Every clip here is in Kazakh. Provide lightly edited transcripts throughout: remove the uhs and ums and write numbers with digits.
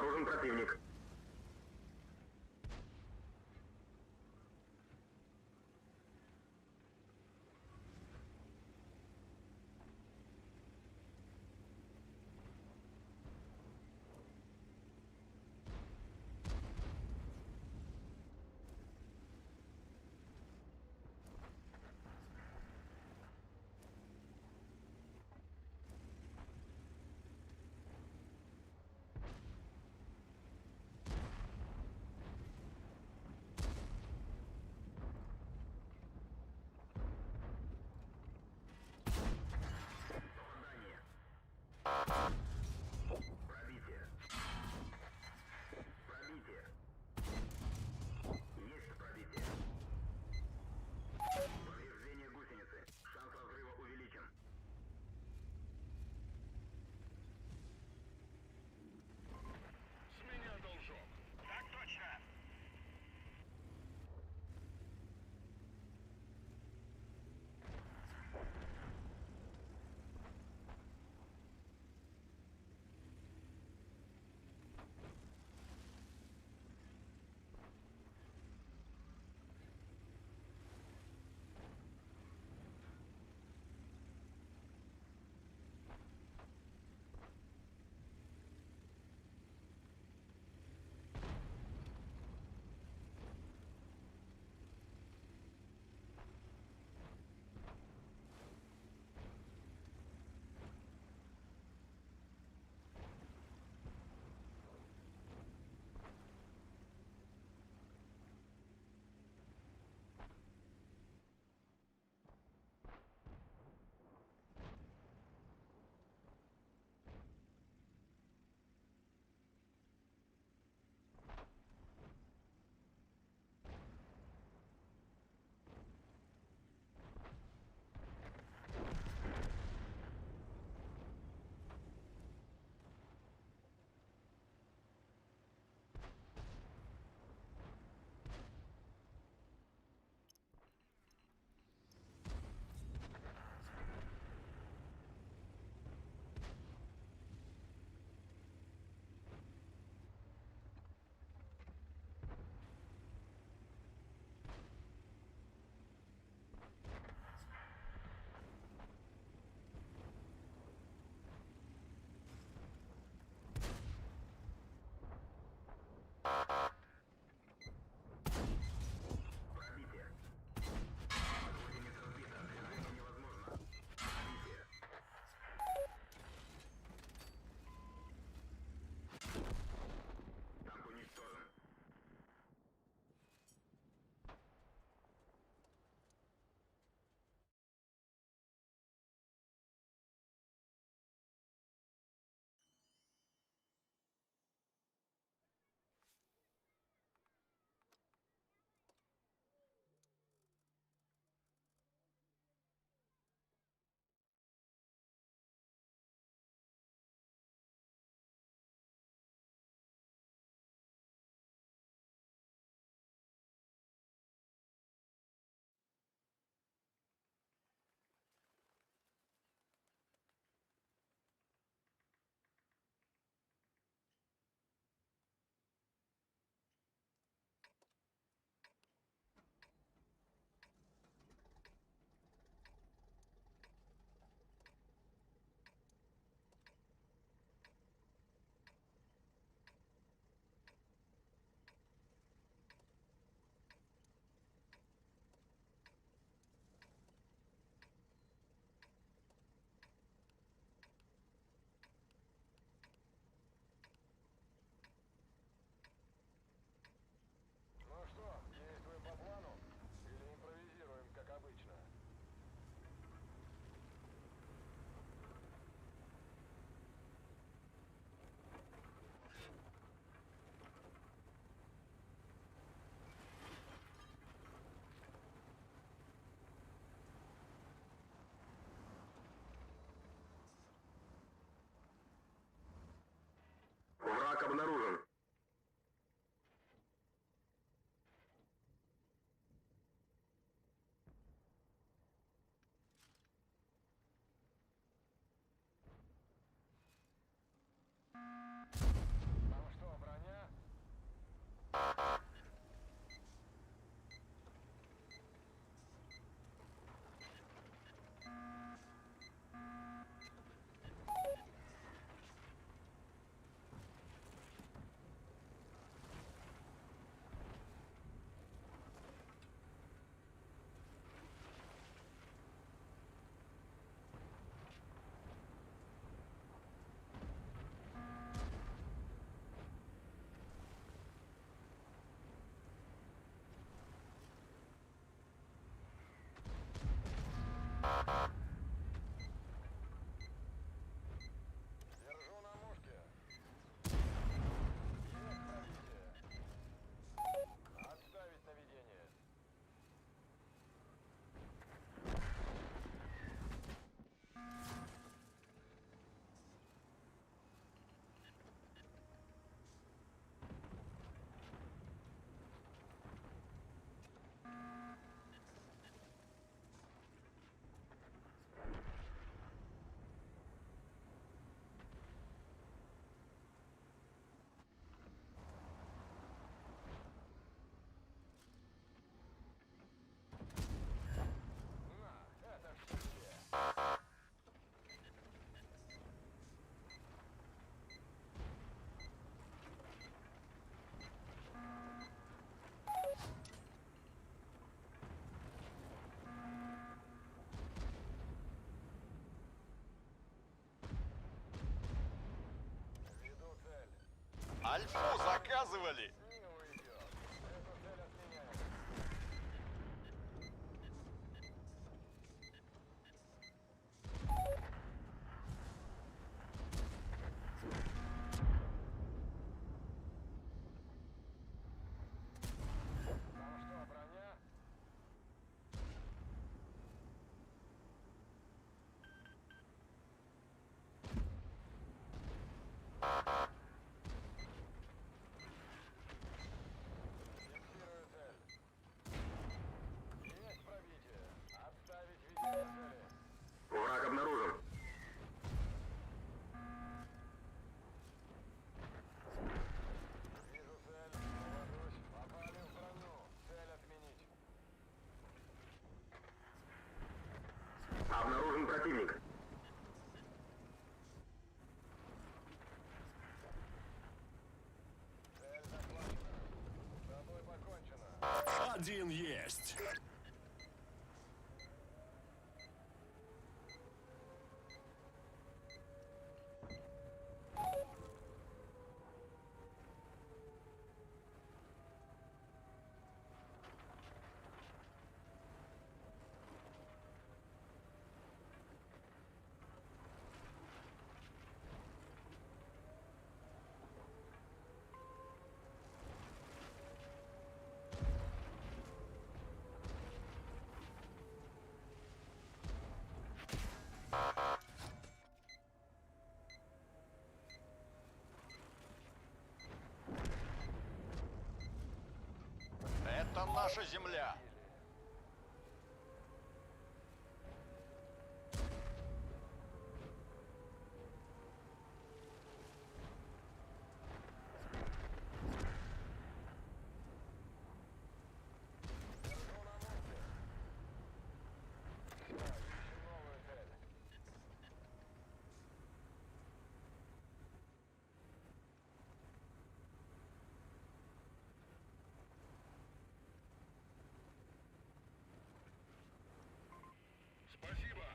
Обнаружен противник. Пробитие. Пробитие. Есть пробитие. Повреждение гусеницы. Шанс разрыва увеличен. С меня должок. Так точно. Пробитие. Гусеница сбита. Движение невозможно. Пробитие. Танк уничтожен. Ну что, действуем по плану? Или импровизируем, как обычно? Враг обнаружен. Там что, Альфу заказывали. Не уйдет. Эту цель отменяем. Там что, броня? Фиксирую цель. Есть пробитие. Отставить видение цели. Враг обнаружен. Вижу цель. Навожусь. Попали в броню. Цель отменить. Обнаружен противник. Цель захвачена. С тобой покончено. Один есть. Это наша земля. Держу на мушке. Все, ищем новую цель. Спасибо.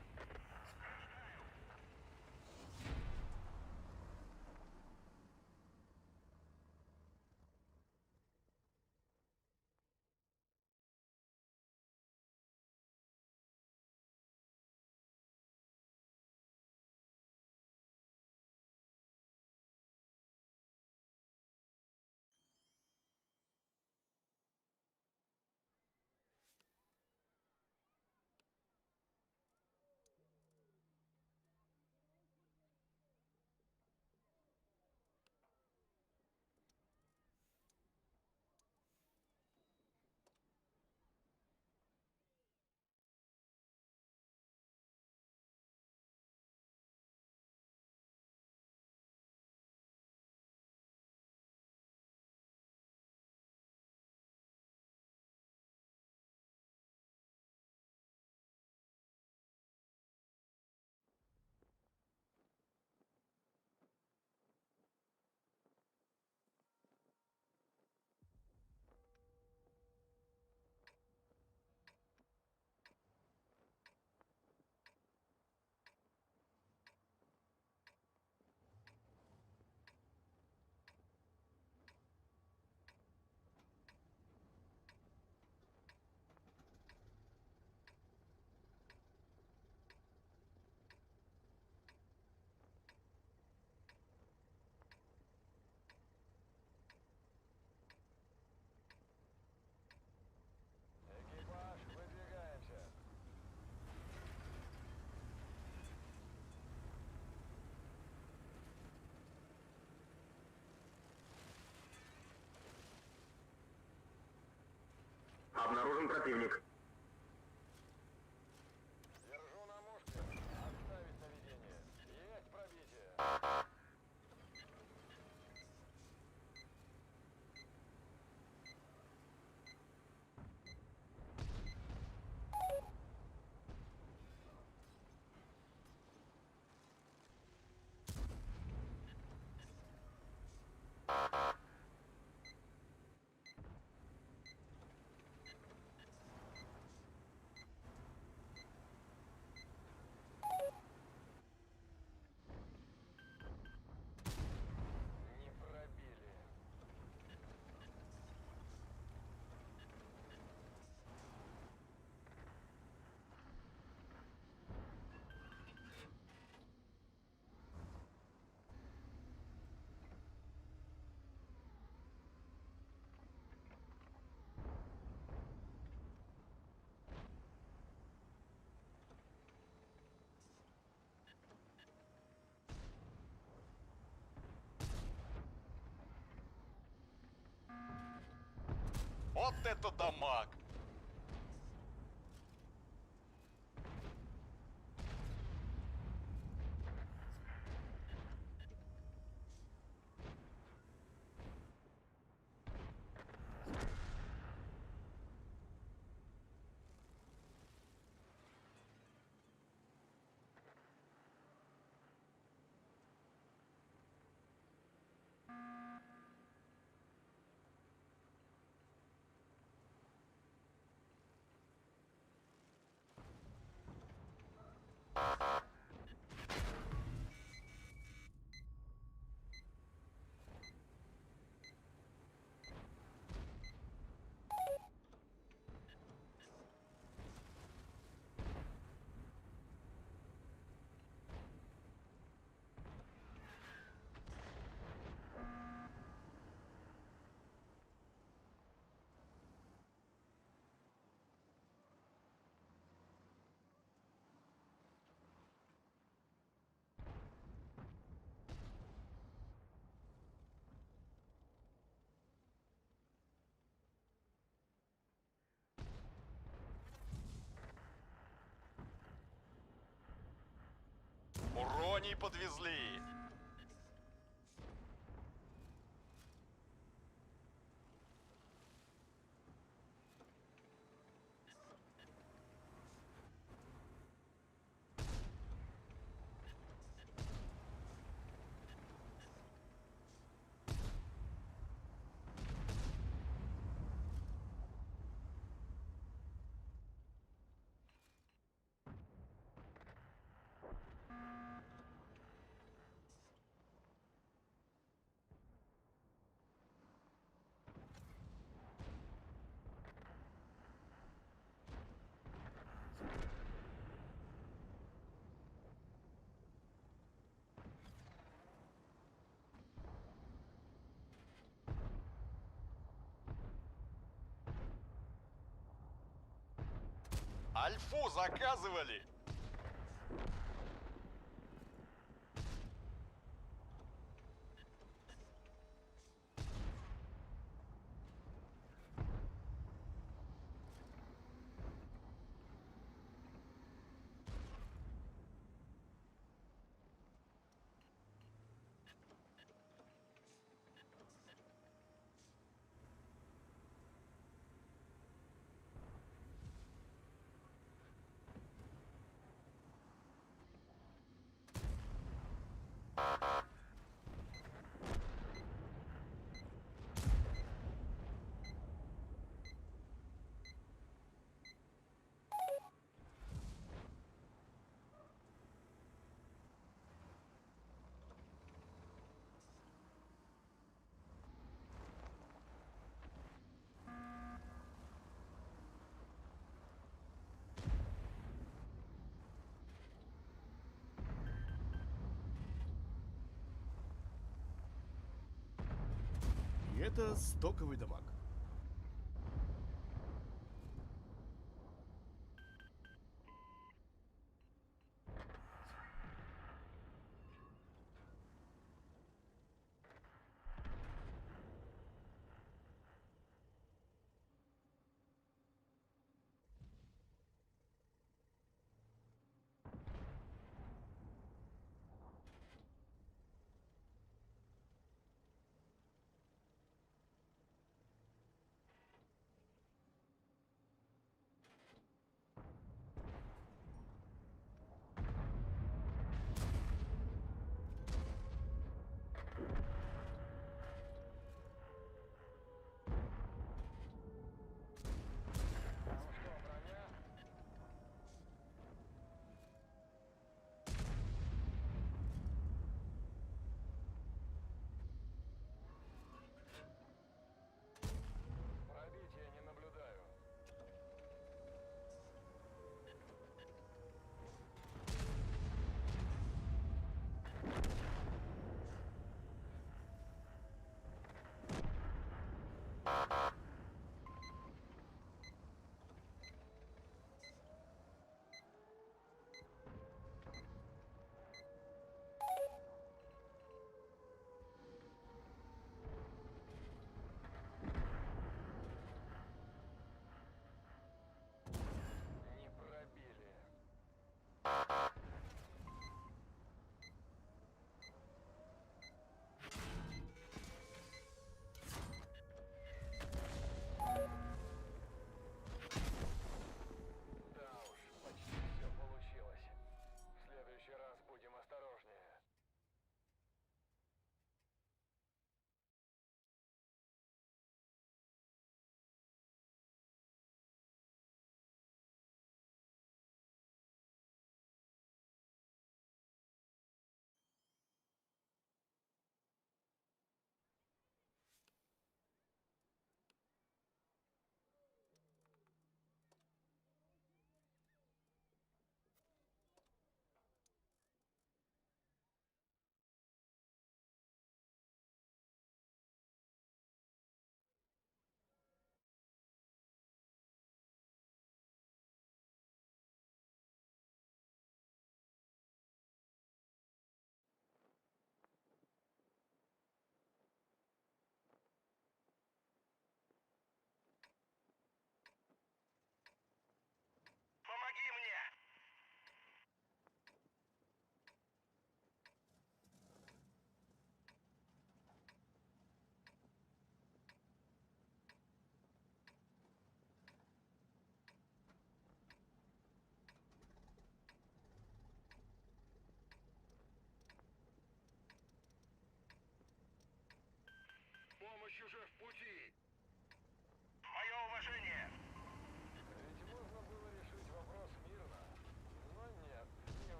Экипаж, выдвигаемся. Обнаружен противник. Держу на мушке. Отставить наведение. Есть пробитие. Вот это дамаг! Уроний подвезли. Альфу заказывали. И это стоковый дамаг.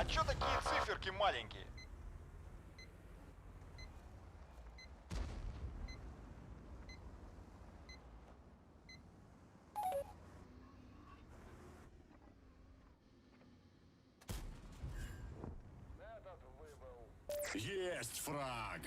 А чё такие циферки маленькие? Этот выбыл. Есть фраг!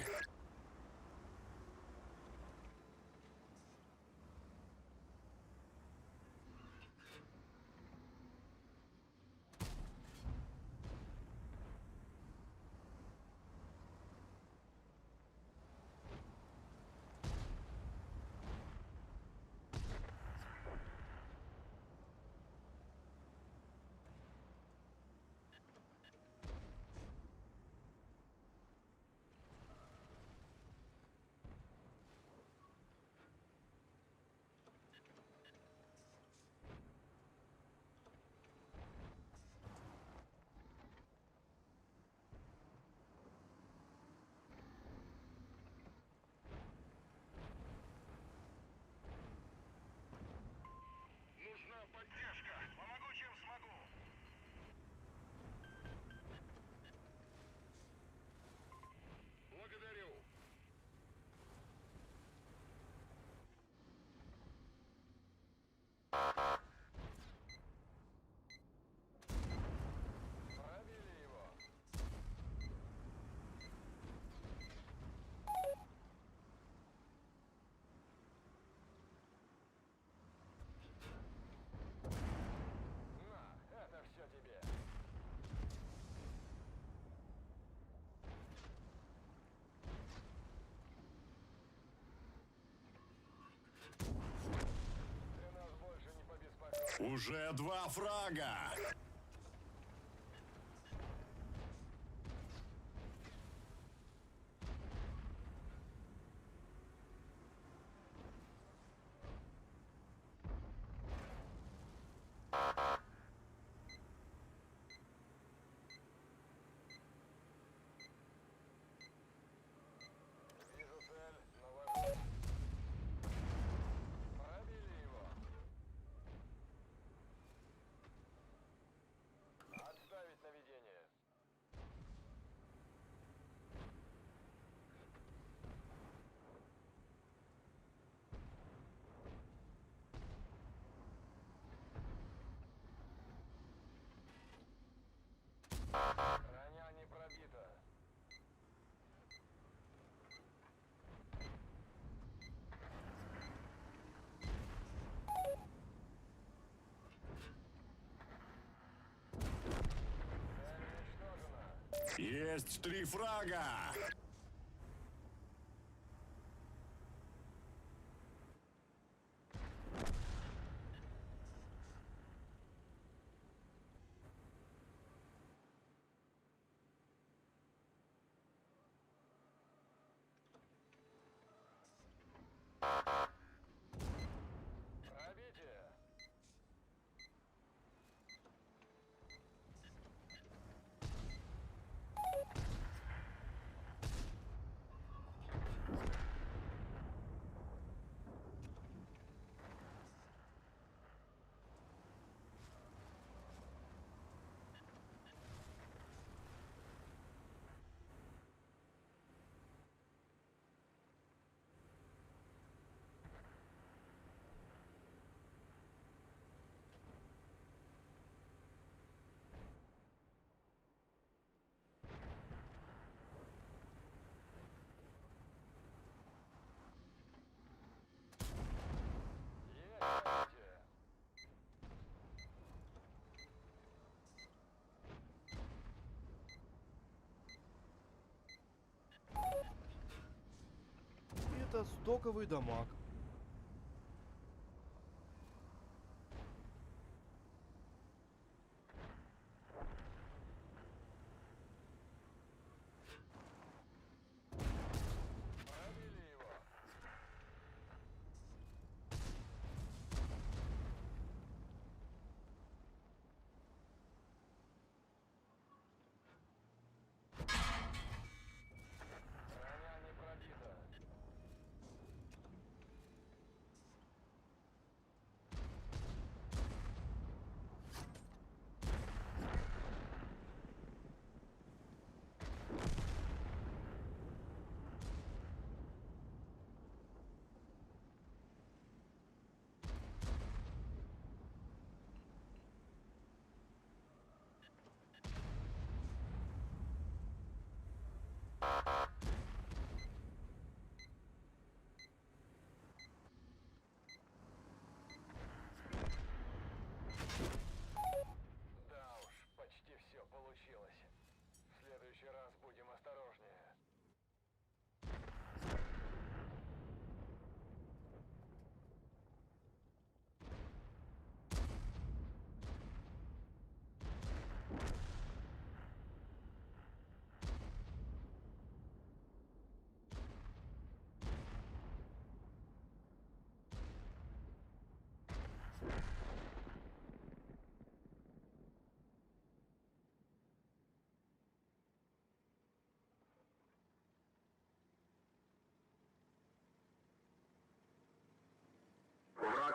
Нужна поддержка. Помогу, чем смогу. Благодарю. Пробили его. На, это все тебе. Ты нас больше не побеспокоишь. Уже 2 фрага! Вижу цель. Навожу. Пробили его. Отставить наведение. Броня не пробита. Цель уничтожена. Есть 3 фрага! Пробитие. Есть пробитие. Это стоковый дамаг. Пробили его. Броня не пробита.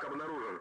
Враг обнаружен.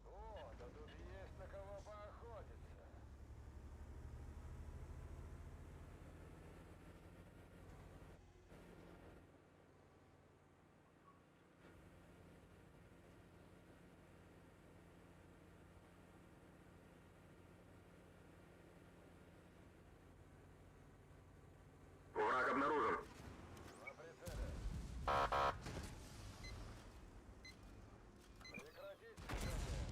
О, да тут есть на кого поохотиться. Враг обнаружен. На прицеле. Прекратить движение.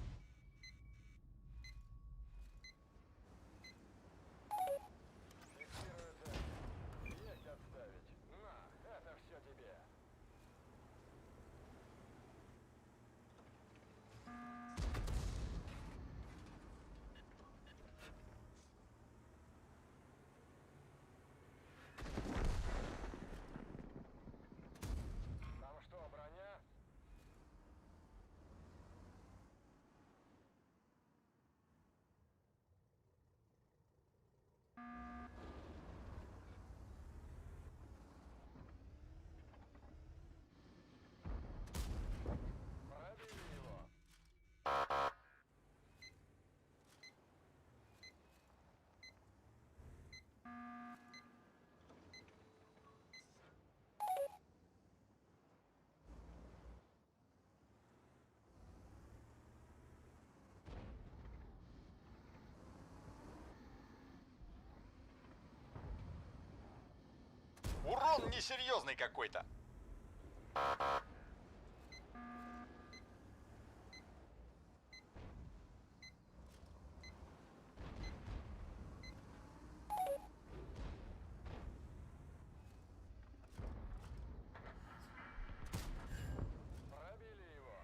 Фиксирую цель. Есть отставить. На, это все тебе. Там что, броня? Пробили его. Урон несерьезный какой-то. Пробили его.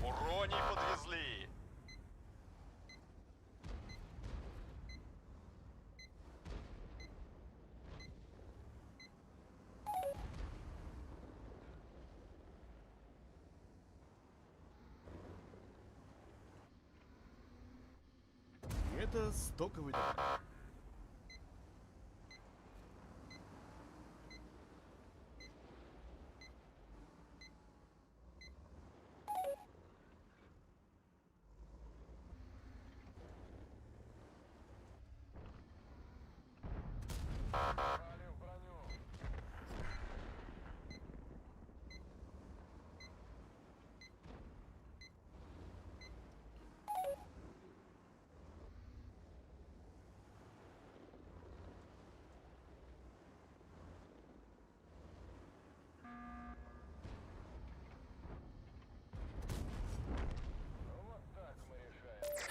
Урони подвезли. Это стоковый дамаг.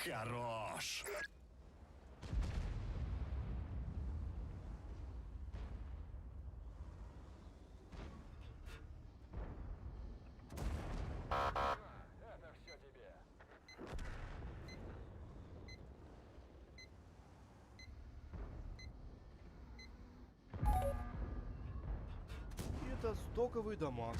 Хорош. Это все тебе. И это стоковый дамаг.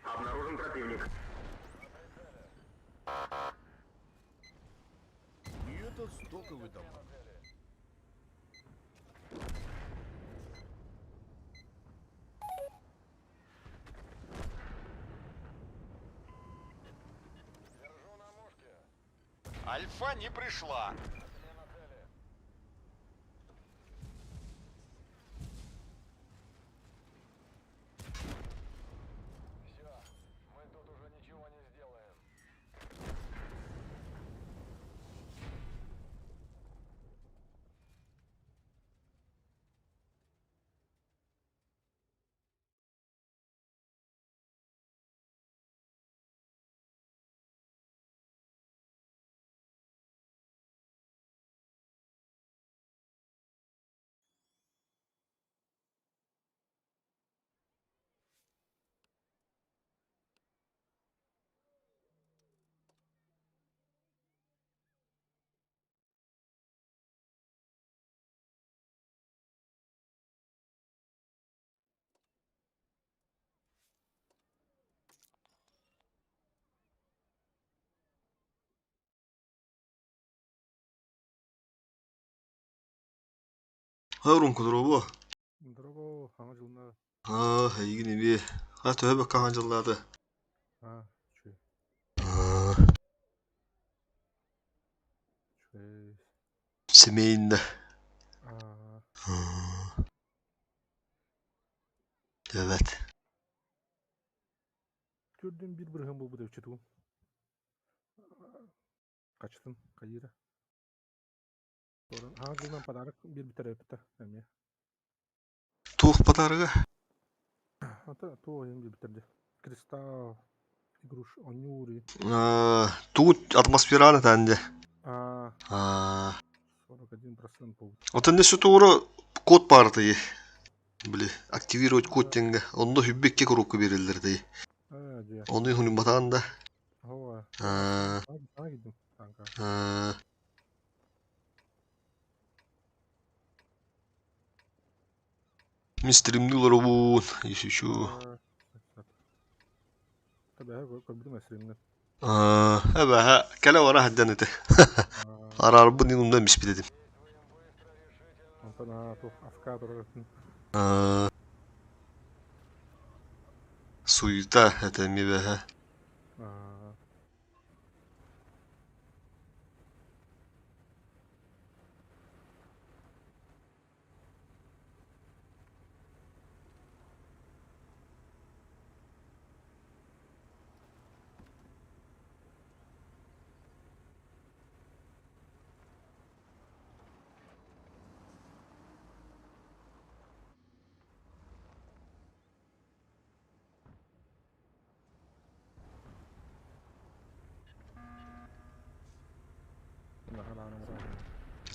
Обнаружен противник. И это стоковый дамаг. Держу на мушке. Альфа не пришла. Смена цели. Все, мы тут уже ничего не сделаем. Harun kudrobo. Здорово, аңа жылына. Игini bir. Ha töbe kahancılladı. А, че, че, Semeyinde. а, Evet. Түрден bir бұрған бұл бұдау чету. Қачтын, қайыры. Аңа жылынан подарок bir бітер өпті. Әме. Tuğ patarıga. Ата, то ең bir бітерді. Кристалл, игруш, онюри. Tuğ atmosferanı tende. А, 41%. 41% бұл. Otan nesi tuğru kod partayı. Bili aktivировать kod tenge. Onda hübbekke kurukku verilirdi. А, же. Onu hunun batağında. Ова. Aa, Аңа гидім, kanka. Mistrimli bu. Şu. Tabii, көрбүдүм әсіремден. Evet ha. Kale var ha denete. Arar bu ninumda mispi dedim. Онтан, то, афка тұратын. Suyuta etemi be ha.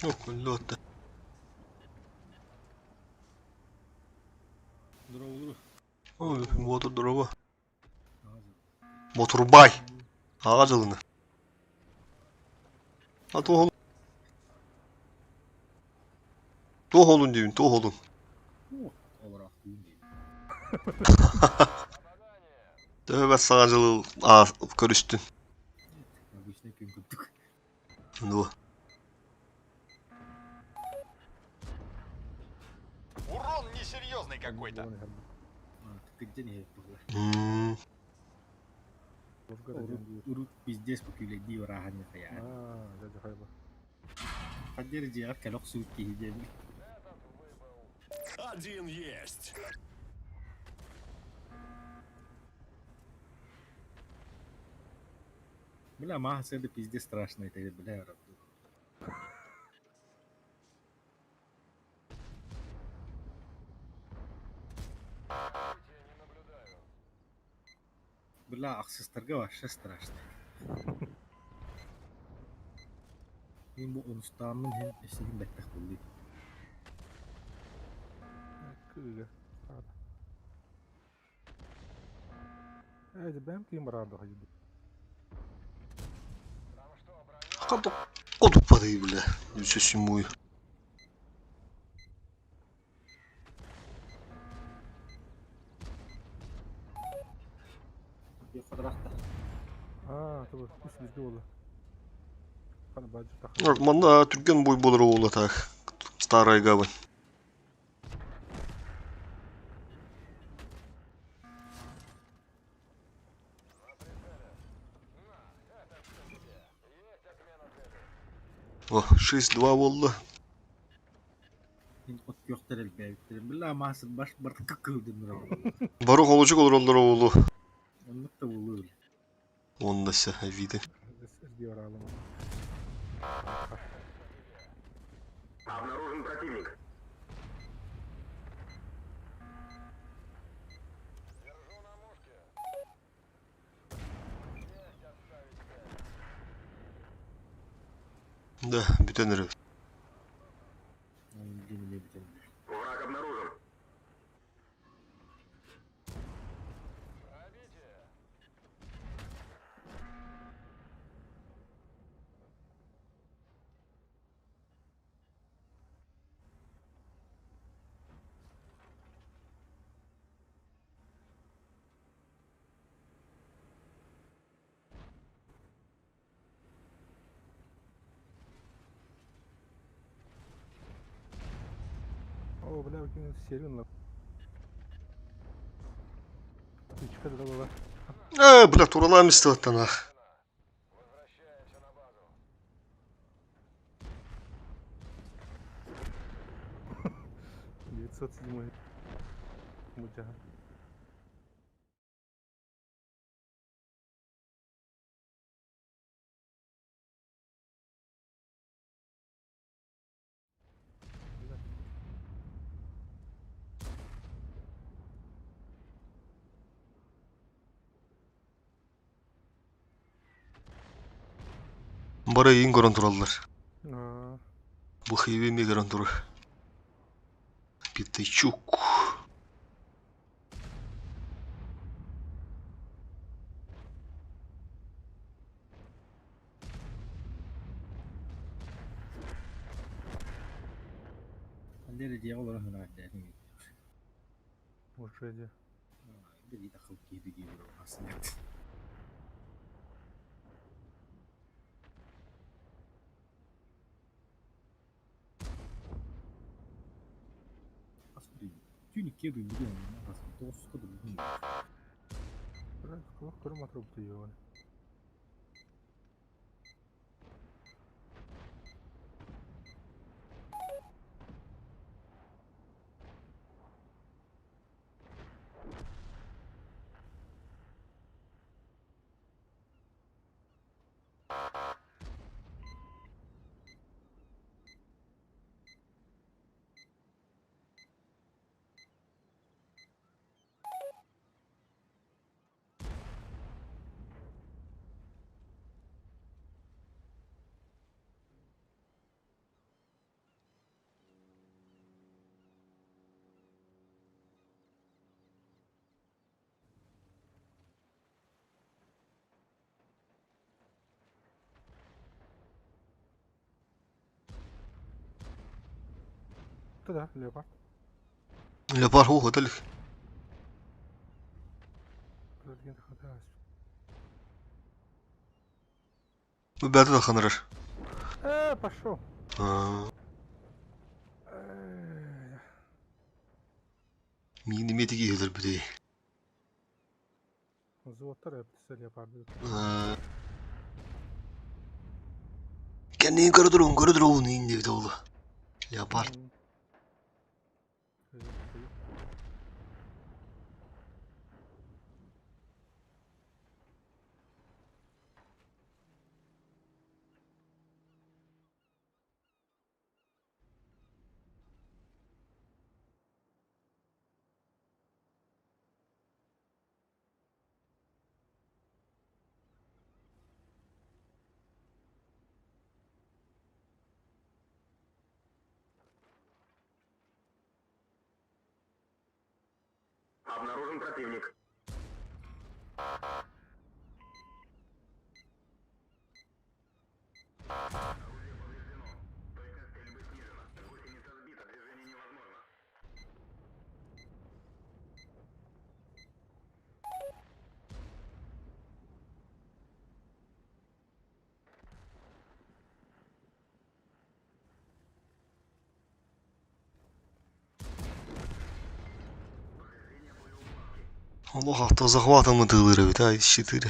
Yok lotta. Motor drop'u. Motor bay. Ağaç alını. Ha tohol. Toholun diyeyim, toholun. Tövbe sağcılığı körüstün. Обычно кем күттүк. Bu. Урон несерьезный какой-то. Тыккенчен еппула. Hmm. Урут пиздец букиле ди вараханья кая. Дядя Хайба. Фадер жиар калок сутки хидеми. Один есть. Бля, маха это пиздец страшно, это бля, рабду. Бля, аксестарга вообще страшно. Мен bu unustanın hem esigin bektak buldu. Кыга. Эйди бэм ким барады хайди. Kadok koduk parayı bile. Sesim bu. Bir fotoğrafta. Tabii. Üç bizde oldu. Hani bacı takı. Ormanda Türk'ün boy bulur oğlu tak. Старая гавань. О, 6-2 oldu. Мен от gökter el beyliklerim. Billa mahsın baş bartık kıldım bro. Baruk olacak olur onlar oğlu. Onluk da olur. Onda ise eviydi. Среди оралом. Обнаружен противник. Да, бітенери. Денime bitendir. Враг обнаружен. О, бля, какие серьезно. Ключка дала. Бля, туралам istihatan ha. Возвращаемся на базу. 907 Муджаха. Bara yiyin gören turallar. А, Bu hıyvi mi gören turu? Bitti çuk. Halleri diye olarak hınaatlerini уже де. bir takıl giydi gibi bro aslında. Aslında tünik yedim biliyorum ya. Aslında dostu da bilmiyorum. Бля, курма трубку ёван. Да, леопард. Leopar o hadi. Öldürgen hata. Bu berde de kanırır. Пошел. Mini meti gelir bir de. Заводтар yaptı yapardı. Kendini yukarı durun indi bir de oğlu. Yapar. Обнаружен противник. Оружие повреждено. Точность стрельбы снижена. Гусеница сбита. Движение невозможно. Allah hafta захватом тылы, да, из 4.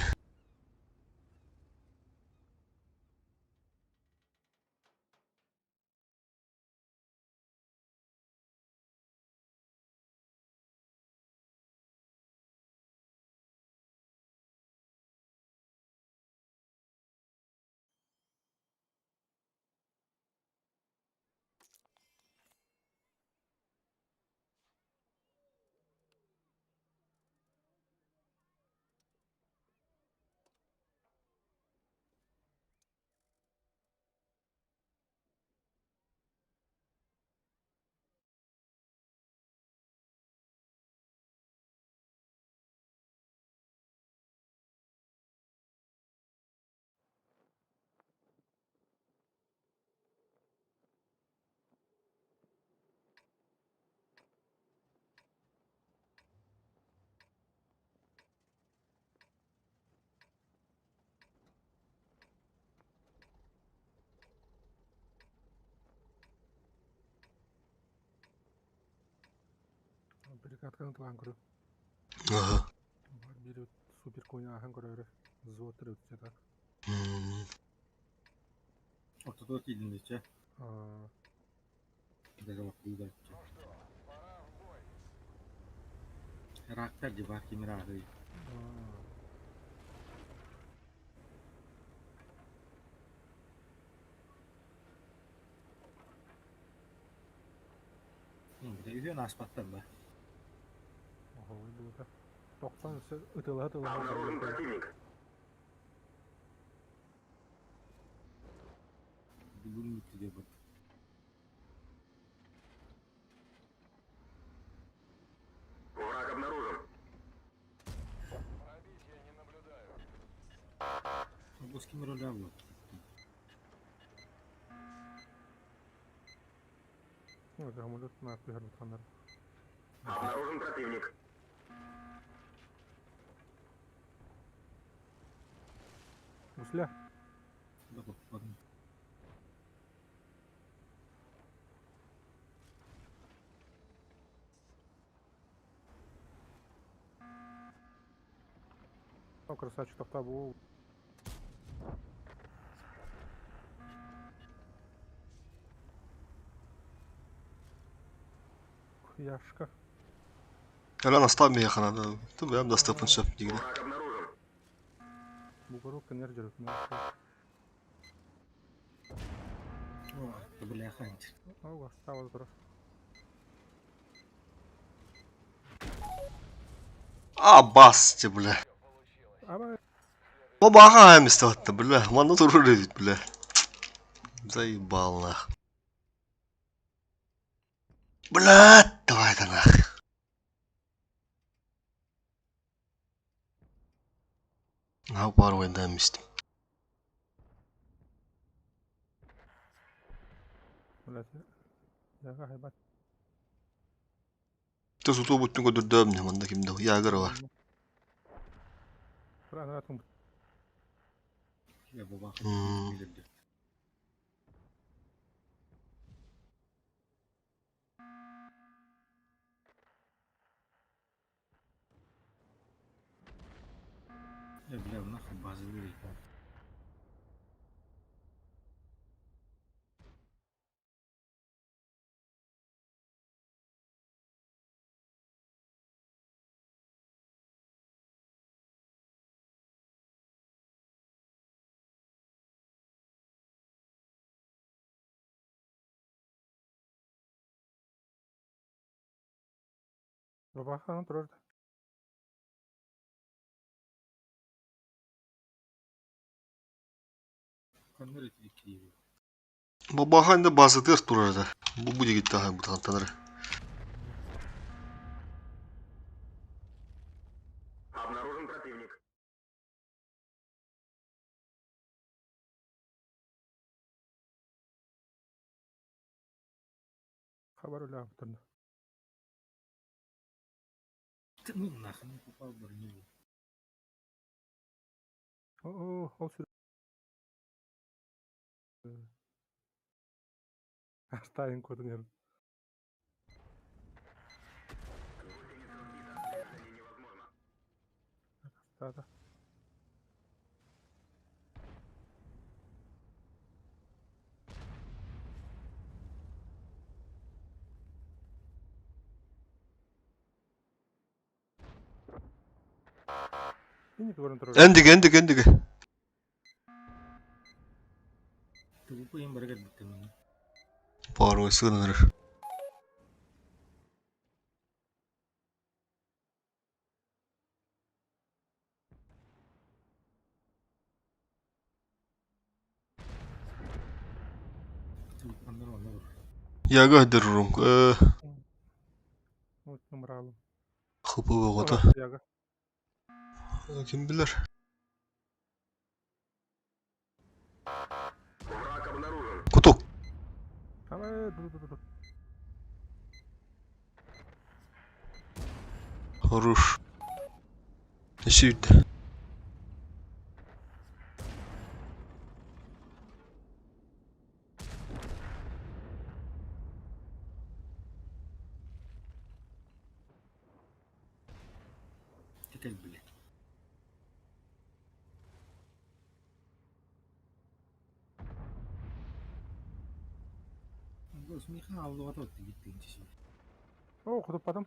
Бригадканың туған көрі. Ага. Бері супер көне ағын көрі. Заводтар өтті. Ortada ot idindiçe. Aa, Daga bak bu da. Ну что, пора в бой. Raktar civar kimi rakı. Bir de üzerine aspattan da. ой, burada. 90 ытылы. Обнаружен противник. Bunun gitti diye bak. Враг обнаружен. Пробития не наблюдаю. Bu kim rolü alıyor? Ну, это амулет на пригород фонарь. Обнаружен противник. Гусля. Da bak bakın. О, красавчик, тоқта бұл. Яшка. Ela nastav mi yakana da. Tu benim de stapın şap digine. Враг обнаружен. Bu коробка не держит. O, da böyle yakayınca. О, осталось просто. Басти, бля. Ama Ну бага место-то, бля. Мана турурит, бля. Заебал нах. Блядь, давай это нах. На пару ойнаем işte. блядь. Я хайбат. Ты суту буттun көдүрдөм не мында кимде? Ягыр бар. Гранатом. Ya baba Hmm. gelirdi. Ya bile buna bazı değil. Babahan тұрарды. Kanlar etkili. Babahan da bazıdır durardı. Bu gitti ha bu tantanları. Обнаружен противник. Хабар өлі тұрды. Ну нахрен попал в броню. Ол сүр. Астайын көрдің ерін. Движение невозможно. Астады. Енді көрін тұрарды. Endige. Tuh gue yang beragam temen. Bağırma sığınır. Tuh kanlar ona vur. Yaga dururum. Numara alım. Hıpı ve kota. Yaga. Kim bilir. Враг обнаружен. Kutuk. Ama dur. Хорош. Şimdi. Tekel bile. Gue semiha avlu atau gitti sih. Құтып адам.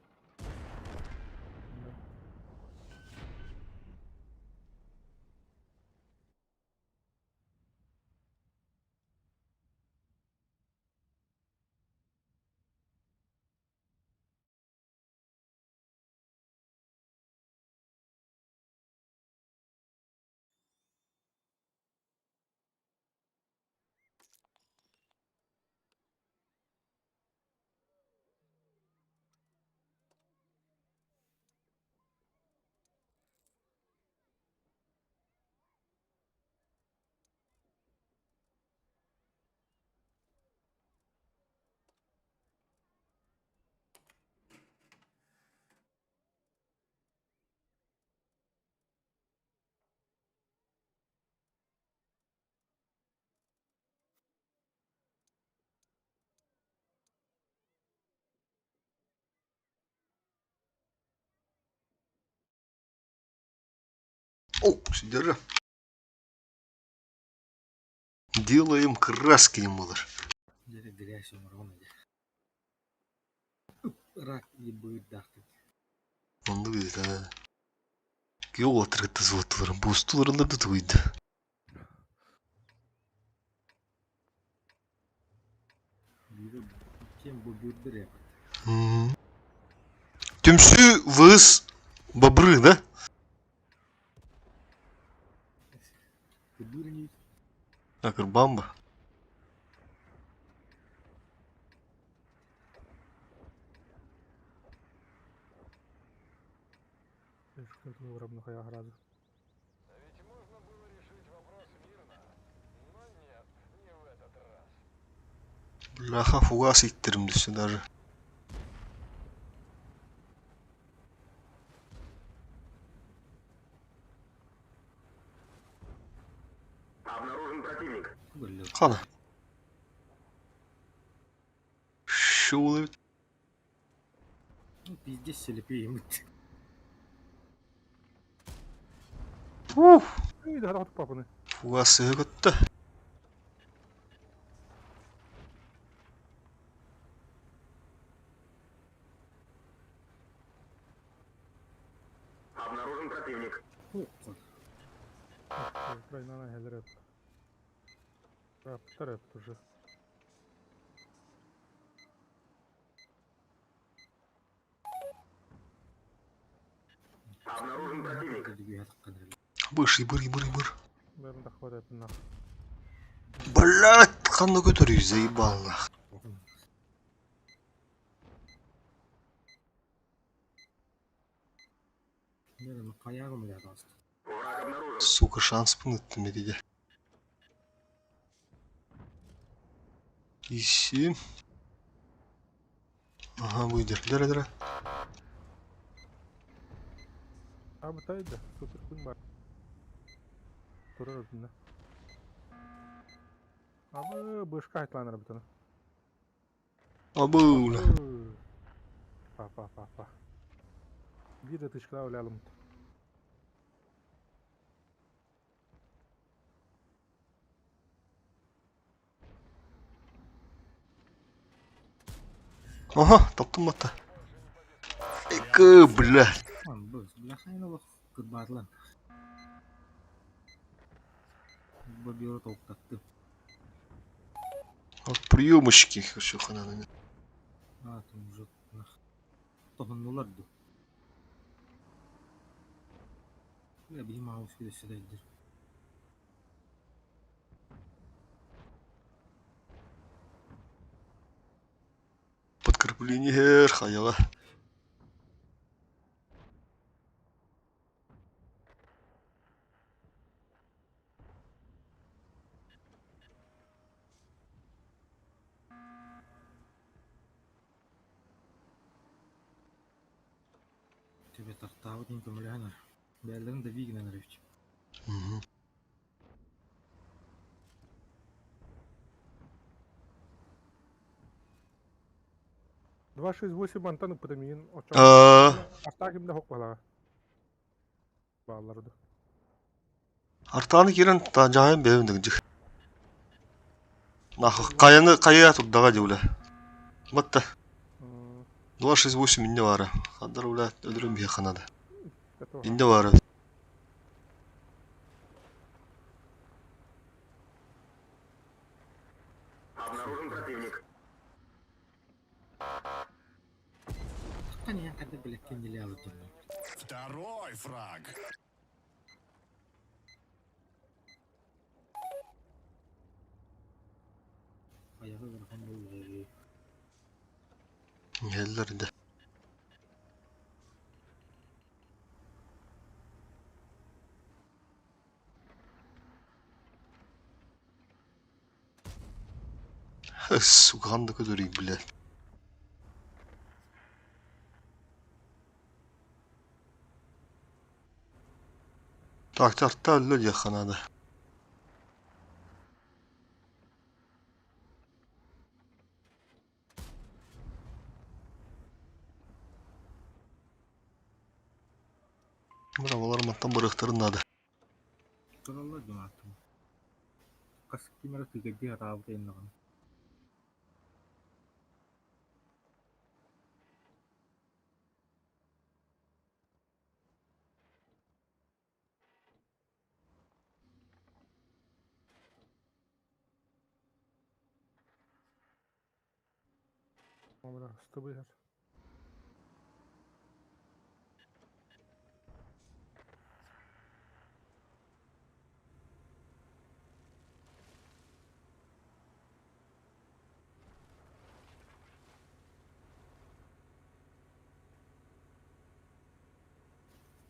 О, сидера. Делаем краски немало. Jadi gria sih orang aja. Rak ibu dah. Onu bir de. Yol atırıktı zıvıttıların. Bostularında da duydu. Biri kim bu gürdür ya. Tümsü vız babrı da. Kedurnya Akır bamba. Шкенту ровно хая грозу. А ведь можно было решить вопрос мирно. Но нет, не в этот раз. Laha fugas ittirim düştü даже. противник. Бөлі. Қана. Шулы. Ну, пиздец, селепей еміт. Ух. Ей, да хатып папаны. Фугасы көтті. Обнаружен противник. О, қой. Украинаны хәзер әп. Раптар әп уже. Обнаружен противник. Көлігі ятыққан әлі. Ибыр. Бәрін да хват әпін нах. Блядь, қанды көтерей, заебал нах. Мерім қаяғым ят асты. Враг обнаружен. Сука, шанс пынытты медиде. Ищи. Ага, выйдер. Дәрі. Абытайды, супер күн бар. Турар өтінде. Абы бышқа айтланыр бұтыны. Абыула. Па. Bir de tışkıla olayalım. Ага, таптым бата. Экі, блядь. Lan bu, bilahayna bak, kırbarlan. Bu bir orta oktattı. Вот приемочки хочу хананы. Ha, там уже, нах. Tohunlulardı. Ya bir mouse bir de şeydir. Подкрепление хаяла. Тебе тартавы день помыляна. Бәлдерін де вигнен ревч. Угу. Два 6-8 антаны пытамин. Астагимде хок бала. Балларды. Артаны керен жайын бәуіндігі жік. Нахы қая тұрдаға деулі. Батта. 268 инде бары. Қадыр ұлы өдірім бе қанады. Инде бары. Обнаружен противник. Hani ya kadar bile kendili alırdım. Второй фраг. Ayağı bırakan böyle. Елдерінде. Сука, қанды көтерейін, блядь. Так, тартта өлі де қанады. Мына олар маттан бұрықтырынады. Krallar donatım. Kasık kimere tıgacı arabı enleğen. Ama hasta bir yer.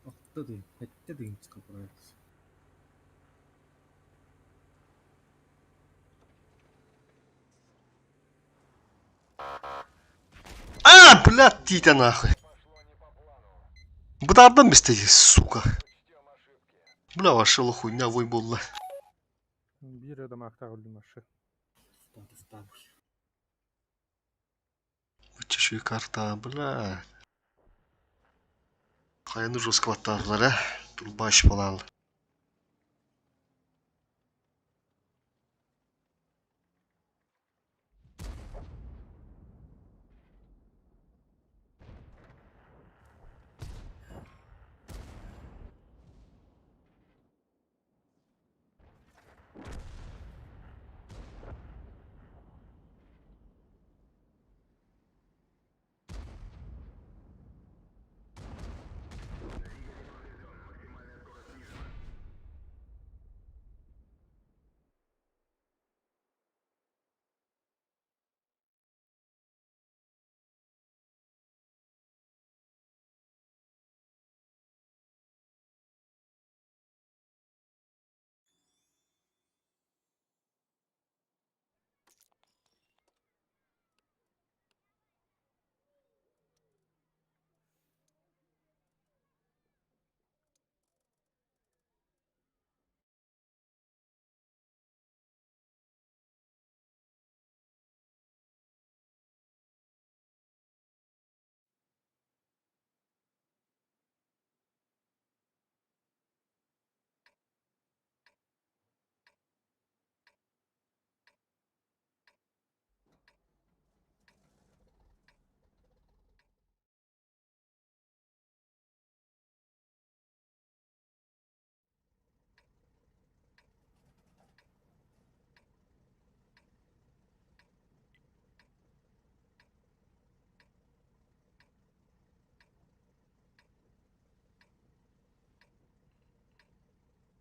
Atladı. Hatta da inç kapılar. А, блядь, титя нахуй. Бұдардан бістейді, сука. Бля, ваша хуйня вой болды. Бир дамагта өлмөшү. Ставь. Вычищу карта, бля. Каяны жесткалаттардылар, Турбаш болалы.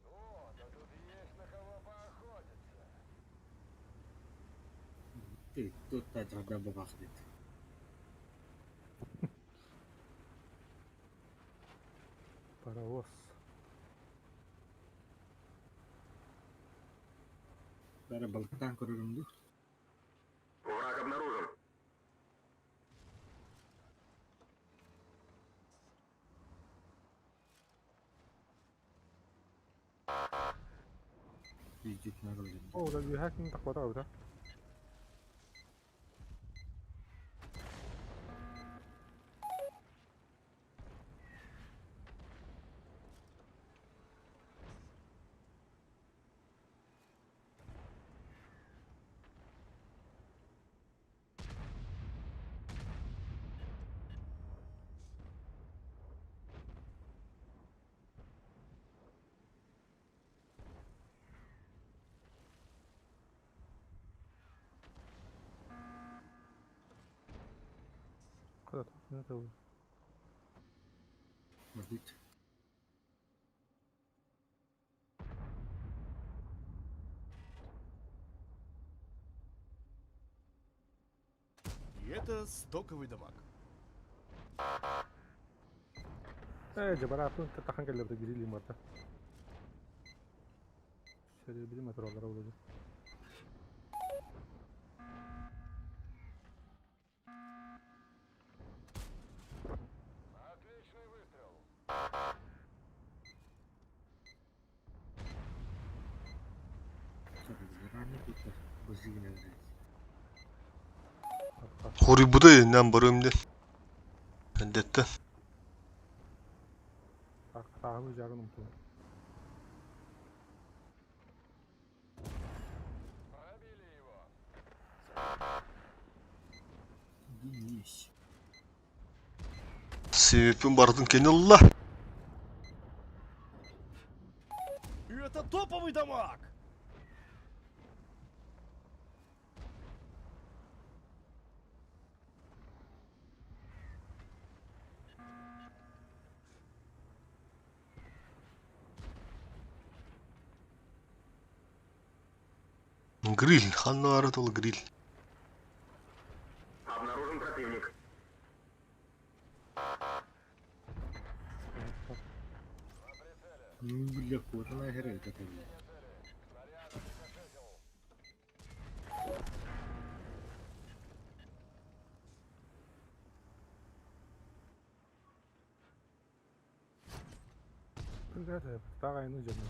Вот, а тут есть на кого поохотиться. Ты тут тогда бахнет. Паровоз. Бәрі балықтан көрігімді. Враг обнаружен. Yüzdük narıldı. О, да би хакинг таквата да. Куда там? Это Может. И это стоковый дамаг. жабаратун тахан келерде грили марта. Şöyle bir metre olarak olacak. Отличный выстрел. Рано тут базилия. Хори будай, нам барымды. Әндетті. Tahmin jarın umtu. Пробили его. Денис. Себепім бардың кенелла. И это топовый дамаг! Гриль, ханна аратол гриль. Обнаружен противник. Ну, бля, кожаная грейка тогда. Снаряд рикошетил. Güzel. Daha aynı canım.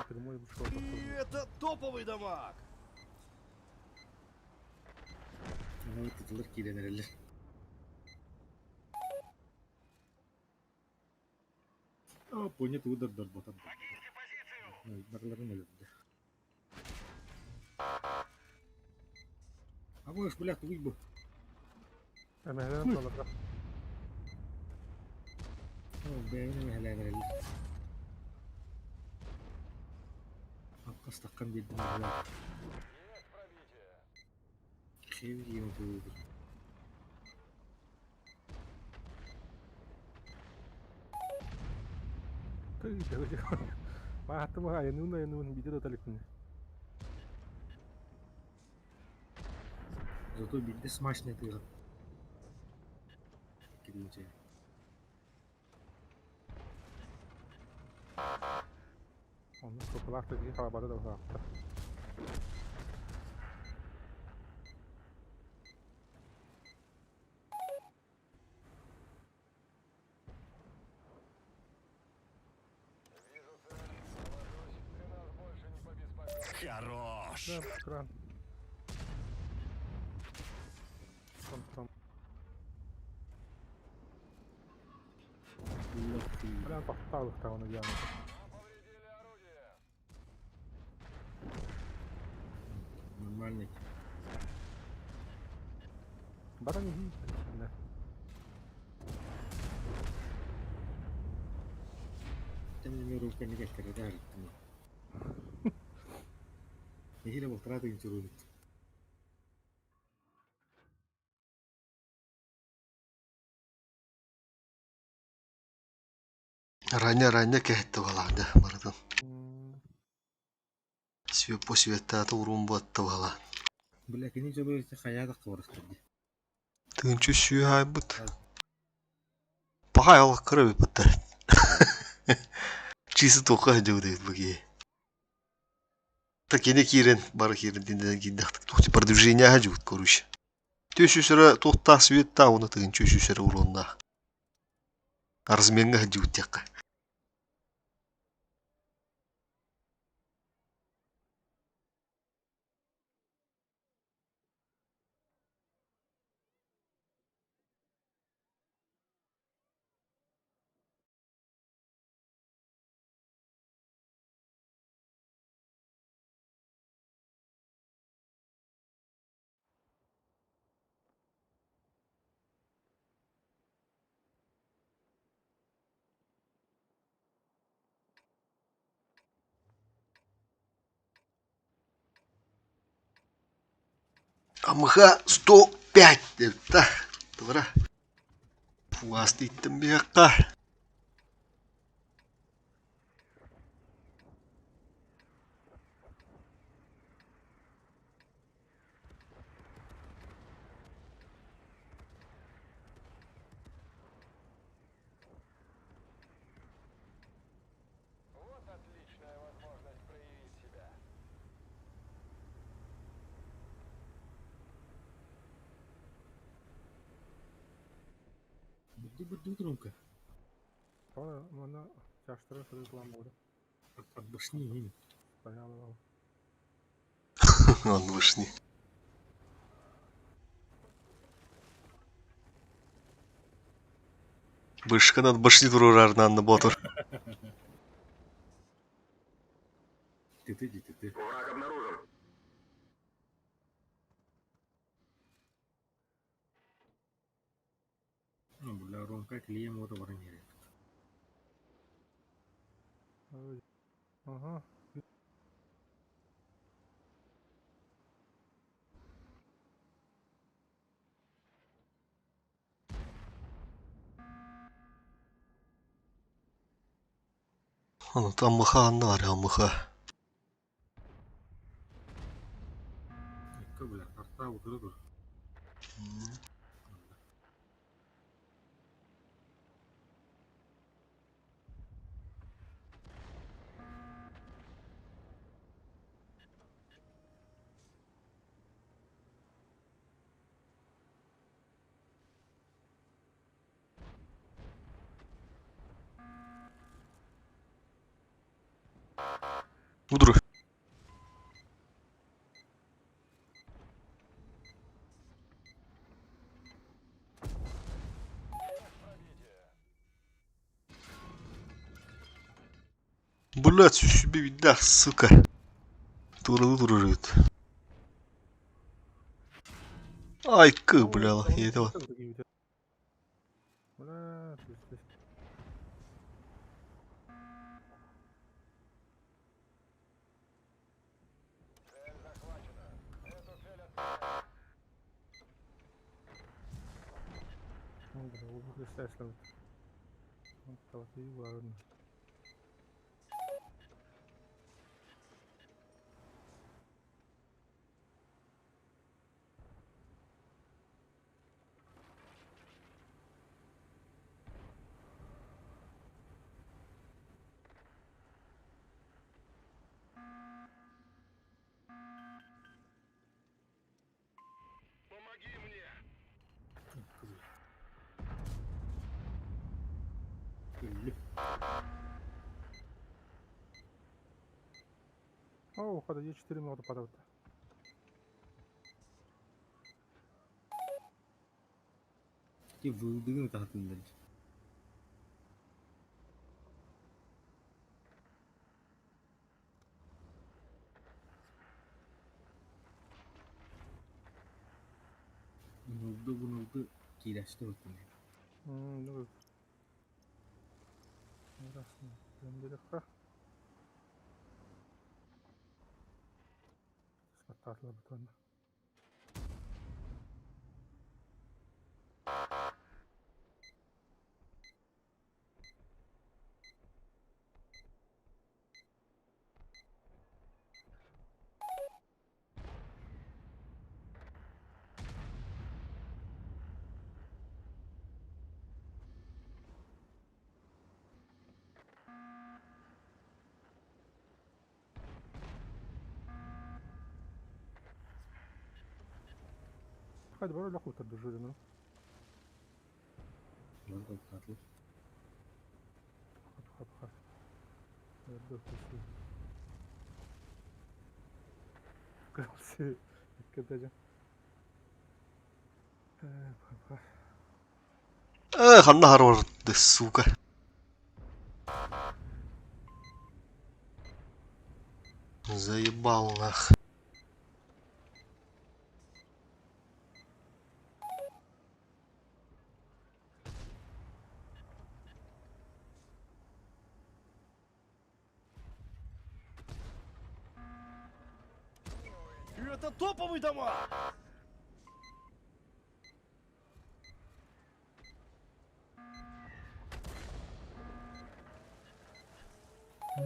Прямой вышел. И это топовый дамаг! Ama tutulur ki denirler. Punya tuh udah botan. Baklarım öyle dedi. Aku harus beli tuh ibu. Emeğden sonra. Beğeni mehelenler. Aku stakkan jadi malah. Есть пробитие. Kevgi yang tuh. Ты дорогой. Матма, я ну видео далеко. Зато битде смачный ты. Кирилл. Onu sokakta bir kalabalık da var. Вижу цель. Ложусь. Ты нас больше не побеспокоишь. Хорош. Да, кран. Там. Прям поставил там на яму. Нам повредили орудие. Нормальный. Барани гиб. Да. Ты мне рука не как радар. Я его траты интересует. Ранее кэхтэ балаанда маратан. Све по светата урум батта бала. Бля, кини жобы işte hayata kıvırıştırdı. Тынчу сүй хайбыт. Пахай алга кырып бытта. Чисы тока жауды быги. Так ене кирен, бары кирен динден киндактык. Тухти продвижение хажут короче. Төшүсөрө тохта светта уну тынчу сүсөрө уронда. Арзменга хажут тякка. АМХ 105 деп та. Туура. Фуас дейттім бияққа. Вот отличная возможность проявить себя. Быды громко. Она чаштыры сырызламады. От башни не. Стояла. Он вышни. Вышка над башни турурарынан ботур. Ты. Враг обнаружен. Ну, бля, ромка клеем вот воронили. Ага. Он там АМХ аннары АМХ. Как, бля, арта вот это. Удры. Блять, себе видах, сука. Турит. Ай, как, бля, я этого. Бля, пиздец. Цель захвачена. Эту цель отправляем. Ну, бля, убили сеслом. Вот так и ладно. Помоги мне! О, хода є 4 минути падав. Ki vıldığını tahtında. Bunuldu. Kireçte bakın. Ну, раз, прям легко. Смотаться бутон. Hadi böyle kurtardı jürinin. Orada tatlı. Hop. Dörtlüsü. Kırmızı. Dikkat edeceğim. Hop. Эх, нахер, да сука. Заебал нах. Это топовый дамаг!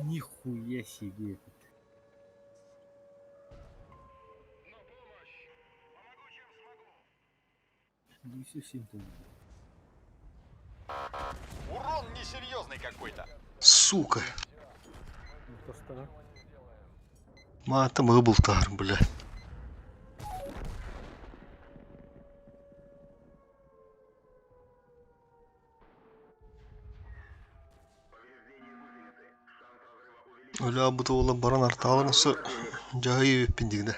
Нихуя себе этот. На помощь! Помогу, чем смогу! Не совсем то. Урон несерьезный какой-то. Сука. Просто. Мата мыбылтар, бля. Öyle bu da olan baran artağı nasıl cahil pindigde.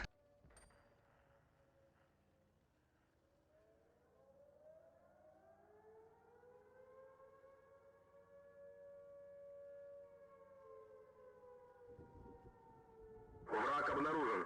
Враг обнаружен.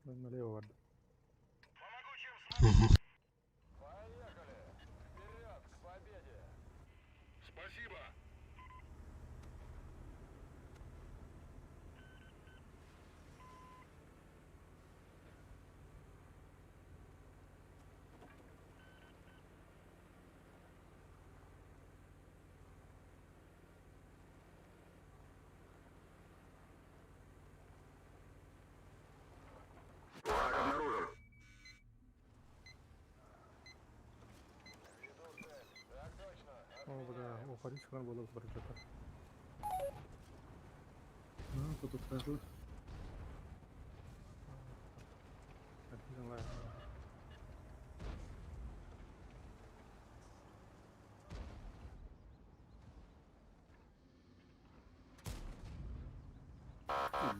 Налево варда. Поехали! Вперед, к победе! Спасибо. Враг обнаружен. Веду цель. Так точно. О, бля, о, Париж было прочета. Ну, потоптали.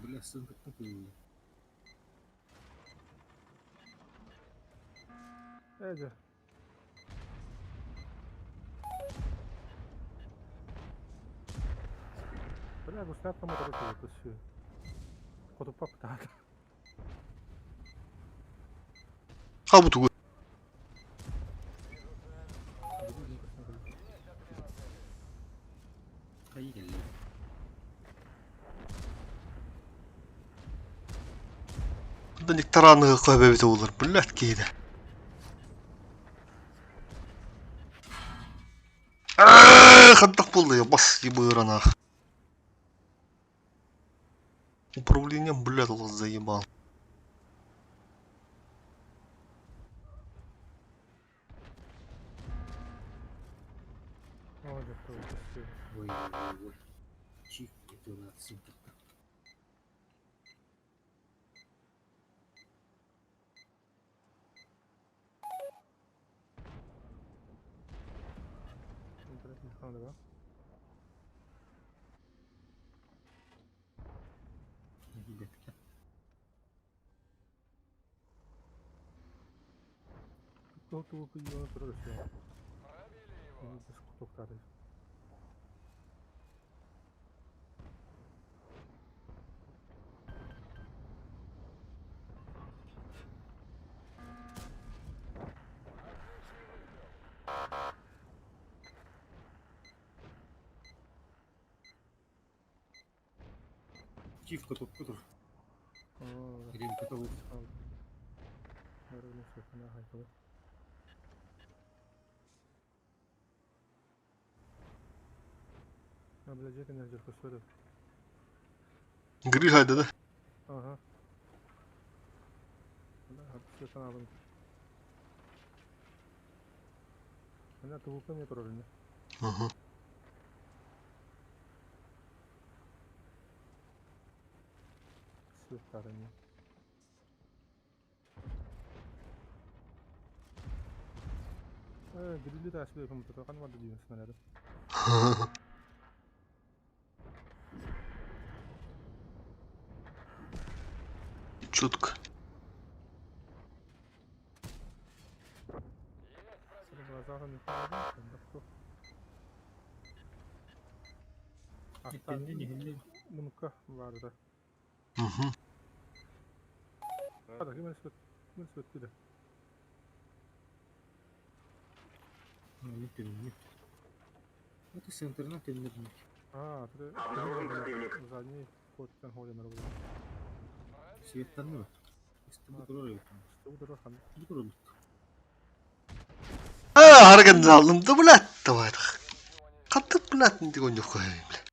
Бля, сын как такой. Эдя. Бля, гуснят по мотору это все. Коту папта. Хабуту. Поехали. Да некторанный какой бебит улар, блядь, кейда. Хантах полный, бас ебырана. Управлением, блядь, вас заебал. Ой, готово, все. Ой. Чих, это у нас сын как-то. Интернет не хана, да? Ребятки. Кто-то выпадил на трое все. Пробили его. Ну, без куток тары. Чих, котов. О, Хрен котов. наверное, все это нахай, коли. А, блядь, это не держу, сори. Григай, да? Ага. Да, все это надо. Понятно, вы мне тоже не. Ага. Все стороны. Грилли да себе кому-то kan vardı diyor снаряды. Чутко. Senin глаза не помогают, да кто? Не. Bununka vardı. Угу. Hadi hemen söt bir de. Не помню. Это с интернета не нужно. А, ты Обнаружен противник. задний ход sen ходим на работу. Свет там нет. İşte bu Что bu da хан. duruyor. Hareket aldım da блядь, давай. Katı блядь, не тихо не входи, блядь.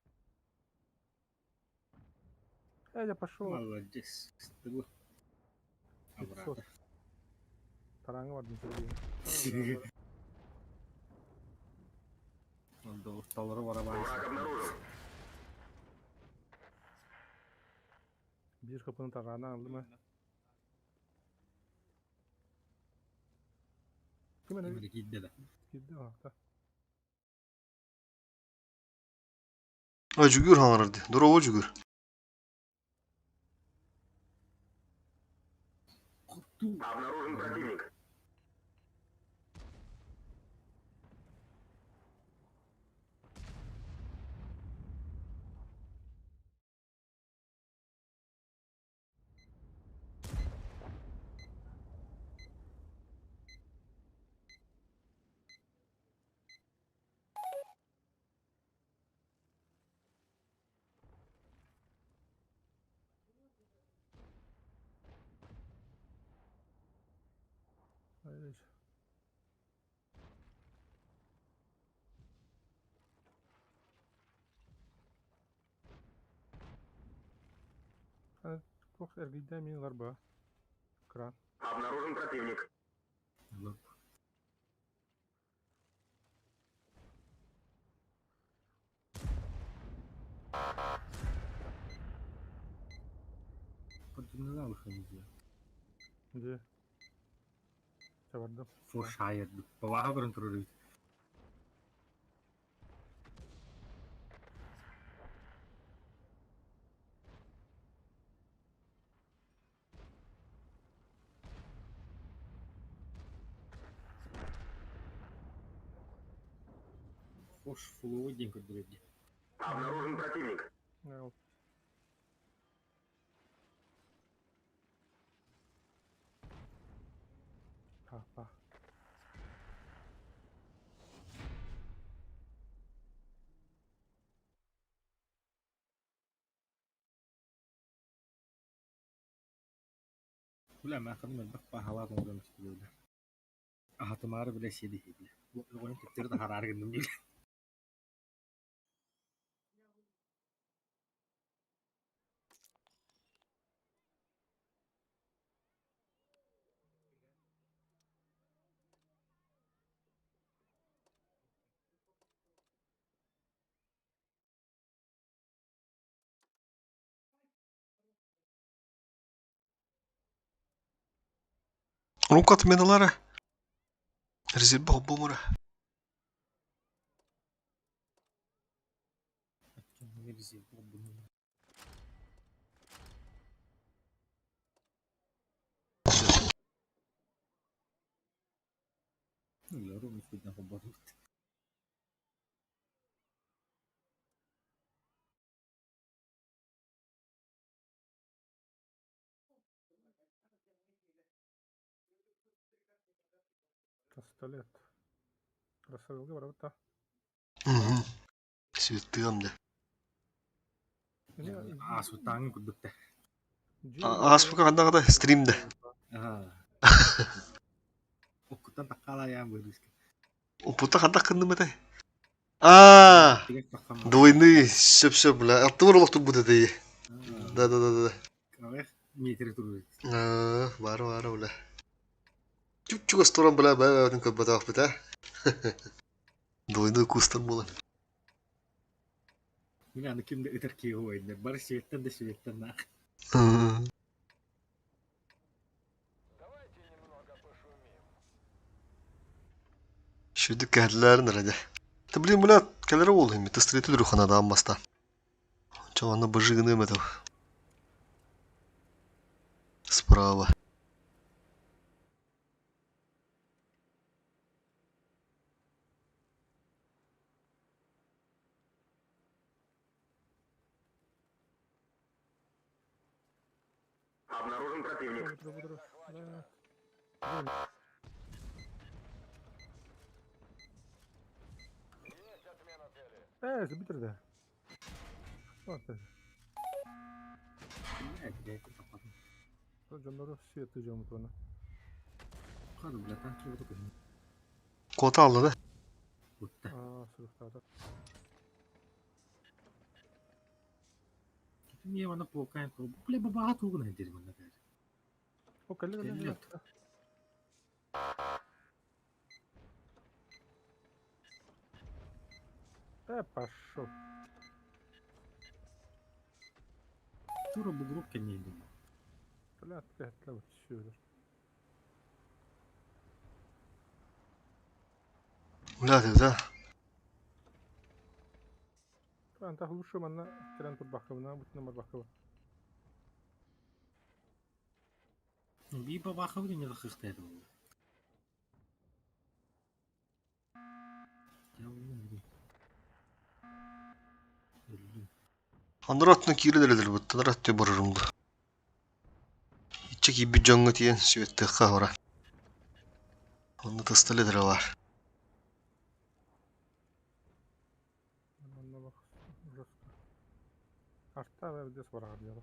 Я пошел. Молодец. С тобой. 500. Обратно. Tarangı vardı bir de. Он до столара воровали. Враг обнаружен. Bir kapının tarağını aldı mı? Kime ne? Gitdi de. Gitti ha. Acıgür hanırdı. Dur o acıgür. Обнаружен противник. Ай, кох эргийдэ мин гарба. Кран. Обнаружен противник. Лоп. Поддержала выходить. Где? Чабардым. Форшайр. Повага контролирует. Фош фуловый день контролирует. Обнаружен противник. Ау. Па. ولا ما أخذنا بقى حالات موضوع مستقبل. أهتمار بلا سيدي هيدي. لو أنت ترضى حرارة النميل. Рукат миналары. Резерв бомбумара. لا روح نفيد ناخد برضه. Пистолет. Красавилга барабыта. Сүйеттігімді. Асутаңын күдікті. Аспыка қандағыда стримді. Оқыттан таққала аяғын бөліскі. Опыта қандақ кынды мәді? Двойны, сөп-сөп, бля. Аттывыр олақты бұды дей. Да. Кавай метрі тұрды. Бары, бля. Чүк-чүк асторан, бля, бәуәдің көп бәтақ біт, Двойны кустан болан. Мен аны кімді үтір кейі ойындар. Бары светтен де светтен нақ. Давайте немного пошумим. Шүді кәділерін әрәді. Та, блин, бля, кәлері ол, еме, тістіреті дүрі қанада аммаста. Чаванна быжығыны өметі. Справа. Обнаружен противник. Буду. Есть отмена цели. Забитерді. Вот. Жандары сүйетті жамыт оны. Қады білі танки бұды көзін. Кота алды да. Бұтты. Сұрықтады. Не вана полкаем. Бля, бабаға туғын әдер бұнда бәрі. О, кәлі. Пошел. Тура бұғырып кәнейді. Бля, тәтлі вот сүйелер. Бля, да. Антах лучше манна керен тут бақывына, бұтына бар бақывы. Би бабаға бұды не дақықты әді ол. Андраттың киілдерелер бұтты, андраттың бұрырымды. Итчек ебі жоңғы тиен сүйетті қағыра. Онды тыстыледері бар. Манна бақ, ужаска. Артта бәрдес барағар дияла.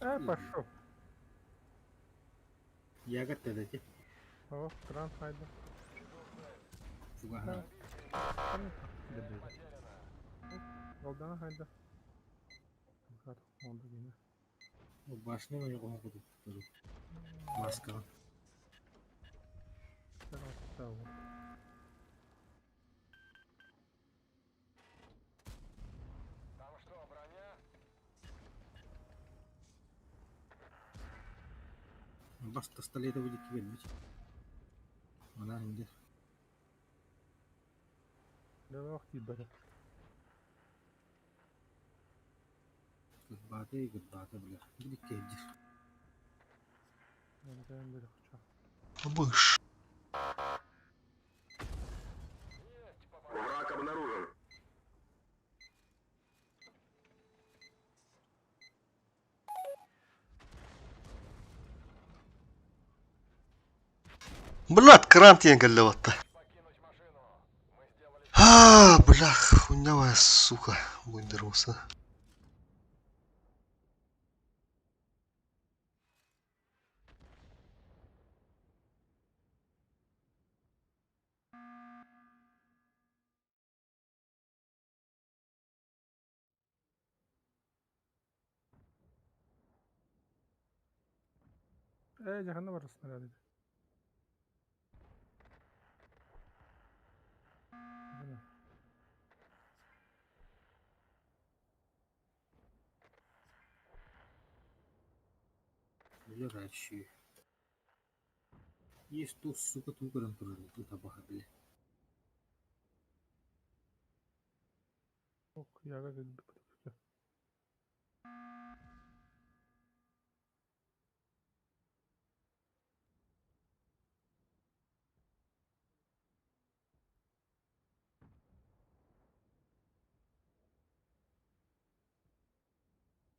Пошел. Ягод эти. О, кран хайда. Фугага. Голдана хайда. Oldu yine. Башны мені қоңы құдық. Маска. Там что, броня? Бас тасталета будет келбит. Ана инде. Давай тибere. Гыдбаты, бля. Или кеддиш. Ben böyle хуча. Мышь. Есть, попал. Враг обнаружен. Блядь, кран теңгеллеватты. Покинуть машину. Мы сделали... Блях, хуйнявая сука. Выдернулся. Cehennem arasında herhalde. Bu ne? Бля, рачи. Есть ту, сука, ту гарантуру. Тут табаха, бля. Yok, yaga geldi.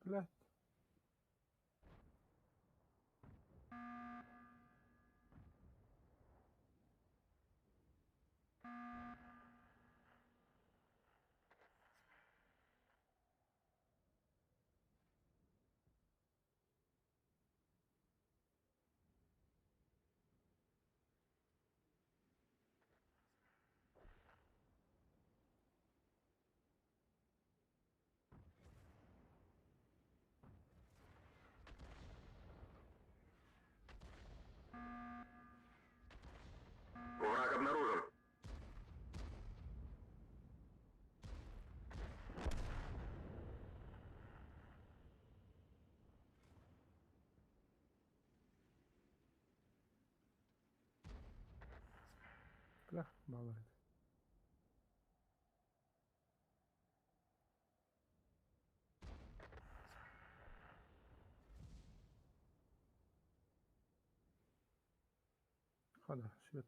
Блядь. Враг обнаружен. Blah, bağlar. Hadi, свет.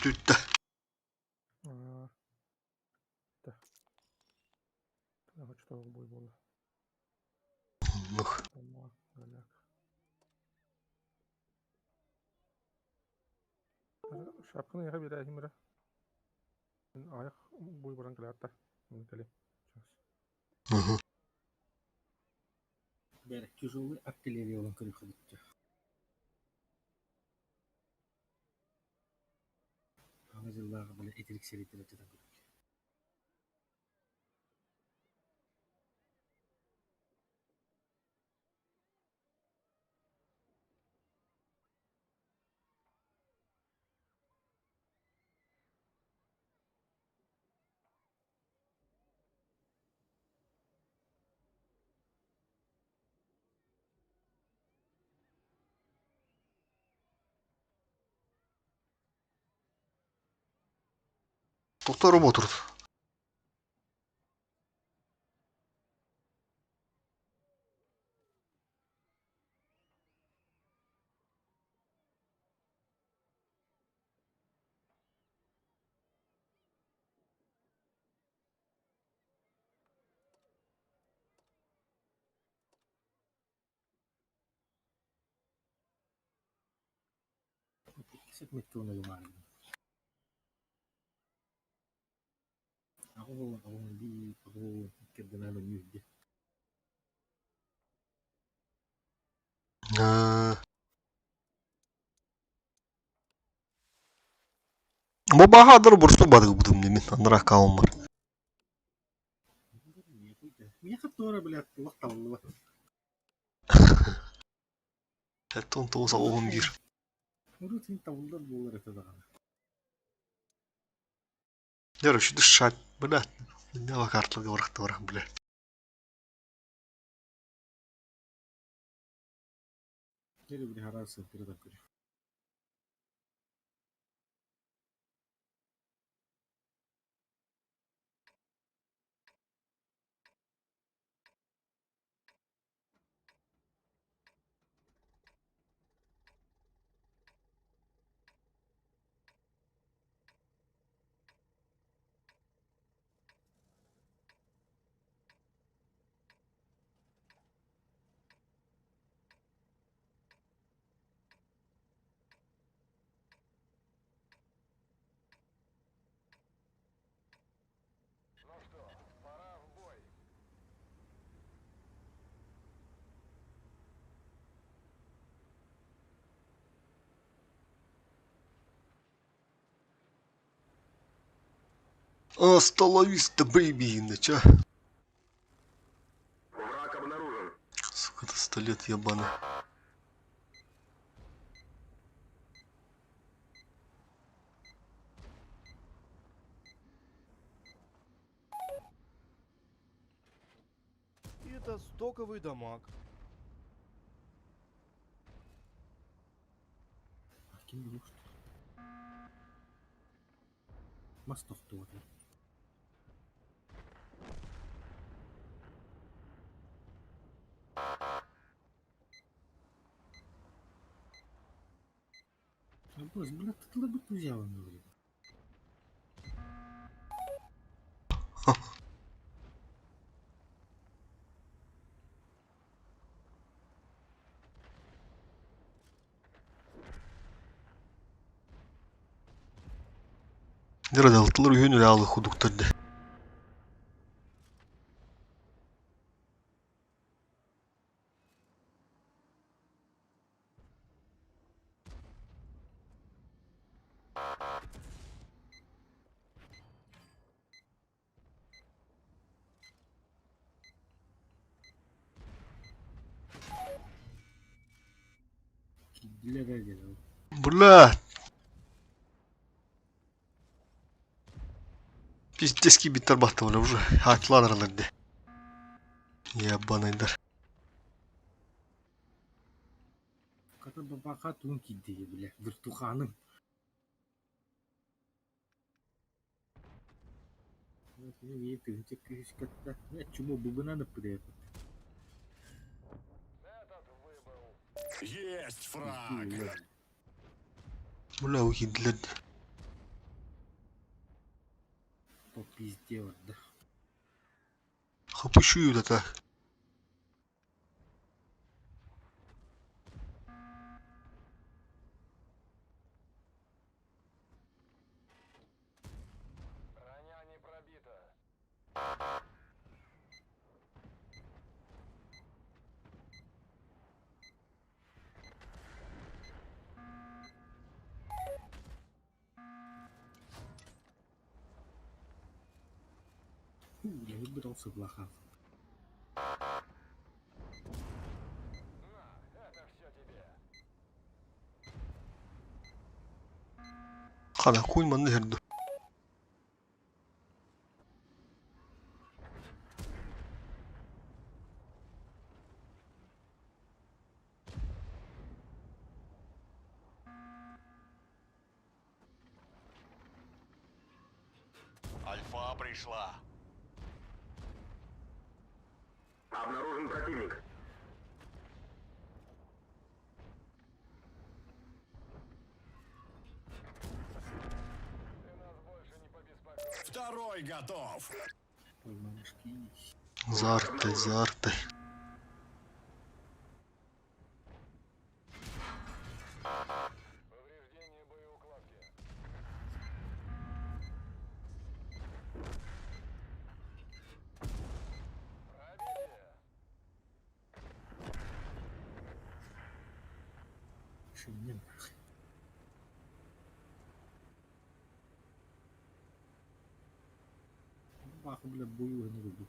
Tütte. Aa, Что бой было? Нух. Тамак, голяк. Шапканы яға бері әкімірі. Аяқ бой баран кілі Кәле. Мгм. Бәрі тяжелый артиллерия olan кірі қылытты. Аңа жылдағы біле етелік сереттер әтеден көріп. Тоқтарып отырды. Segmentке оны жұмары. Ағуын бейіп, ағуын керден әлі үйді. Бұл бағадыр бұрсы бадығы бұдым демен. Андырақ қауым бар. Мен қаптуара білет, лақталығы бар. Әтті 19-11. Рутин табылдар болар әтеді ғана. Дәрі үші шат, білет. Не вақартлығы варақты варақ, білет. Нері біле харасы передап көрі. Ну что, пора в бой. Остановись-то, бейби, нача. Враг обнаружен. Сука, это 100 лет ебаный. И это стоковый дамаг. Кім білу что? Мастық туады. Бос, блядь, ты лабы взял на время. Дәрі дәлтылыр үйін алы худуқтарды. Для радио. Блядь. Пиздецкий биттер бақты бля уже. Атладырларды. Ебанайдар. Ката бабақа туын киддеге, бля, виртуханым. Не тынче кышкатта. Я чему бубынаны приехал. Этот выбыл. Есть фраг. Бля, уйдлады. По пизде, да. Опущу это так. Броня не пробита. Я выбрался в лохах. На, это все тебе. Хана кульманны herdu. Альфа пришла. Обнаружен противник. Ты нас больше не побеспокоишь. Второй готов. Пойманышки. Зартай, зартай. Повреждение боеукладки. Пробитие. Шинин. Баху, бля, бою не люблю.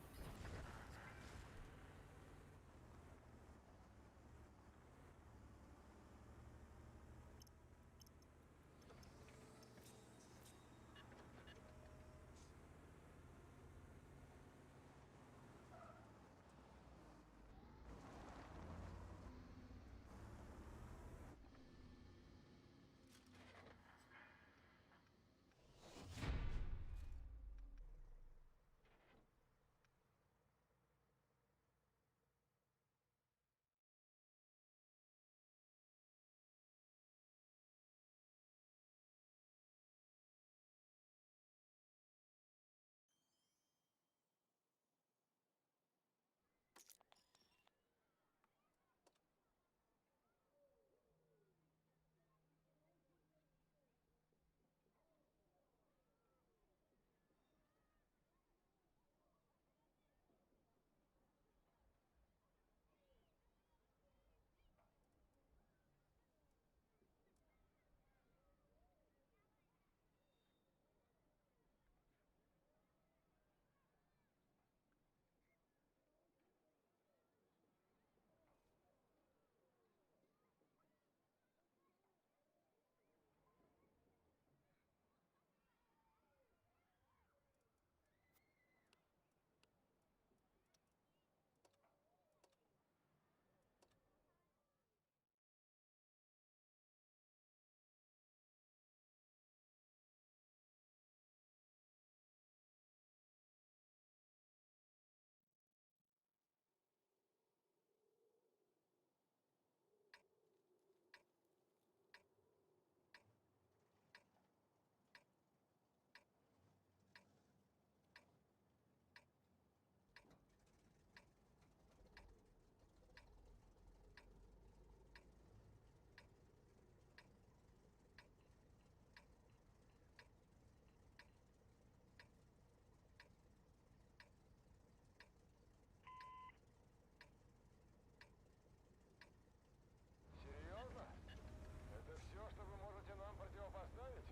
Серьезно? Это все, что вы можете нам противопоставить?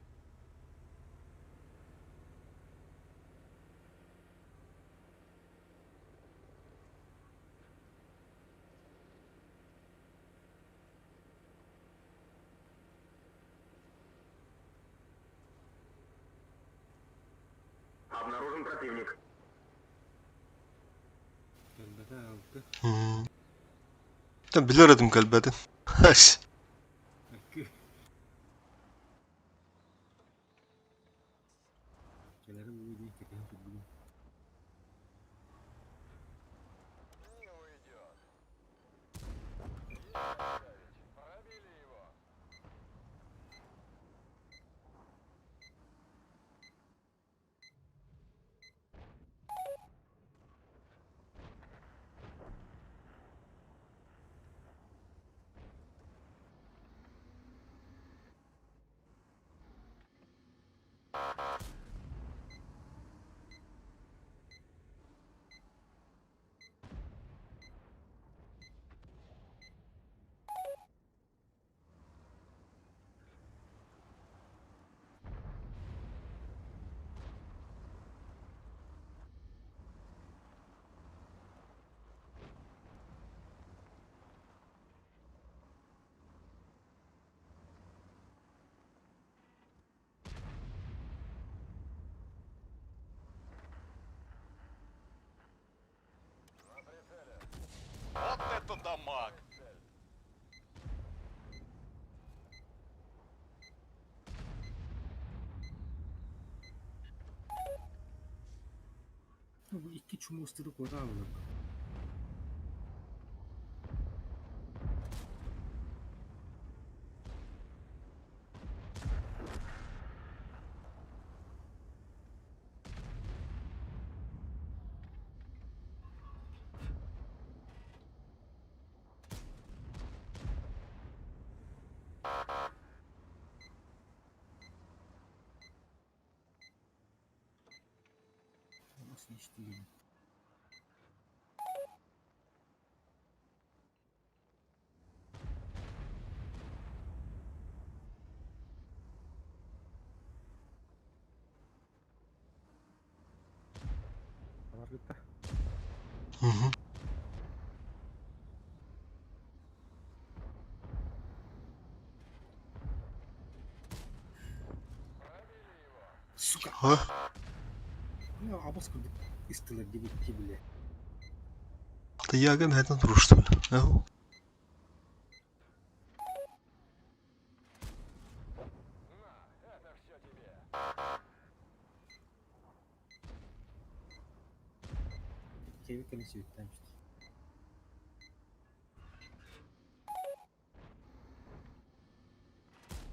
Обнаружен противник. Kalbada aldı. Ben bilirdim kalbedin. Haş. Hakkı. Keleri bu videoyu çekeyim bugün. Не уйдет. Есть оставить. Пробили его. дамаг. Bu iki çumusturu koyar mı? Nasıl işte gibi. Var gitti. Hı hı. Сука! Ha? Ya abas kırdık. İstiler gibi bile. Ata yagan hayatdan turuştu bile. Ne o? На, это все тебе. Kevik kalesi yüklenmişti.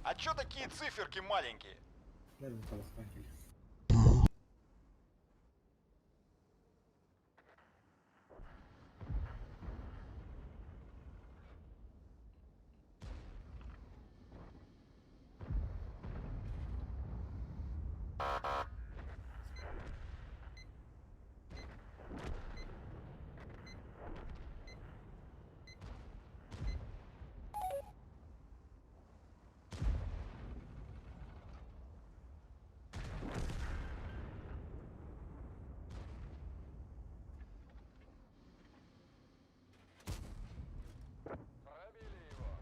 А чё такие циферки маленькие? Nerede tabaktan geliyor? Пробили его.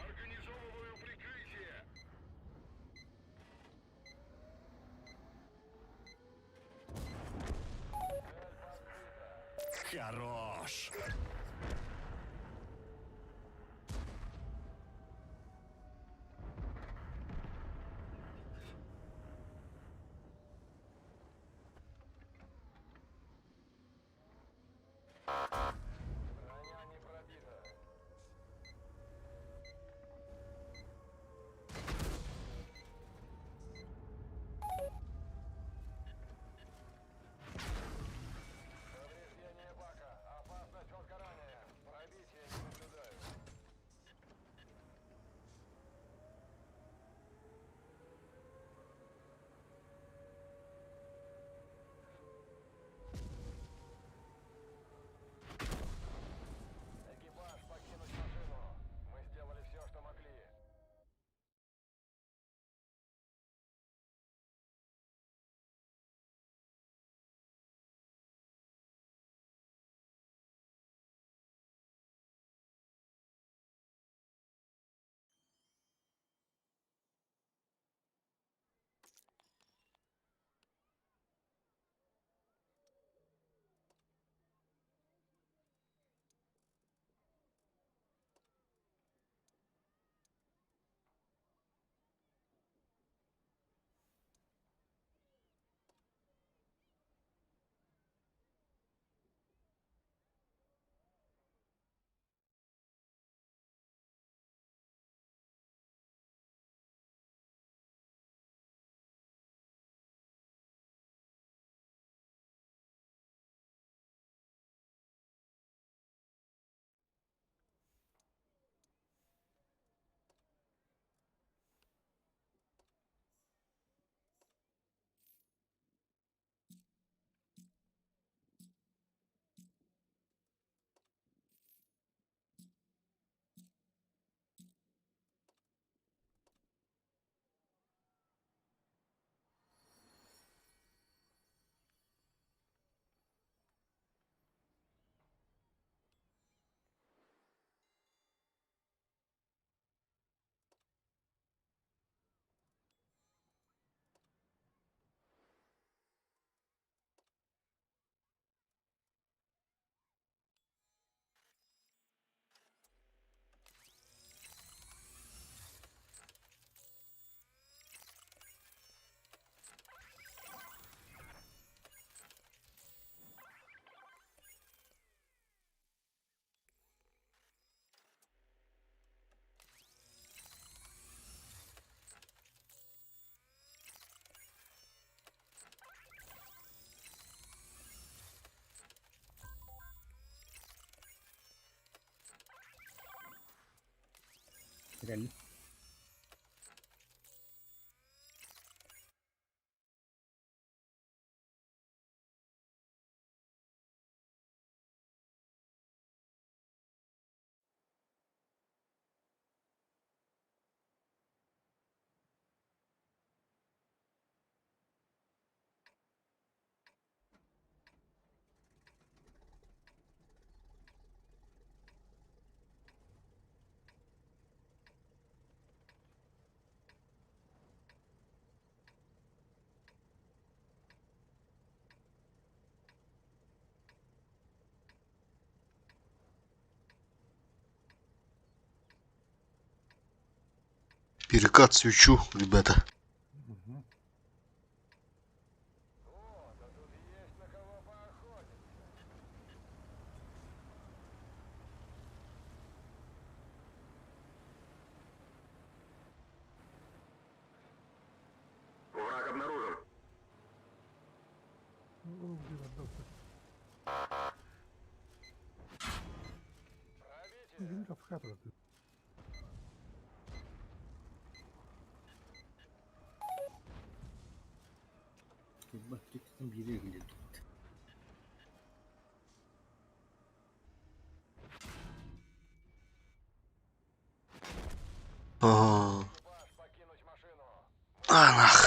Организовываю прикрытие. Хорош. Броня не пробита. Повреждение бака. Опасность возгорания. Реально. Перекат свечу, ребята. Мгм. О, да тут есть на кого поохотиться. Враг обнаружен. Ну, блин, отдался. Пробитие. Видишь, в хату ты. Baktıktan biri geliyor. Ага. Экипаж покинуть машину. Анах.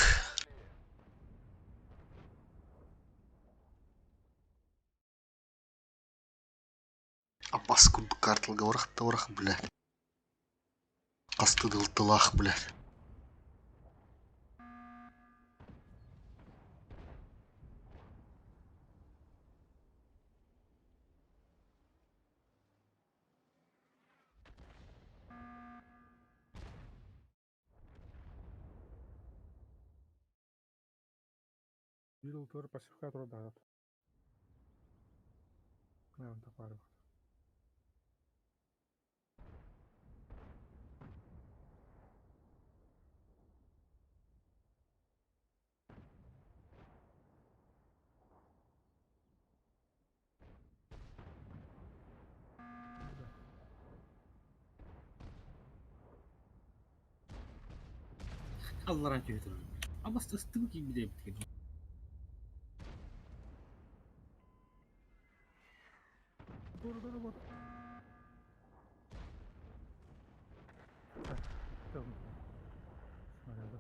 А паскуд картл говорах, блядь. Астыдыл тылах, блядь. Видел тоже пассификатор, да. Он топарил. Allah rahmet eylesin. Ama sıstığı gibi de bitti. Doğru вот. Tamam. Снаряда.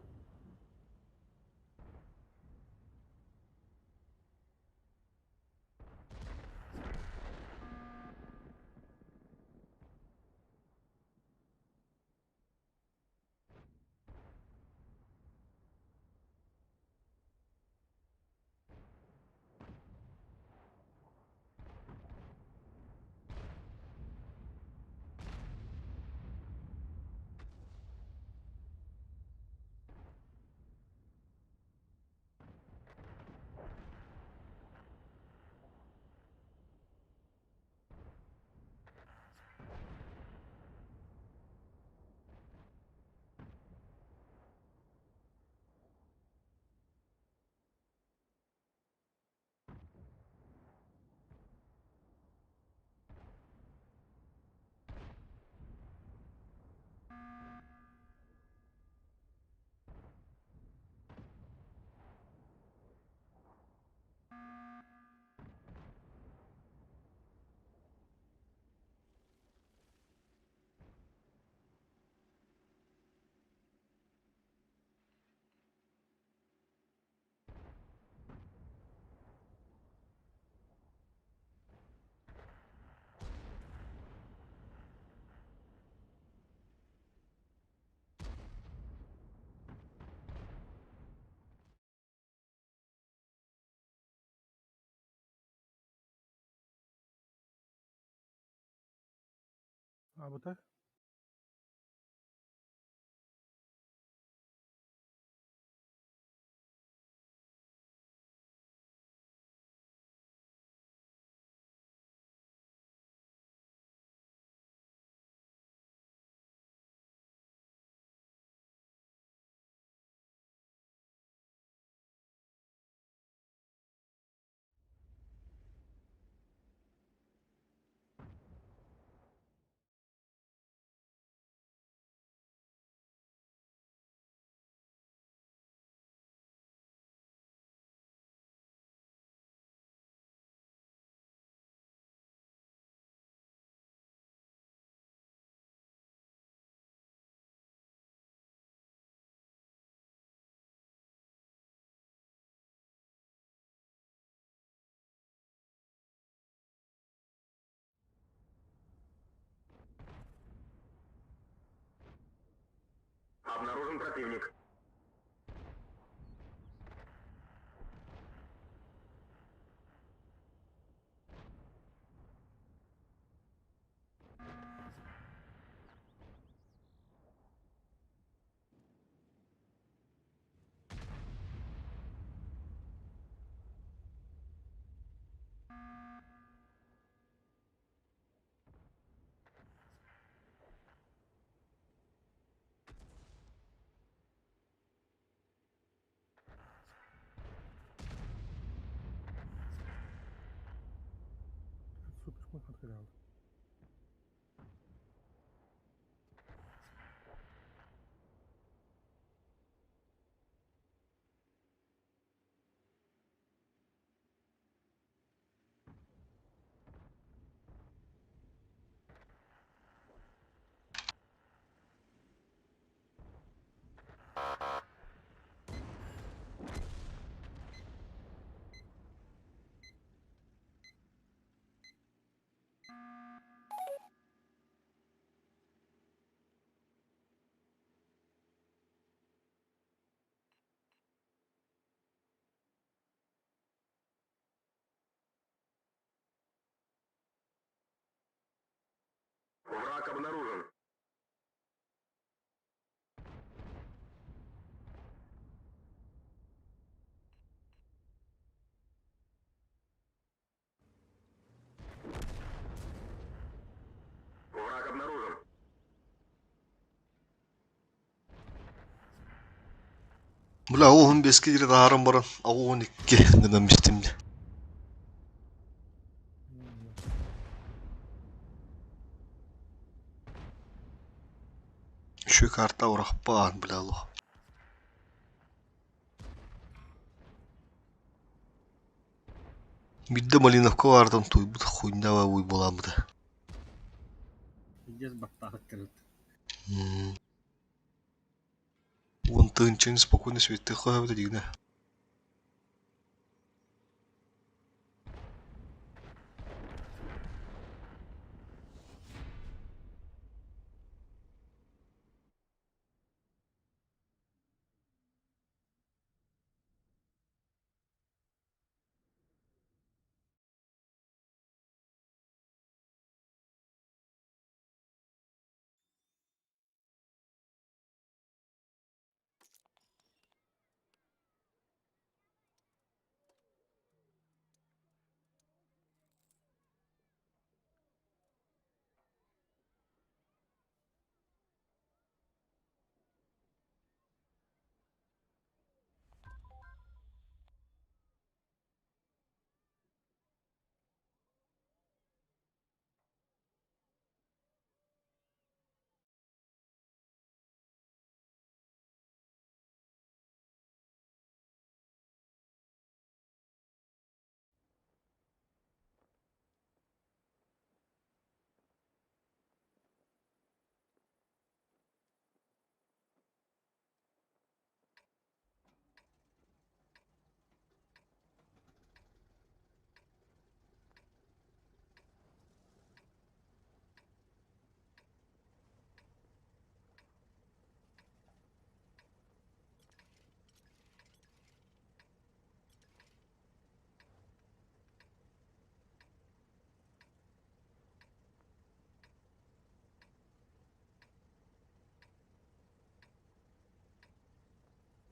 А вот так? Обнаружен противник. Супер, мы отгоняли. Враг обнаружен. Враг обнаружен. Бля, о 15-ке жер таарым баран. А 12-ке гына мистимде. Еще карта урахпан, бля, лох. Бидде Малиновка бардым, туйбут хуйнава уй боламды. Идес баттағы тірілді. Вон тынчын спокойно светты хоя дигне.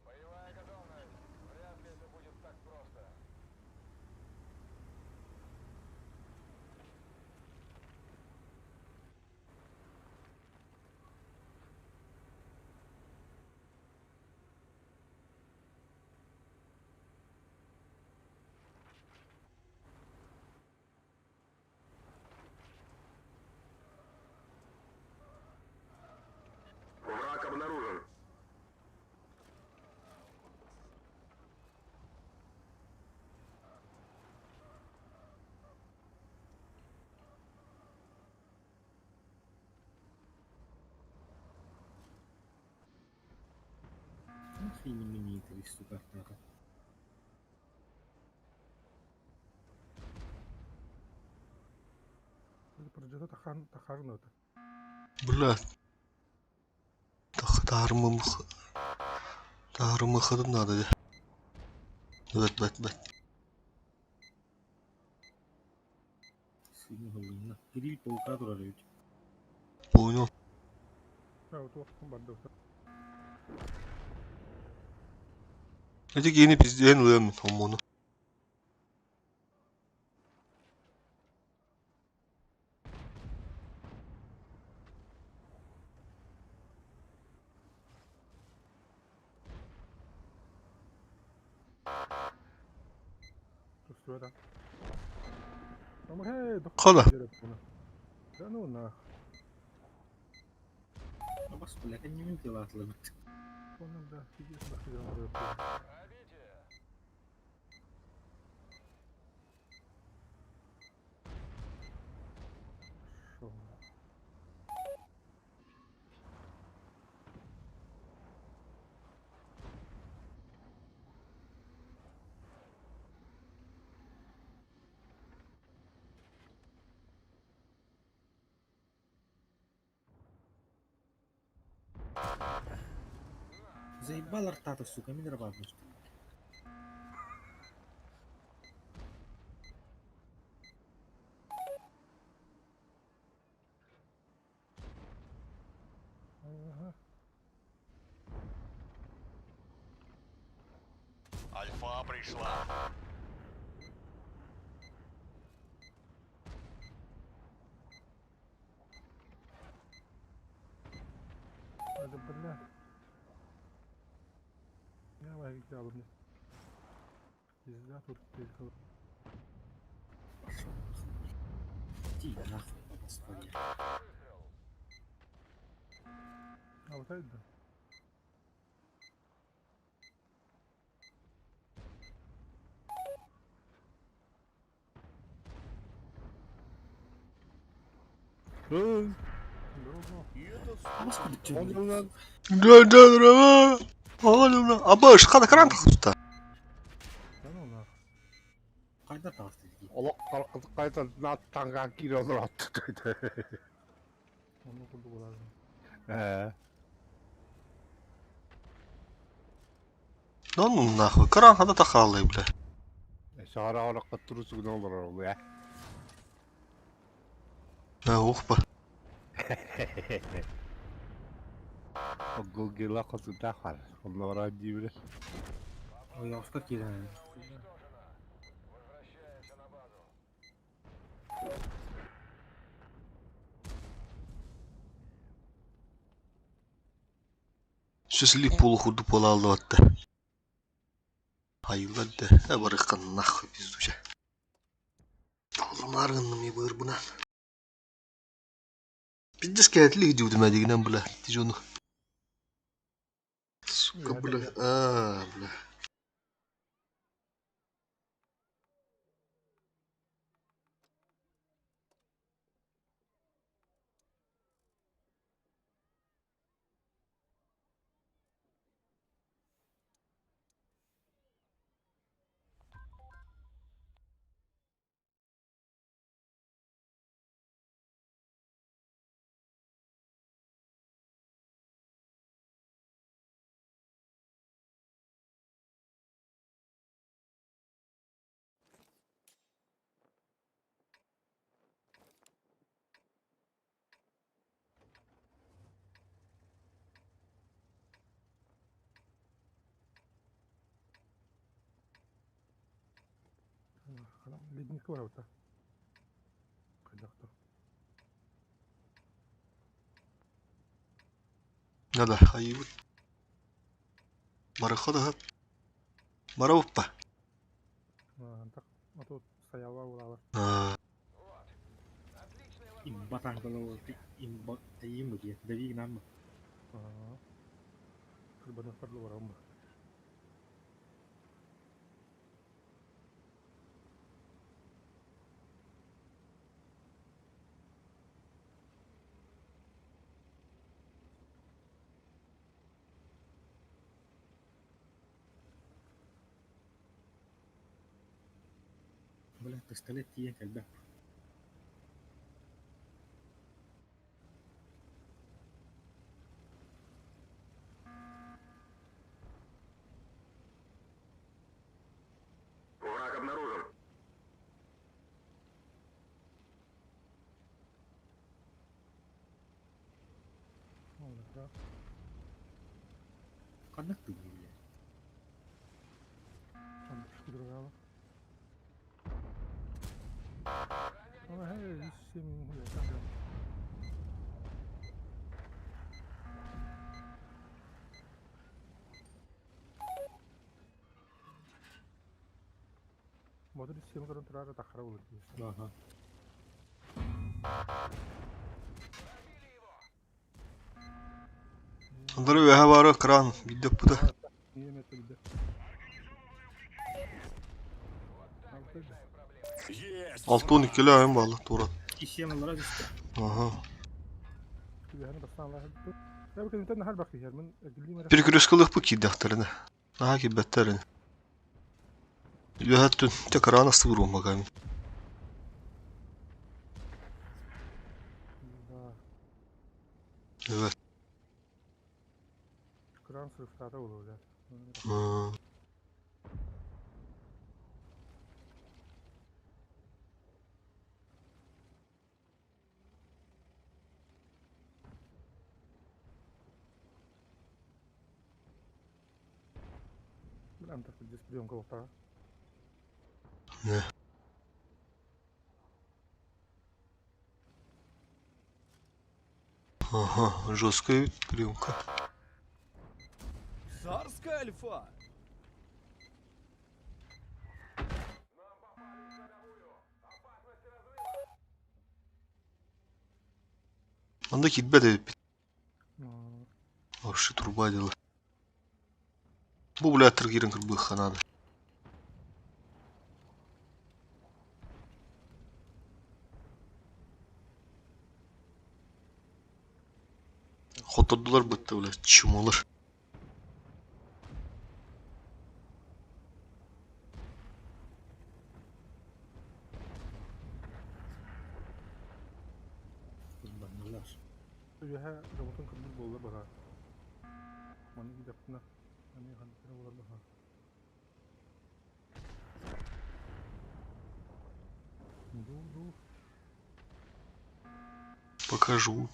Боевая готовность. Вряд ли это будет так просто. Враг обнаружен. Хрень-мені тривісту картата. Проджета тахарно это. Бля. Тахтармым Ağrımı kadın adı de. Evet. Sini hulunna. Grill pouka turarıyor. Oyunu. Tuo on baddo. Öteki yeni biz en uyan onu. Terus dua dah. Nomor hei, dok. Kala. Dan una. Apa sebelah kan nyemin telah lebih. Kona dah tiga sebelah kiri nomor dua. Пробитие. So. Заебал рта-то, сука, меня работает. Ага. Альфа пришла. Ada benar. Ya, baik jawab nih. Пизда тут приехал. Иди нахуй, господи. А вот это? Друга. Господи, чё, Он блядь? у нас Да. Oğlum ama ışıkada karanlık tuta. Sen ona. Кайда таасыз? Олақ қарқызы қайта наттанған килодар атты дейді. Оны құлды олардың. Lan nahı karanlıkta takallı bile. Шара ораққа тұрысы күн олар ол, я. Ha be. Ол гела қосында қар. Олар дейбілі. Ой, я устал кидаем. Возвращаемся на базу. Süsli pulu hudu pola aldı hatta. Hayırlar da. Ha barıkan nahı biz duşa. Oğlum argınım iyi buyur buna. Biz de skayetli gidiyordu mediginen bula. Dijonu. Suka bula. Bula. Ледник var orada. Kaçakta. Ne da hayır. Barıka da hep. Mara uppa. Так, а тут стояла урала. Ha. Имбатан kalau имбат таим begitu. Dari kenapa? Benar perlu orang. Boleh pistolet dia kalbak. Да. Кадык түгел, бля. Там другого. Ага, всем, бля, там же. Модуль 7 гарантирара тахара olur. Ага. Андыры вәһә бары кран бидеп буда. Niye metal bir de? Есть 6-12 кило ayın bağlı Turat. Системалар düştü. Aha. Bir hani bastan Allah hadi. Ya bakın internet hal bakıyor ben güleyim ara. Bir küreskılık bu ki dahtarını. Aha ki betterini. Vəhə tün tek krana sıvırım bakalım. Da Evet. kran sırftada olur ya. Hı. Ben antar bir display'im kavukta. Ne? Ага, жесткая приемка. Царская альфа! Anda gitme de Ну, вообще труба дела. Bu bile tırgırın kırbığı kanadı. Xotordular bitti bile çumalar. Kurbanlar. bir ha robotun kırmızı bollar var ha. Mani bir yaptığında hani hanımefendi bollar var ha. Ду. Покажу.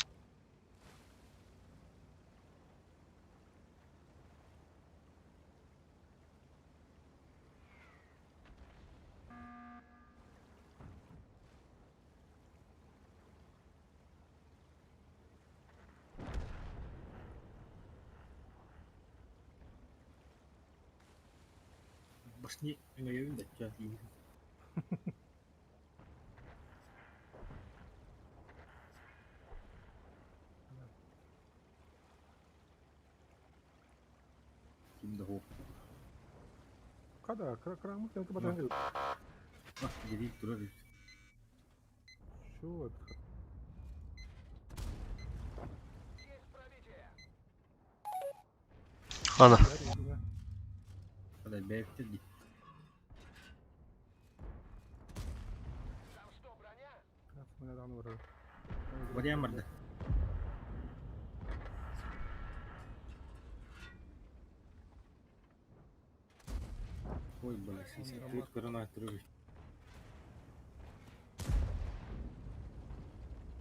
Başını öngörüyorum da çok iyi. Şimdi hop. Kada kran mı kanka badan geliyor. Bak geri durur. Şu вот. Ana. Kadar belirtildi. Buna da var. Вариант vardı. Ой, бля, сидит корона трубит.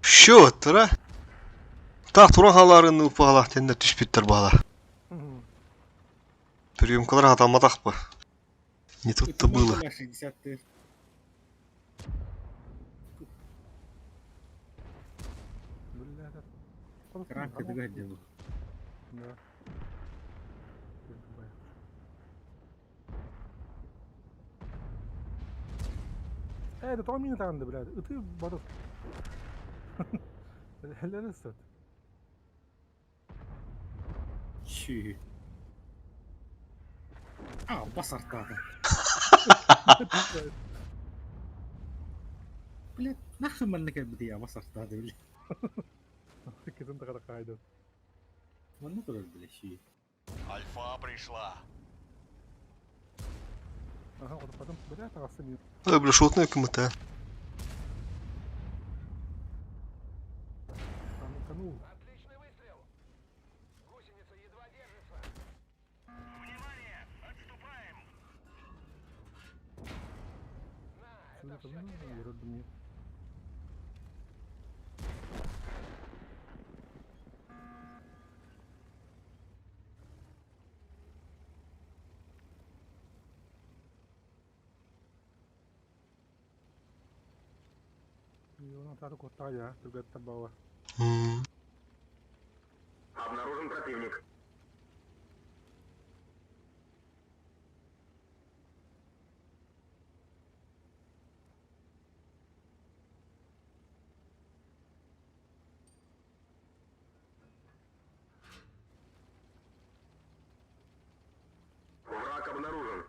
Şu tıra. Tak turan halarını upağla. Tende tüş bitter bağla. Приемкалар атамадақ па. Не тут-то было. 60-тер. Кран кыдыга дебу. Да. ده طبعا مين عند بلاد اطيب برضه هلا لسه Çüy. Aa basar tadı. Блядь, нахрен من كانت بدي basar tadı بلي. كده انت غير قاعده من نقدر بلي شيء. Альфа пришла. ага вот потом بدات اغسل Бля, шотная кому-то. канул Отличный выстрел. Гусеница едва держится. На, это все тебе. вроде мне Его сatu kota ya, juga bawah. М. Обнаружен противник. Враг обнаружен.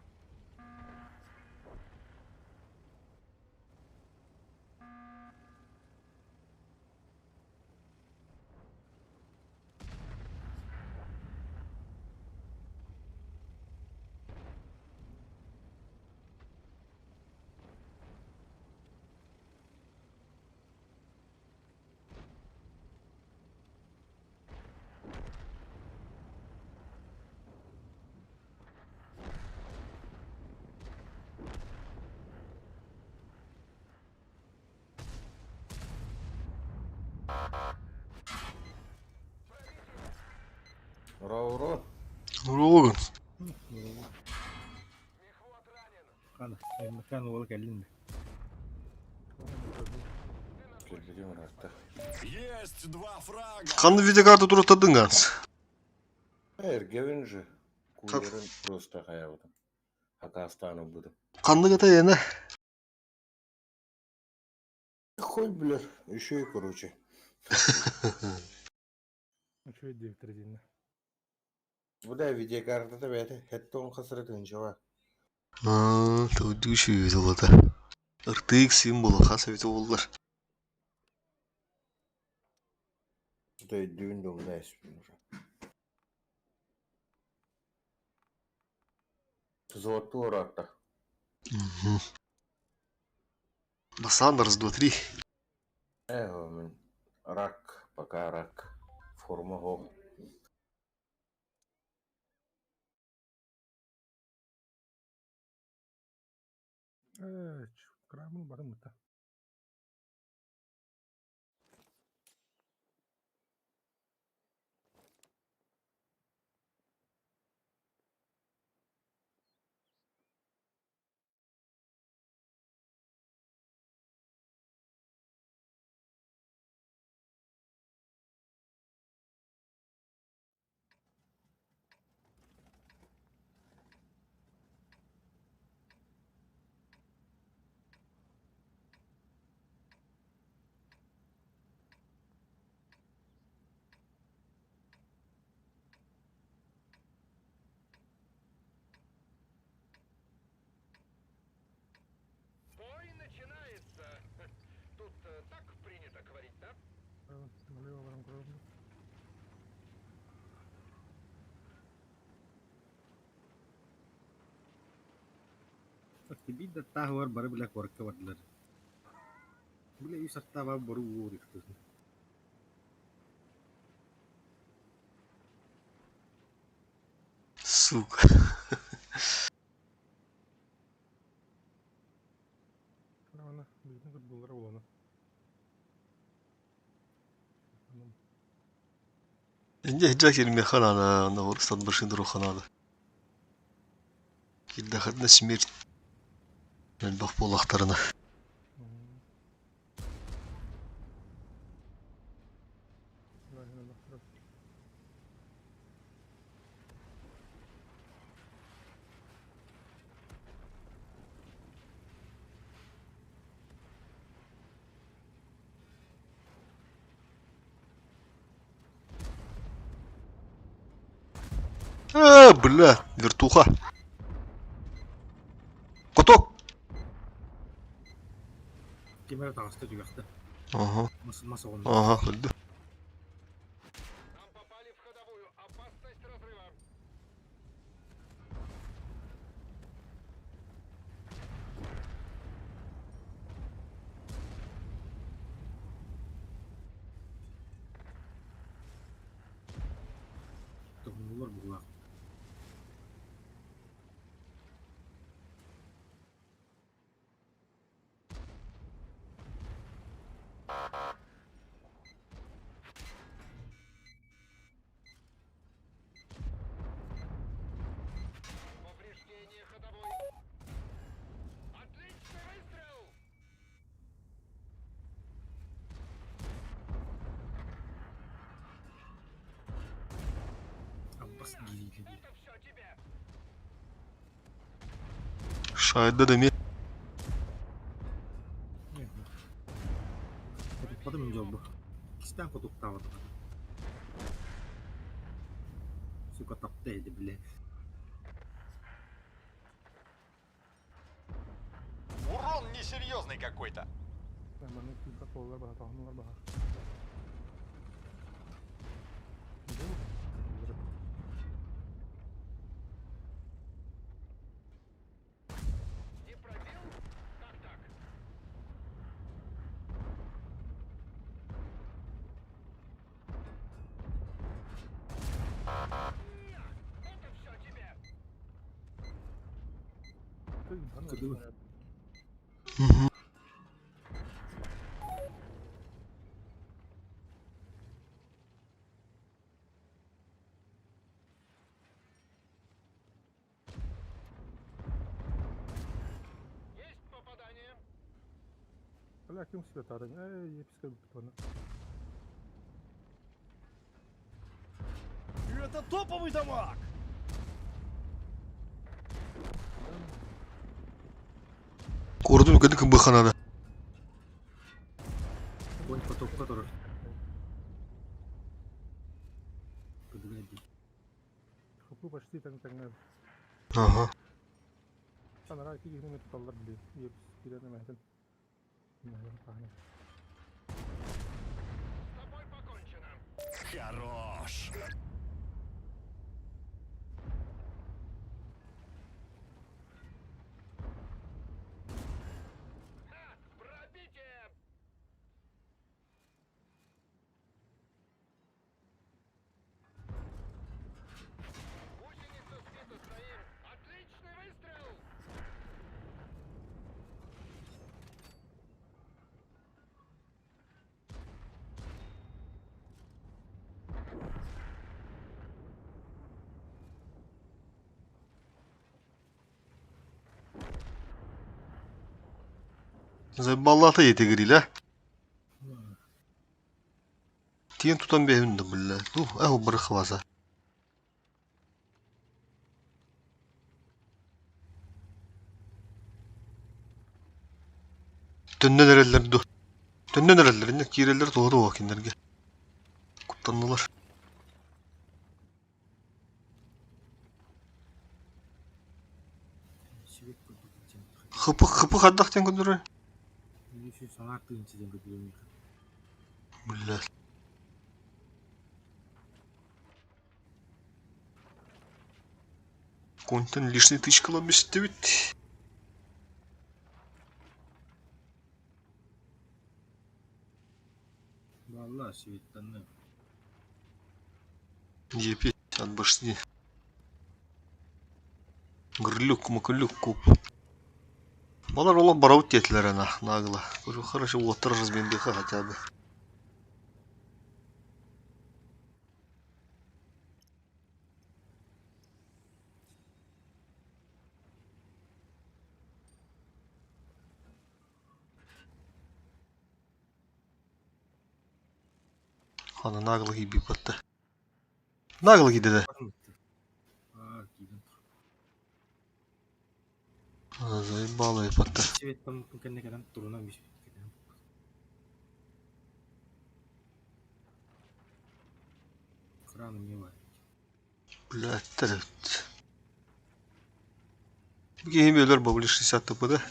Ура-ура! Роган. Kan, kan wal kelin. Келбеден артта. Есть два фрага. Қанды видеокарта тураттадың ганс. Эргевин же. Кулерин просто хаявдым. Акастану будем. Қанды ката ена. Хуй, блядь, еще и короче. Ну что иди в трезине. Буда видеокартата бәті. Хәттон қасыратын жава. Тәуді үші видеолата. RTX символы қаса видеолар. Буда дүйін домда әспін уже. Зоты оратта. Басан, раз, два, три. Мен рак, пока рак. Форма го. Крамын барым это. Бой начинается. Тут так принято говорить, да? Налево барым кровно. Tapi dah tahu baru bila korek wadlar. Bila isa tahu baru urik tu. Сука. Ана, біздің футболдар оланы. Инде хиджак елме ханада, анда Орыстан башын дұру ханада. Елді қадына смерть. Мен бақ болақтарына. Бля, вертуха. Коток. Kimera taastı juga. Ага, Masa onu. ага, öldü. Нам попали в ходовую. Опасность разрыва. Tunggular bulan. Повреждение ходовой. Отличный выстрел! Бас гирили. Шайды да ме. Подым жолбу. Кистен котуктап атат. Сука тапты эди биле. Урон несерьезный какой-то. Манны килка толлар баха, тахнылар баха. Не пробил? Как так? Это все тебе. Кыдыбы. Есть попадание. Бля, ким себе тарың? Епископ бутаны. Это топовый дамаг! Көрдім кәдімгі бұханада. Конь потокка турар. Кыдыга ди. Хупу почти тәң-тәңнәр. Ага. Санара 2 километр таллар биле. Епис киләне мәһәтен. Мәһәтен тахны. С тобой покончено. Хорош. Ха! Пробитие! Гусеница сбита своим. Отличный выстрел! Заебаллата етегірі, Тиен тутан бәйінді білі. Әу бірі қыласа. Төннен әрелерді. Төннен әрелеріне кейрелер тоғыды уақиндерге. Құттанылар. Шивет көрдік. Қыпы қаддақтен көндірі. Еще санар тыгынчыдан көтөрөм. Білі. Контен лишний тычкала бесітті бітті. Валла шиветтен. Епе, отбашни. Грлюк, макулюк, куп. Балар ола бараут етілер ана, нағыла. Көрі хорошо отыр разбендіға хотя бы. Ана нағылы кейбі бітті. Нағылы кейді де. Кийден. Заебало епатты. Шиветтен кенне кенен туруна биш. Краны не var. Блядь, тәрәт. Бігейім өлер бабылы 60 тіпі да.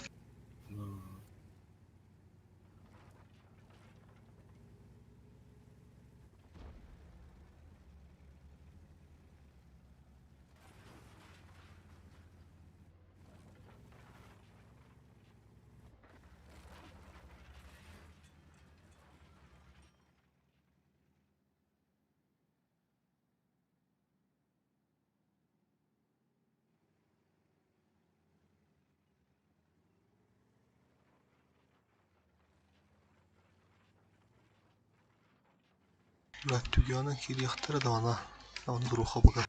Блядь, түгенің кері яқтары да ана. Аны бұруға бұға.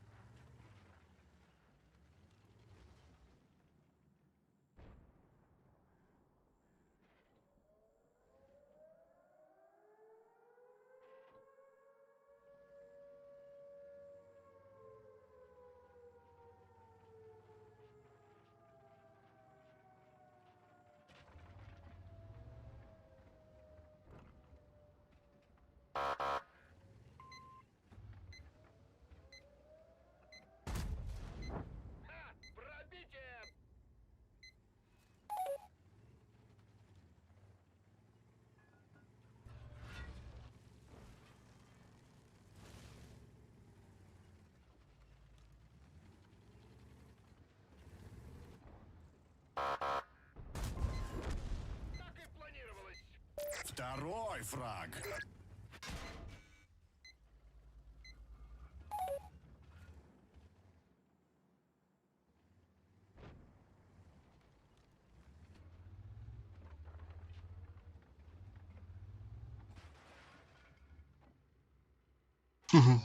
Второй фраг.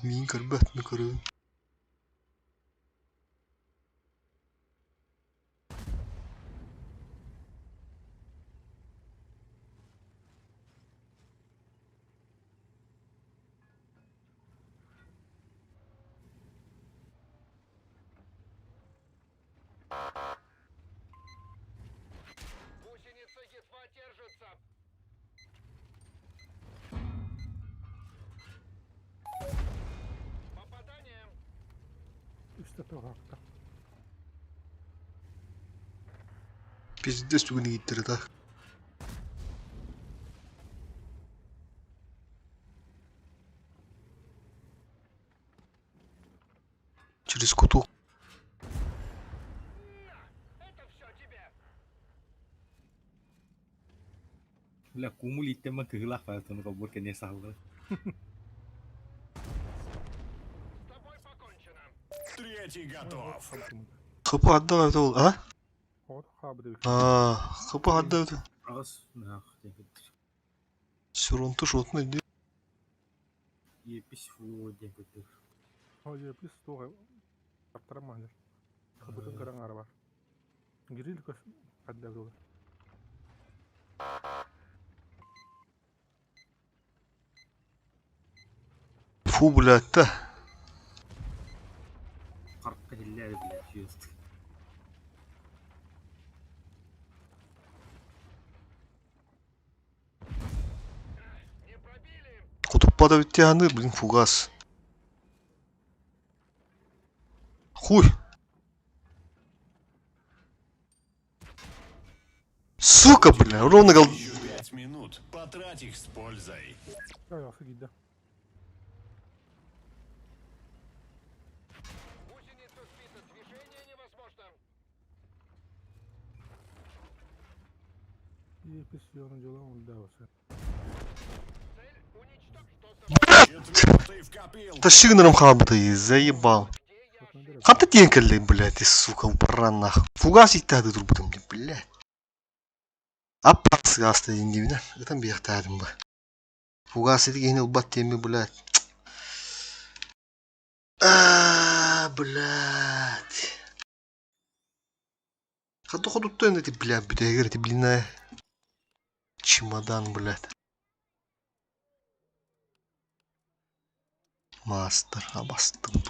Мин көрбәт ми көрөбүн. Гусеница едва держится. Попадание. Üstte tarafta. Пиздец түгүнү киттири да. Через куту. Это все тебе. Là cú lít mà cứ lạc vào tụi nó có bút cái này sao nữa. С тобой покончено. Третий готов. Kapı hadda kaydı ol. Ha? Hot habdı. Kapı hadda kaydı. Az nah denk. Сюрунту шотны ди. 70 фу denk. Hadi yapış stoğa. Kaptıramazlar. Kapıdan karan araba. Giril kas hadda kaydı. Фу, блядь, да. 40 50 bile just. Не пробили. Кутуппада биттияны, блин, фугас. Хуй. Сука, бля, ровно гол... Еще 5 минут. Потрать их с пользой. Ayaksı gitti. Гусеница сбита. Движение невозможно. Yapış yolun yola onu da olsa. Цель уничтожена. Что за... Четвертый в копилку. Тащигнером хабды, заебал. Где я? Хата тенкелли, блядь, и сука, упран нахуй. Фугас иттады турбудum, блядь. Аппас гаста индивида. Это бияқтадым ба. Фугас иди генел бат теми, блядь. Блядь. Хату ходутто эти, блядь, битегер, эти, блин, чемодан, блядь. Мастер, абастым.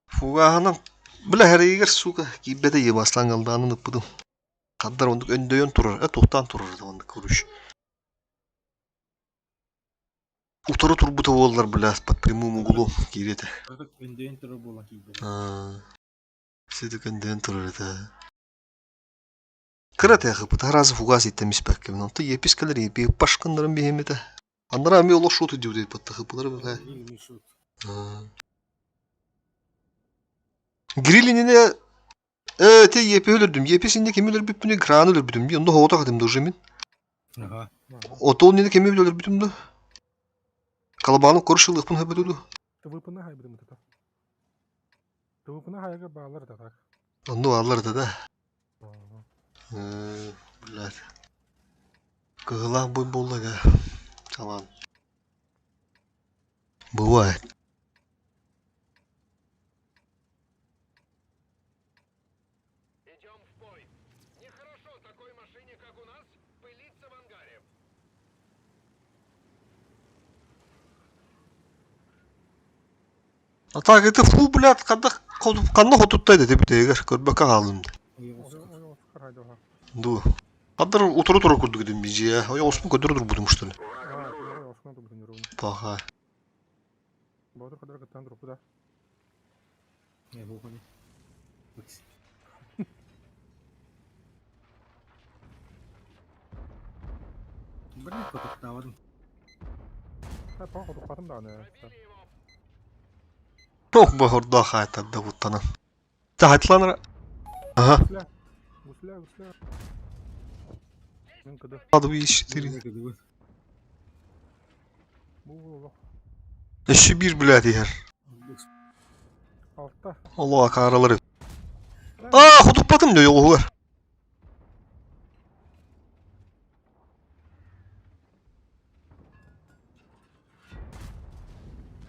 Фугаһынан била herigер сука кибете ебаслан алдаанын ыппыдым. Каддар ондук өндөйөн турар, туктан турар да ондук көрүш. Утары турбута болдулар, блядь, под прямым углом кирете. Artık önden turu bulan gibi. Сидик өндөйөн турар да. Кырат яхы, таразы фугас иттемис бәкке. Онты епискалер епи башкындырын бехемете. Андыра ами оло шоту деп дейт баттахы пылар бага. İlmi şut. Грилинине те епи өлөрдүм. Еписинде кем өлөрбүппүнү кран өлөрбүдүм. Онда хоото кадымда уже мен. Aha. Отол нене кем өлөрбүдүм да. Калабанын көрүшүлүкпун хөбөдүдү. Tıvıpına haybıdı mı tata? Tıvıpına hayga bağlar da tak. Онду аларды да. Блядь. Кыгылак бой болду. Тамам. Бывает. Идем в бой. Нехорошо такой машине, как у нас, пылиться в ангаре. А так это фу, блядь, канда хотуттайды деп дегер көрбөккө калдым. Oyo çıkar haydi oha. Ду. Кадыр утуру курдук дедим бижи. Ой, оспун көтөрүр будум что ли? Ага, oyo osman da bütün yorum. Паха. Bahadır kadar gıttan durup da. Ne bu konu? Bir ne kadar davadım. Ha tamam koduk batım da ne. Пробили его. Ох, бахорда хайта да гутана. Та хайтланра. Ага. Гусля. Мен кыды. Adı bir işittir. Ne kadar bu? Bu Eşi bir biladi yer. altta. Allah karaları. Aa, huduppadım diyor yolu var.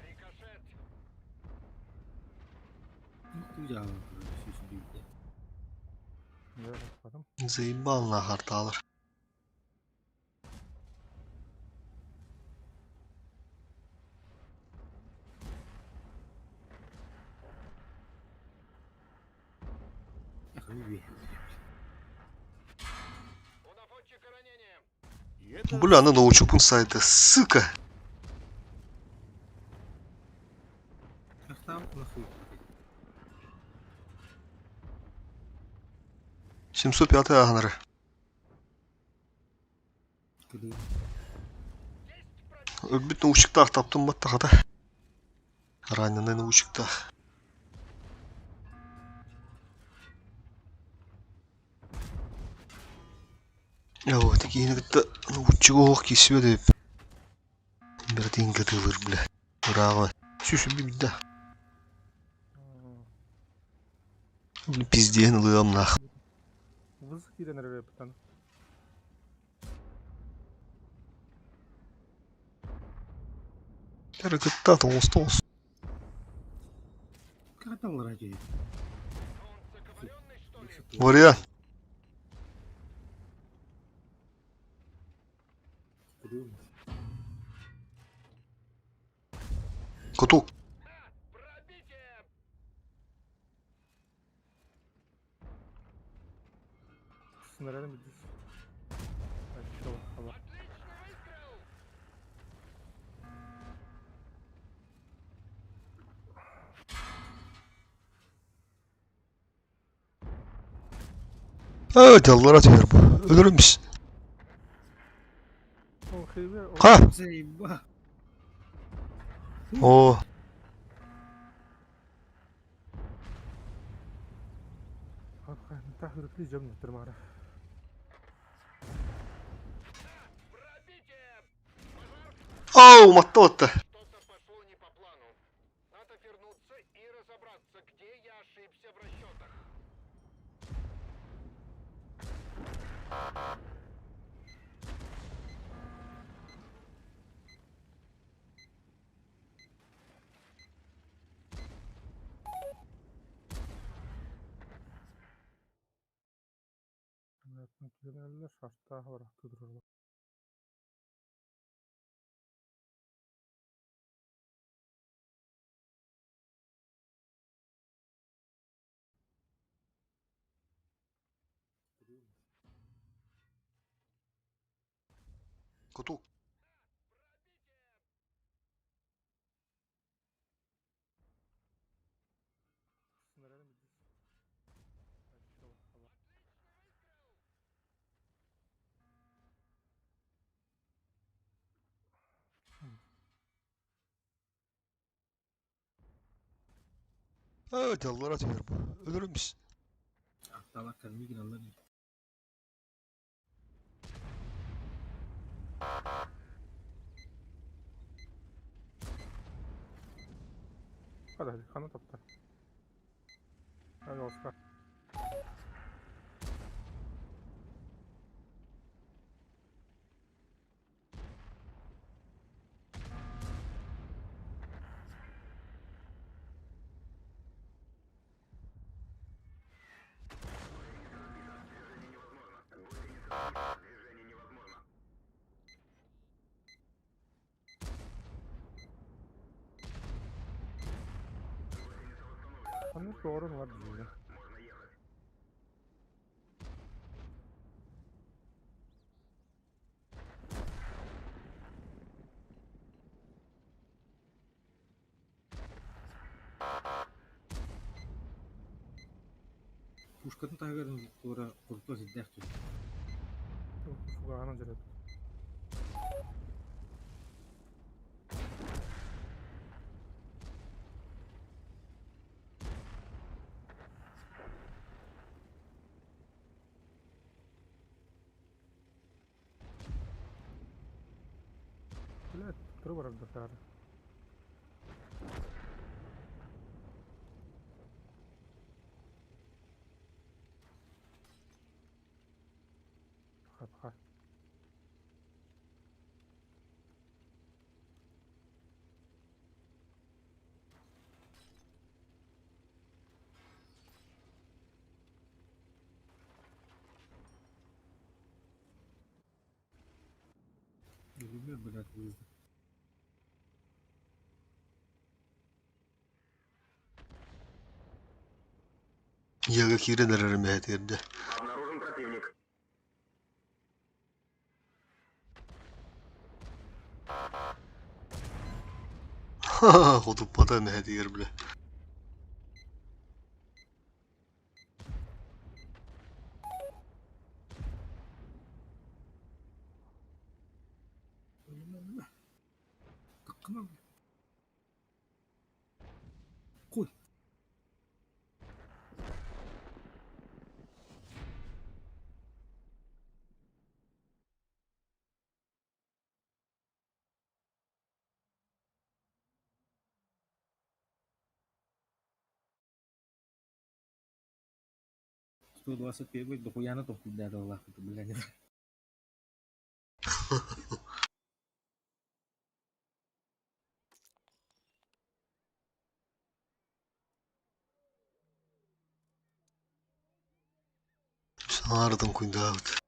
Рикошет. Duyacağım. Şu büyükte. Ne yapalım? Zeyballah hartalar. Yakın bir. У наводчика ранение. Бля, надо учупун сайта, сука. Tam nasıl? 705 агнары. Kıdı. Өббит научиктар таптым баттаға да. Раненый научиктар. Вот, такие иногда научик кисіп деп. Бірден кеділер, бля. Браво. Сюші бимді. Бля, пизден лыам нах. Vız gidenler repten. Hareketler toz. Kadınlar acayip. Он заговоренный, что ли? Вариант. Kuruyormuş. Кутук. Пробитие! Снарядом bir düz. Aşağı hava. Отличный выстрел! Evet, Allah'a teber bu. Ölür müsün? O heybe o Ha! Zeyba. Oo. hakikaten tahrik cam bitirmara. Пробитие! Ау, matta battı. Что-то пошло не по плану. Надо вернуться и разобраться, где я ошибся в расчетах. Hayatın kilerlerle şartta bıraktı dururlar. Кутук. Снарядом bir düz. Aşağı hava. Evet, Allah'a teber bu. Ölür müsün? Aptal akıllı girenler. Hadi kanat aptal. Hadi Oscar. Движение невозможно. Hani sorun var bizde. Можно ехать. Puşkatın tağırın sonra kurtulası dert yok. Şuga ana ceret. Блядь, трубар отдыхали. Пха-пха. Не люблю, блядь, выезды. Я как иренер мехет ирде. Обнаружен противник. Ха-ха, хутуппата мехет ир, бля. Takma, блядь. Кой. Сто 25 будет, дохуя на то, блядь, Аллах, это, блядь. Сарадан куйдавт.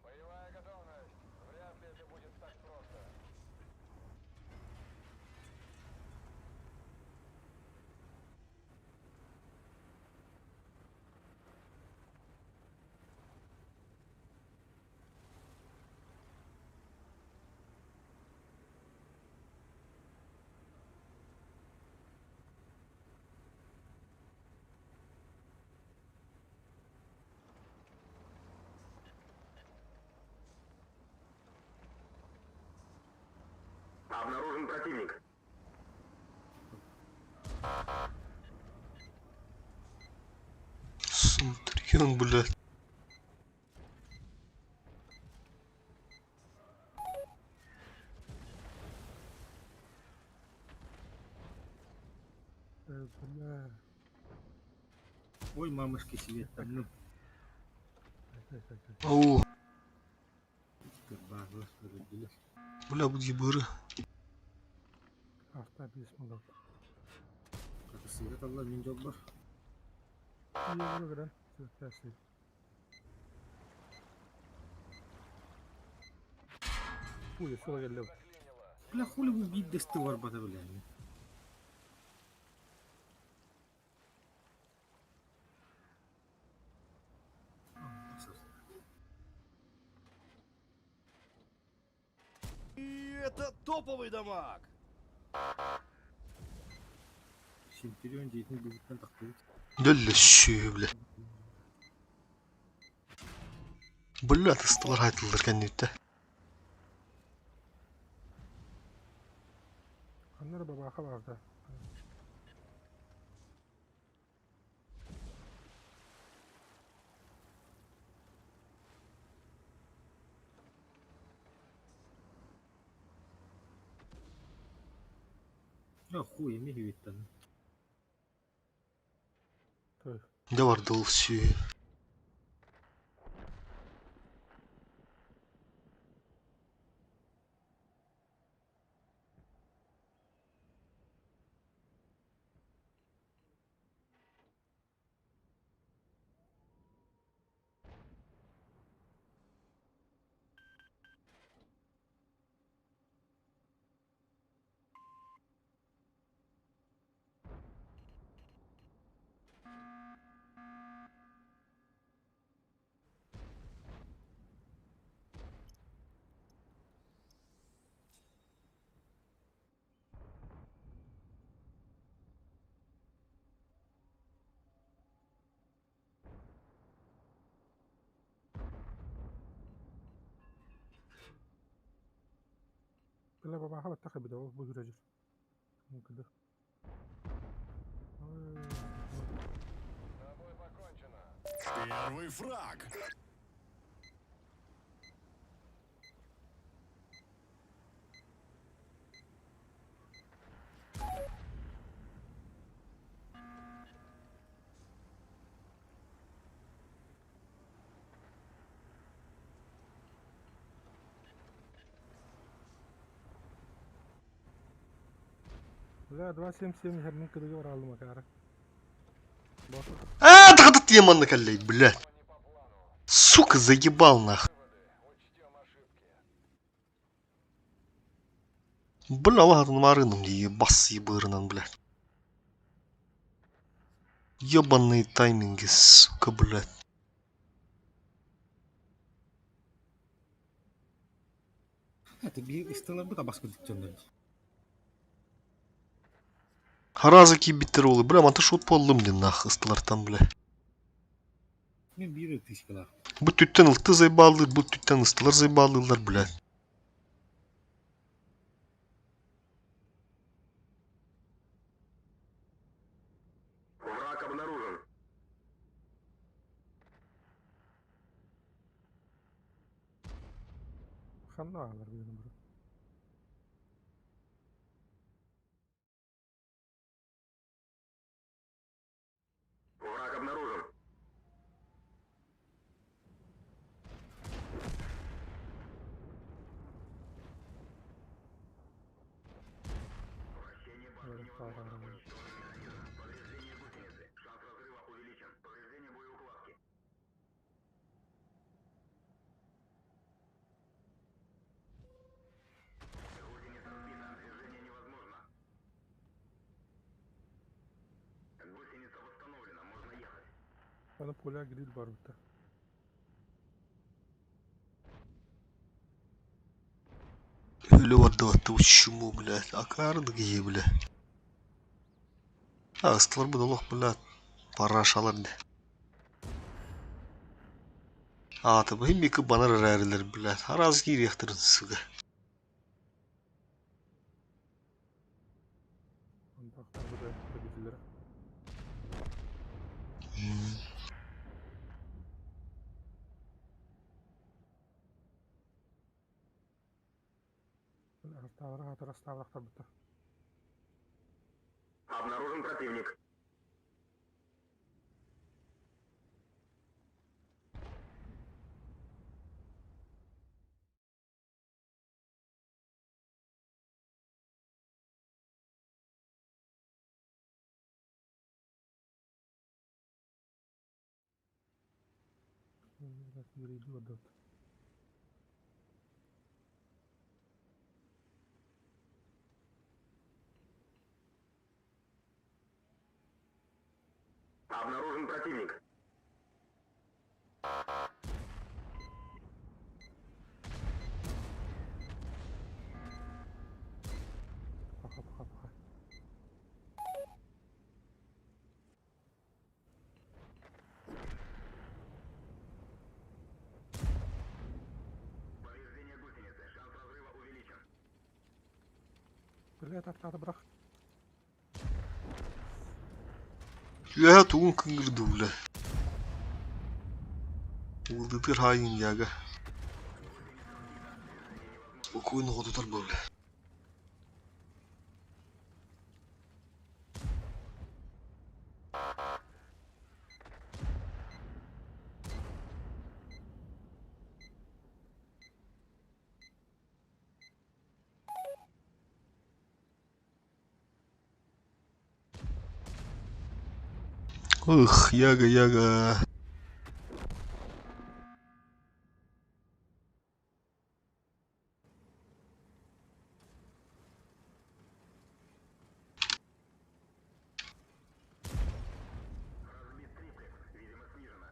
Боевая готовность. Вряд ли это будет так просто. Обнаружен противник. Смотри, блядь. Бля. Ой, мамушки себе там, ну, Ау, сперва, господи, блядь. бля, будь быры. Автобус мудак. Как свет Аллах, мен жол бар. Yok yok lan. Sürtersin. Ой, sola geldi. Бля, хули вы вид десты бар бата, блядь. И это топовый дамаг. Симперион дейтін бүгіттен тақтайды. Ля щу, бля. Бля, тыстылар айтылдыр кәннетті. Kanları baba akı vardı. Хуй, не видно. То есть, Ne var da olsun. لا بابا حاول اتخذ بدو بوز رجل ممكن ده Первый фраг. لا 277 هرمين كده ورا المكارة Тахатат яманна каллейт, блядь. Сука, заебал нах. Бля, ладно, марыном ебас ебырнан, блядь. Ебаные тайминги, сука, блядь. Это истинно бы табаско дикционный. Харазаки биттеролы, бля, мата шут поллым ден нах ыстылартан, бля. Мен бири тышкала. Bu tütten ıltı zaybalır, bu tütten ıstılar zaybalırlar, bля. Враг обнаружен. خلنا على بينا برو Враг обнаружен. Вращение башни невозможно. Повреждение гусеницы. Шанс разрыва увеличен. Повреждение боеукладки. Гусеница сбита. Движение невозможно. Гусеница восстановлена. Можно ехать. انا بقولها جديد برو ده Öyle vardı vattı uçuşumu, bля. Akardı giye, bля. Ha, ıstılar bu doluk, bля. Paraşalar de. Atı bu hem iki bana rariler, bля. Haraz giyir yaktırın sıkı. عندك بدأ تجديد расставлю автобута Обнаружен противник. يريدوا الضغط Обнаружен противник. пока Повреждение гусеницы. Шанс разрыва увеличен. بلا تعال برخ Ya tuğun kıngırdı, bля. Улдытыр хайын яга. Спокойно отутар, бля. Ух, яга. Разбит триплекс, видимо, снижено.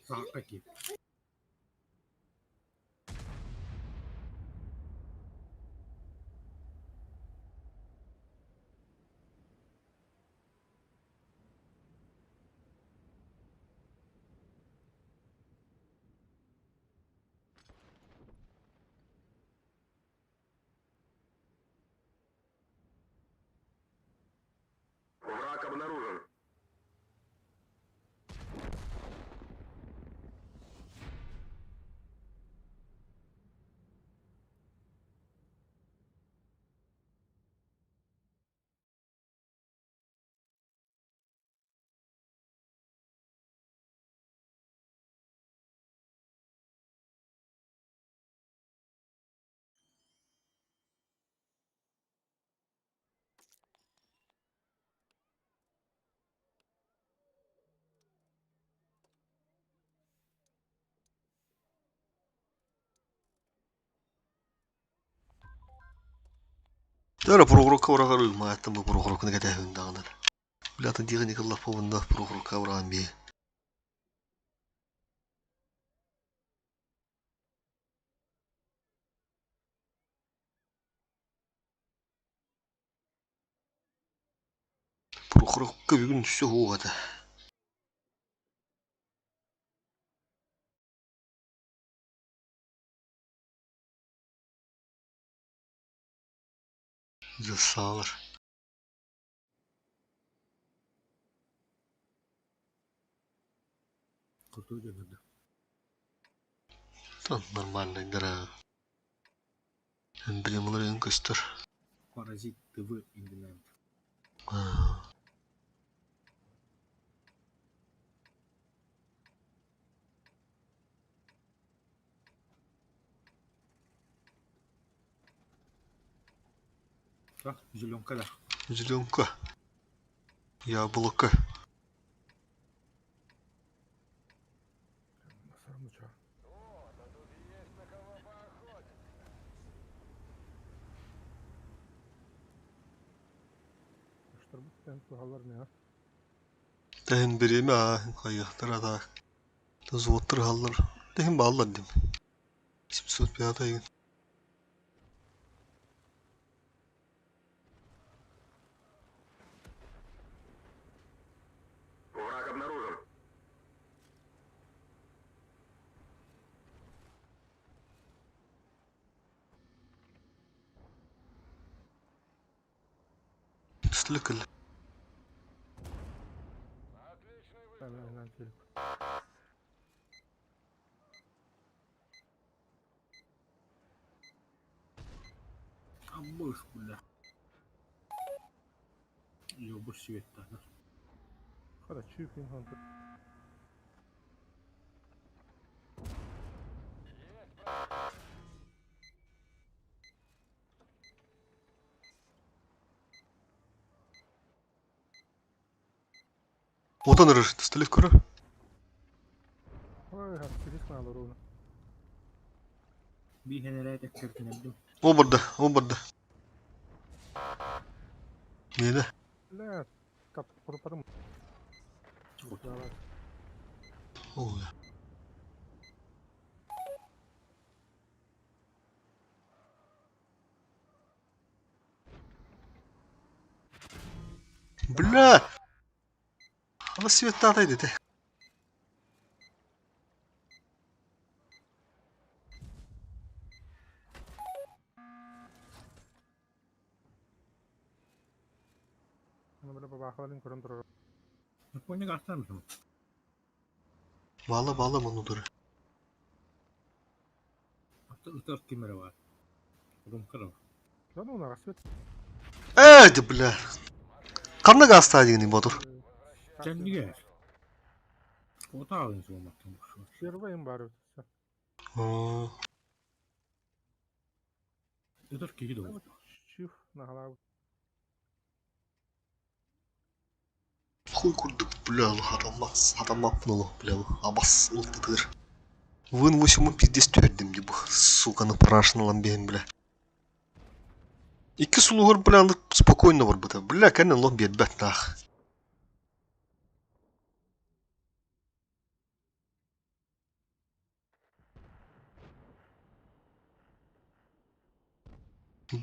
Sağ peki. Враг обнаружен. Тара прогрокка урагары мааттан бу прогрокны кәтәһүн дагына. Билатын диген никаллах повында прогрокка ураган би. Прогрокка бүгүн түсө хугата. Засалар. Kurtuğu gömüldü. Тан нормально дара. Эмблемалар көстөр. Parazit TV indiland. Зеленка да. Зеленка. Яблоко. Насарым uçağı. Kuşlar bu ben tuhalar ne ya? Тәһин береме кайыктыр ада. Зуоттыр халлар. Тәһин баллар дим. 705 ген. Враг обнаружен. Слыкыл. Ben gelip. Ambush bula. Yok свет да. Hadi çiğ film hangi? Одан ырыр. Столив көрө. Ой, hadi risk alır onu. Bir generate eksertmedim. Оборда. Мені. Ne? Kap kurtarım. Kurtarım. Ой. Бля! Ала светті атайды де. Onu böyle bakalım kurun durur. Japonya gastar mısın? Bağla мұны Hatta ıtar kimere var. Rum kırım. Lan ona kasvet. бля. Қамна гаста деген ботур. Kendi gel. O da alın olmaktan boşver. Şervayım bari. Это ж кидал. Шиф на голову. Хуй курдук, бля, хатамап нолу, бля, абас, ултыдыр. Вын 8 пиздес төрдім де бұл, суканы парашын ламбейін, бля. Икі сулуғыр, бля, спокойно бар бұта. Бля, кәнен лох бет бәт нақ.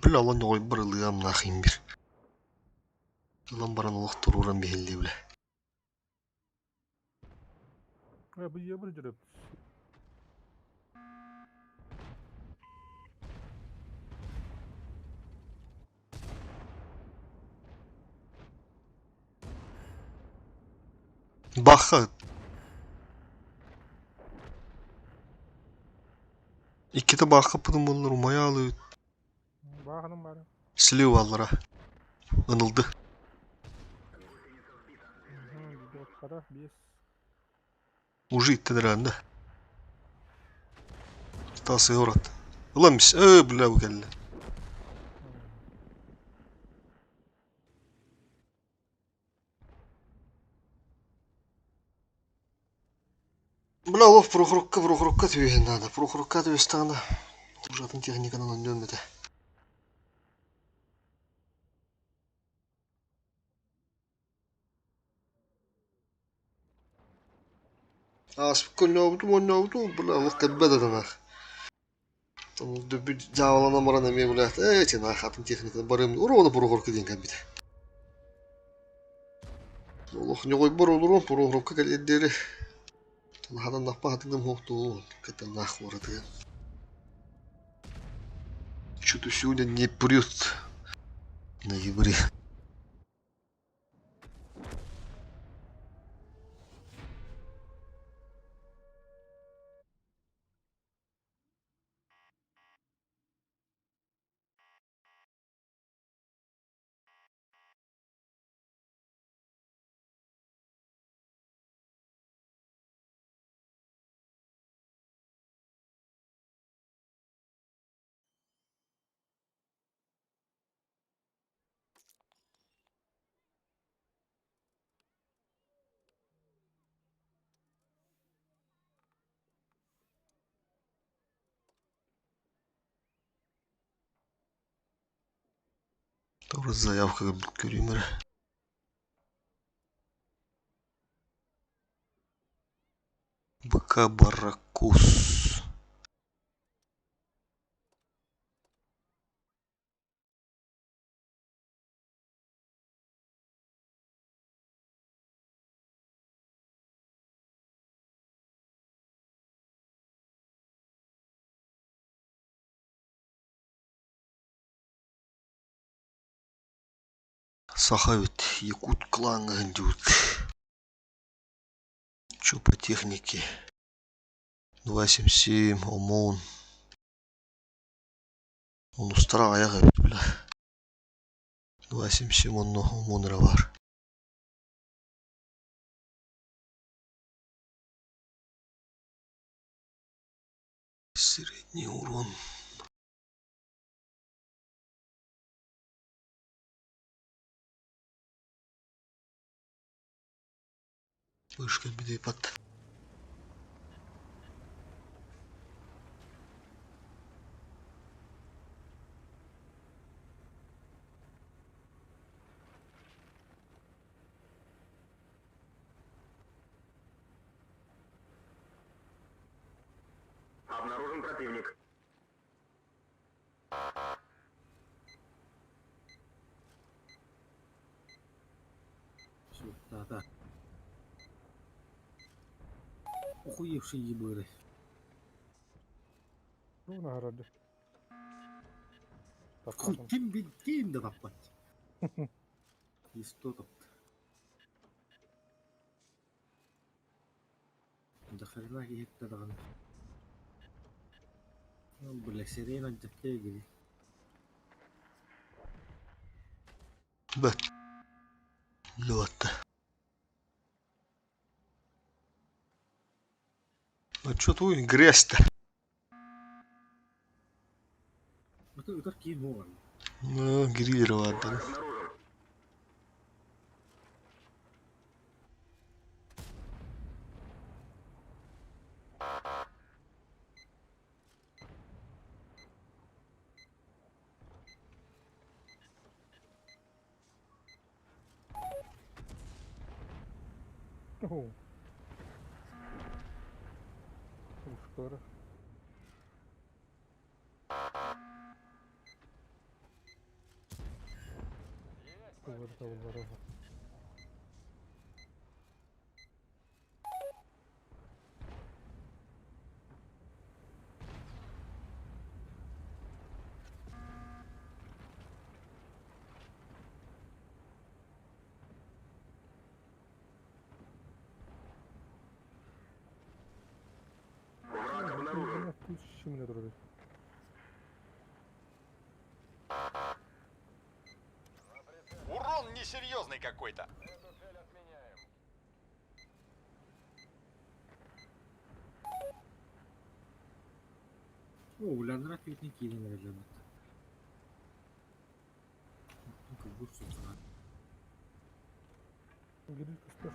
Бля, лон ой бір ылығам нақын бір. Лон баран лох тұруран бейілді, бля. Bu ye bir jirip. Бақы. İkide baqı pıdım olur, mayalı. Bağının bari. Слева аллара. Ынылды. Gidiyor kadar 5. Уже иттедер анда. Стасы город. Ulan biz, bля bu geldi. Бля, лов прохрукка түйген надо. Прохрукка түйестағанда. Жатын техникадан өндемеді. Спокойно ауду, бля, лов кәтбәді даңақ. Дөбі жауалана марана мен, бля, тен атын техникадан барым. Урованы прохрукка ден кәбеді. Лох не қой бар олырон, прохрукка кәледері. Хадан нақпа хатыңдым хоқту, кәттен нақ орады. Что-то сегодня не прет на ноябре. Тоже заявка Кюримера. БК Барракус. Сахавит Якут клан гандют. Чё по технике? 277 ОМОН. Он устраивает, бля. 277 ОМОН равар. Средний урон. Вышка бедепат. Обнаружен противник. Да. Охуевший ебыры. Bu ne herhalde? Хуй, ким да таппать. И что тут? Да хрена ехать-то даган. Бля, сирена джакке гири. Бәт. Лёта. А чё твой грязь-то? Это ытар киин болған. Гриллер vardı. Обнаружен. О. Ушкара. Выртал. Враг обнаружен. Тысячи меня дробит. Урон несерьезный какой-то. Эту цель отменяем. О, уляндар атбетіне киінен әрелемет. Как будто сұтыға. Гриль костер.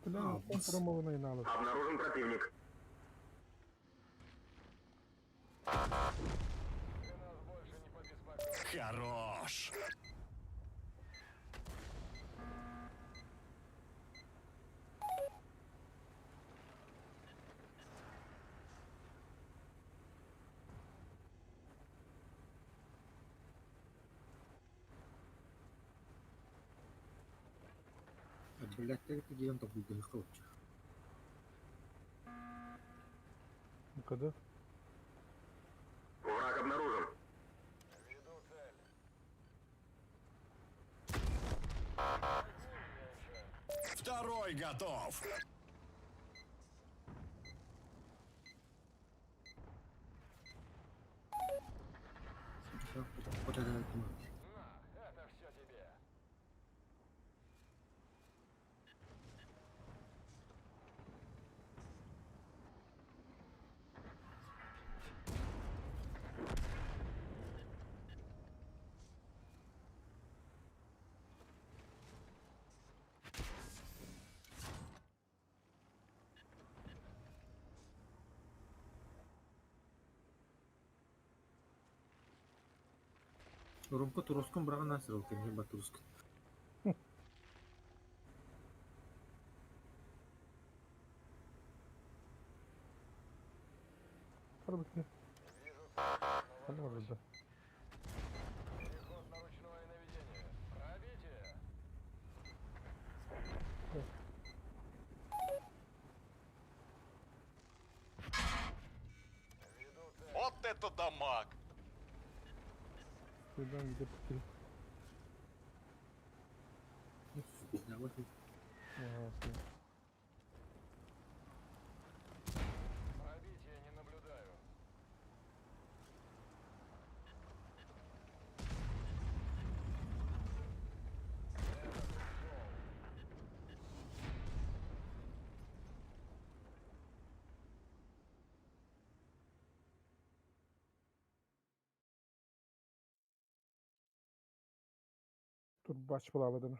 Бля, А, он бас. промованный налог. Обнаружен противник. Ты нас больше не побеспокоишь. Хорош. Блядь, деген топ бүлдігі қылыпчы. Ну когда? Враг обнаружен. Веду цель. Второй готов. Потәрі әйтімі. На, это все тебе. Ромка Туроскан браған асыр ол кәне Батурск. Пробуйте. Поможет, да. Переход на ручное наведение. Пробитие. Веду цель. Вот это дамаг. Следам где потерь. Ага, окей. Пробития не наблюдаю. Это пришел. Тут бач была выдана.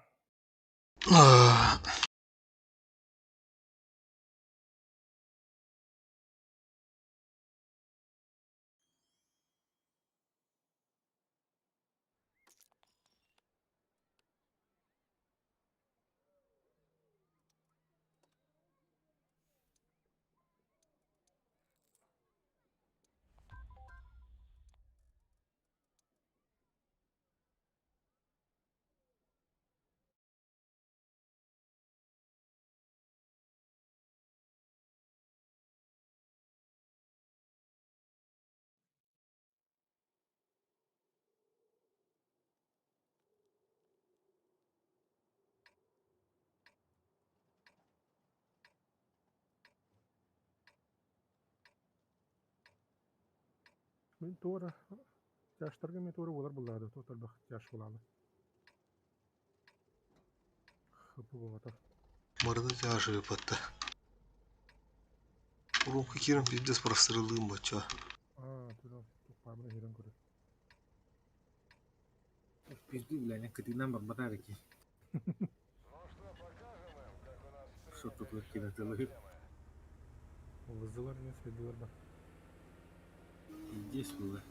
Мен тура жаштарга мен тура болар булады. Тотал бак жаш булалы. Хыпы болатар. Морда тяжи патта. Ромка кирим пиздец прострелым бача. А, туда. Abone hilang kudu. Пизду, бля, некоторые нам бабадарики. Что такое кинотелы? Вызылар не следует да. Здесь было.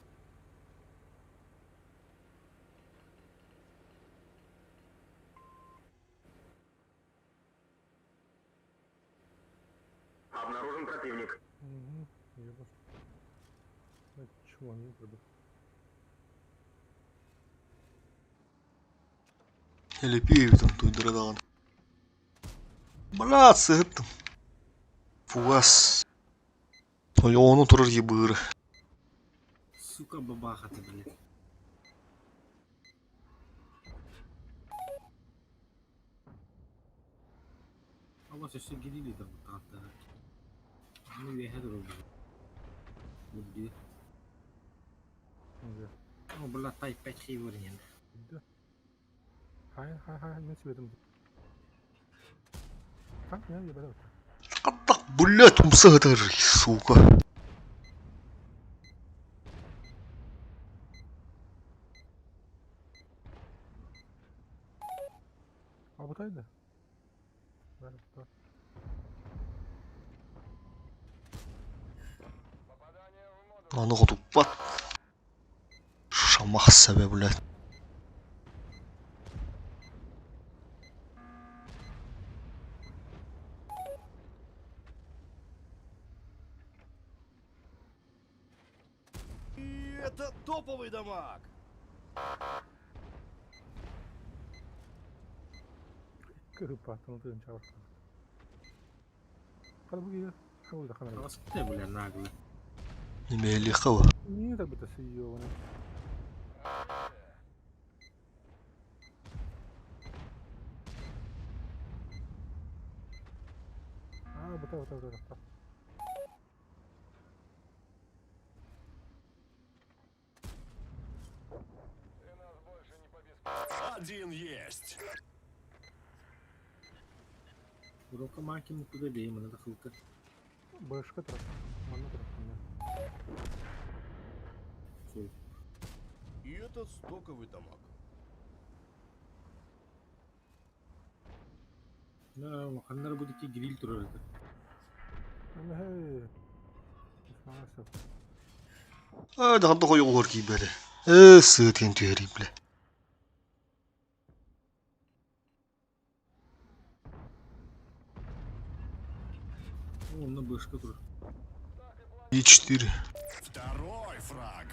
Обнаружен противник. Угу. Ебать. Чего они придут? Hele piivitän tuidradaan. Блядь, это. Фугас. Onu turur ебыры. Сука, бабаха ты, блядь. А вот все гирили там как-то. Ну, я это роблю. Вот где. Где? Ну, блядь, тай 5 хей вырнен. Да. Хай, не светим. А, я ебать. Так, блядь, умсагатар, сука. А вот это? Да, да. А ну ходу пат. Шамах себе, блядь. И это топовый дамаг. Кырпа, там ты ничего. Kalau begitu, kamu udah kenal. А ты, бля, наглый. Имели хава. Ini tak betul sih yo. Betul. Один есть. Урока маки мы туда бейм, надо хылка. Бэшка трак. Mana трак? Всё. И это стоковый дамаг. Да, ханнар будет и гриль турар это. Hei. Maalesef. Да, ханта хой олор ки беле. Сытын түйери, бля. О, на бэшка турар. И 4. Второй фраг.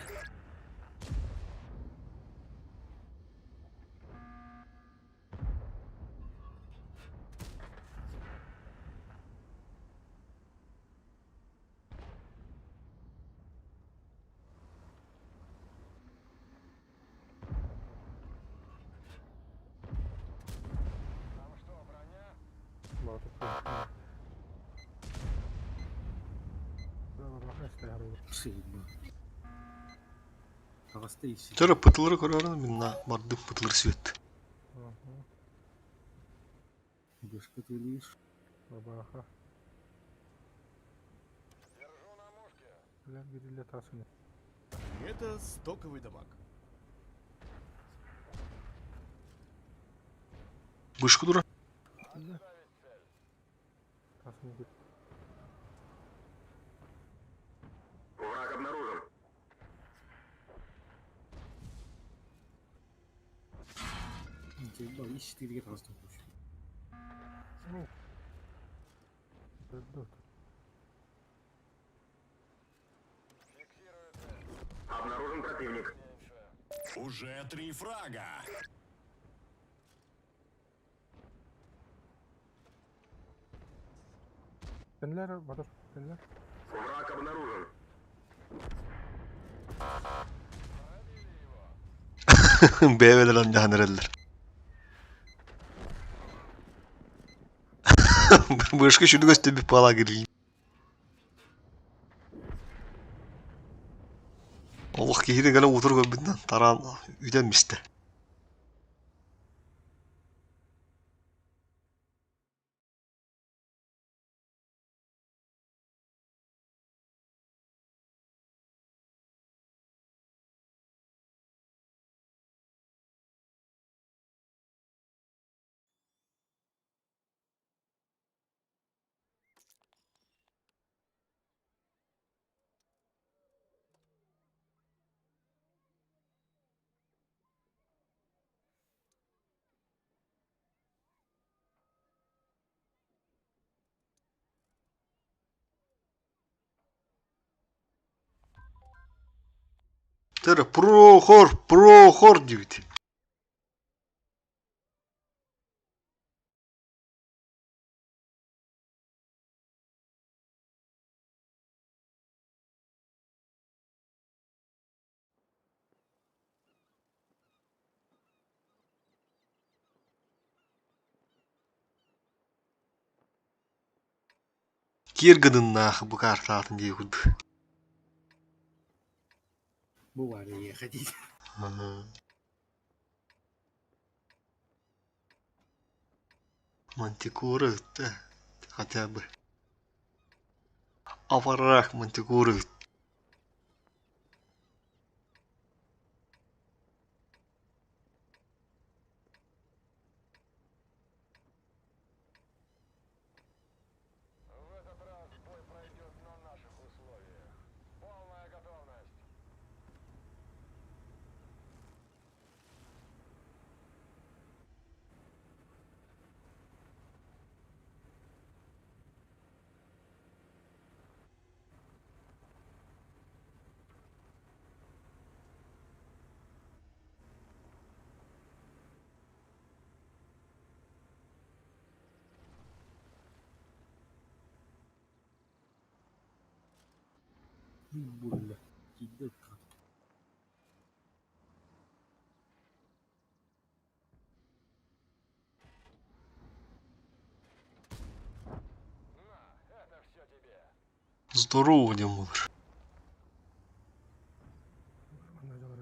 Bawa tak. Стоял. Шейба. А вас ты ищи. Тара пытлары көрөрүн минна барды пытлар свет. Бэшка ты лишь. Бабаха. Бля, гриль тасуни. И это стоковый дамаг. Вышку дура. Бля. Тасуни гриль. Враг обнаружен. Заебал, ищи ты где просто. Ну. Дот. Обнаружен противник. Уже 3 фрага. Тенлер, батыр, тенлер. Враг обнаружен. Бевелер анжаханерелер. Вышка şunu göster bir pala gireyim. Allah kehine gelen otur göbünden taran üdenmişti. Тыры, Прохор дейді. Киргадын нахы bu картатын дей күрді. Bu var ya hadid. Мантикора да, хотя бы. Аварах мантикора. В этот раз бой пройдет на наших условиях. Полная готовность. Bulla. Ciddi kan. На, это все тебе. Здорово, Демур. Bana da var.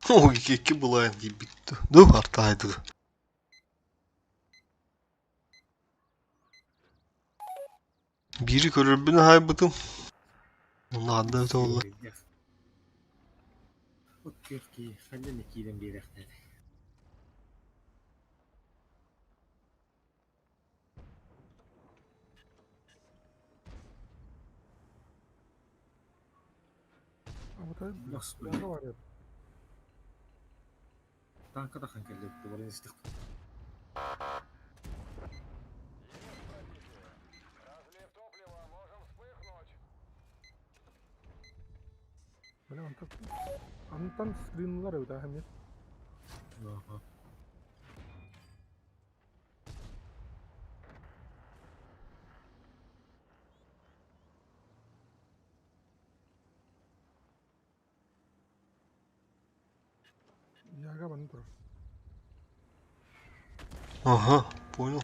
Ой, iki bulayım gibi bitti. Dur artıaydı. Biri görür beni haybatım. Onun adı da olur. Okey ki خلينا كده امبارح تاني. Ama tabii Nasıl bana böyle? da var ya. Tanka da kanka lütfen ولا نستخدم. Разлив топлива, можем вспыхнуть. Böyle antan screen'lar ya bir daha hem ya. Ага. Яга бana durur. Aha, понял.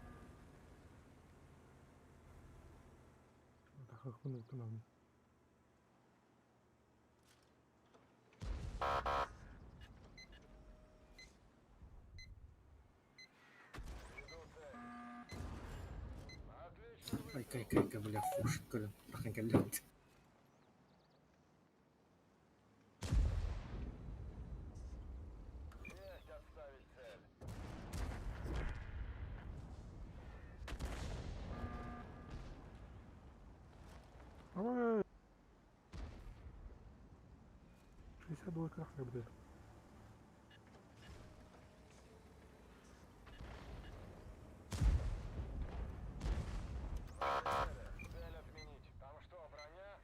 Daha bunu tutamam. Отлично. Бля, фуш, кырын. Kanka lütfen. Есть отставить цель. Ama 62 крах не буде. Цель отменить. Там что, броня?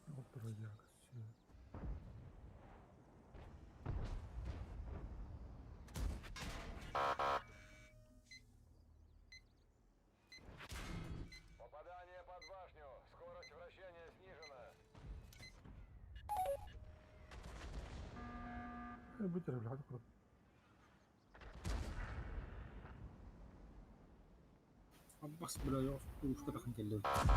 Вот друзья. Попадание под башню. Скорость вращения снижена. بتر بالعاده خلاص. بس بلا يقف وش كده kanka lütfen.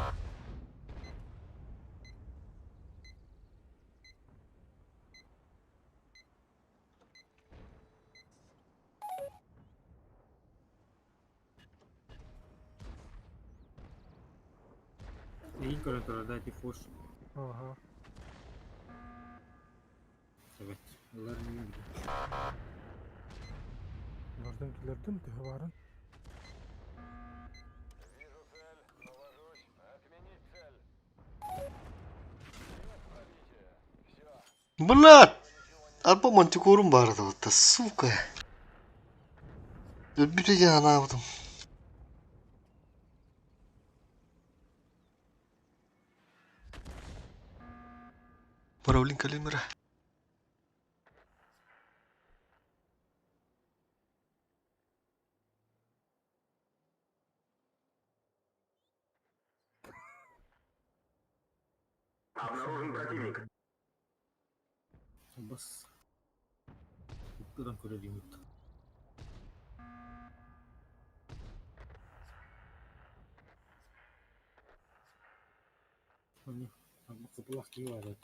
İyi görüntülerde tifus. Aha. Evet. Onlar mühim gibi. Bunlardankilerden de varın. Вижу цель. Навожусь. Отменить цель. Без пробития. Все. Блядь! Araba mantıkorum vardı orada. Сука. Öbürü anladım. Управление калибра. Обнаружен противник. Bas. Buradan köreliyim yurtta. Hani bu kapılak gibi var ya.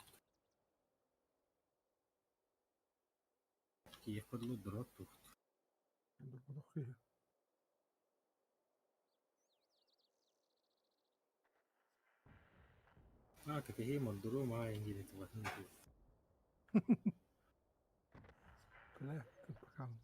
Ki yapılır durat dur. Bunu koyuyor. Ah, kakek mau dulu mah yang gini tuh. Böyle tut bakalım.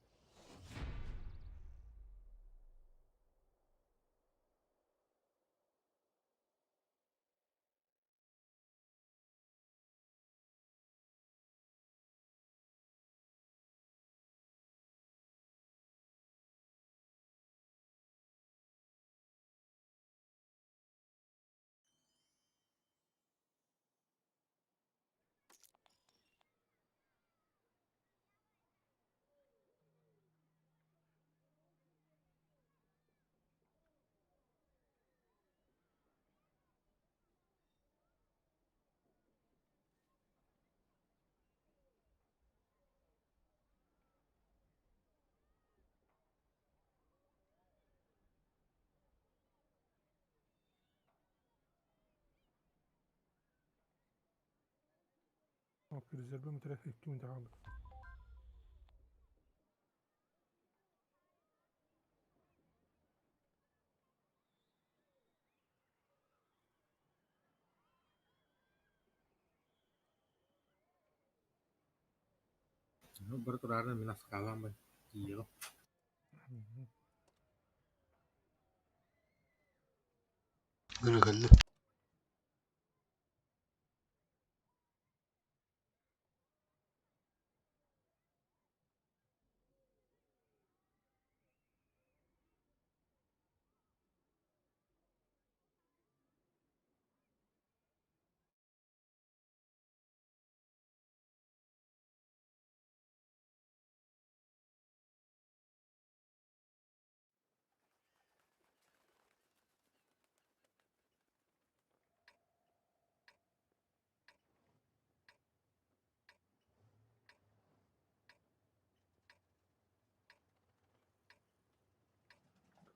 Bak rezerve mi taraf ekti mi aldık. Berturut minas kalam ben. Gila. Böyle geldi.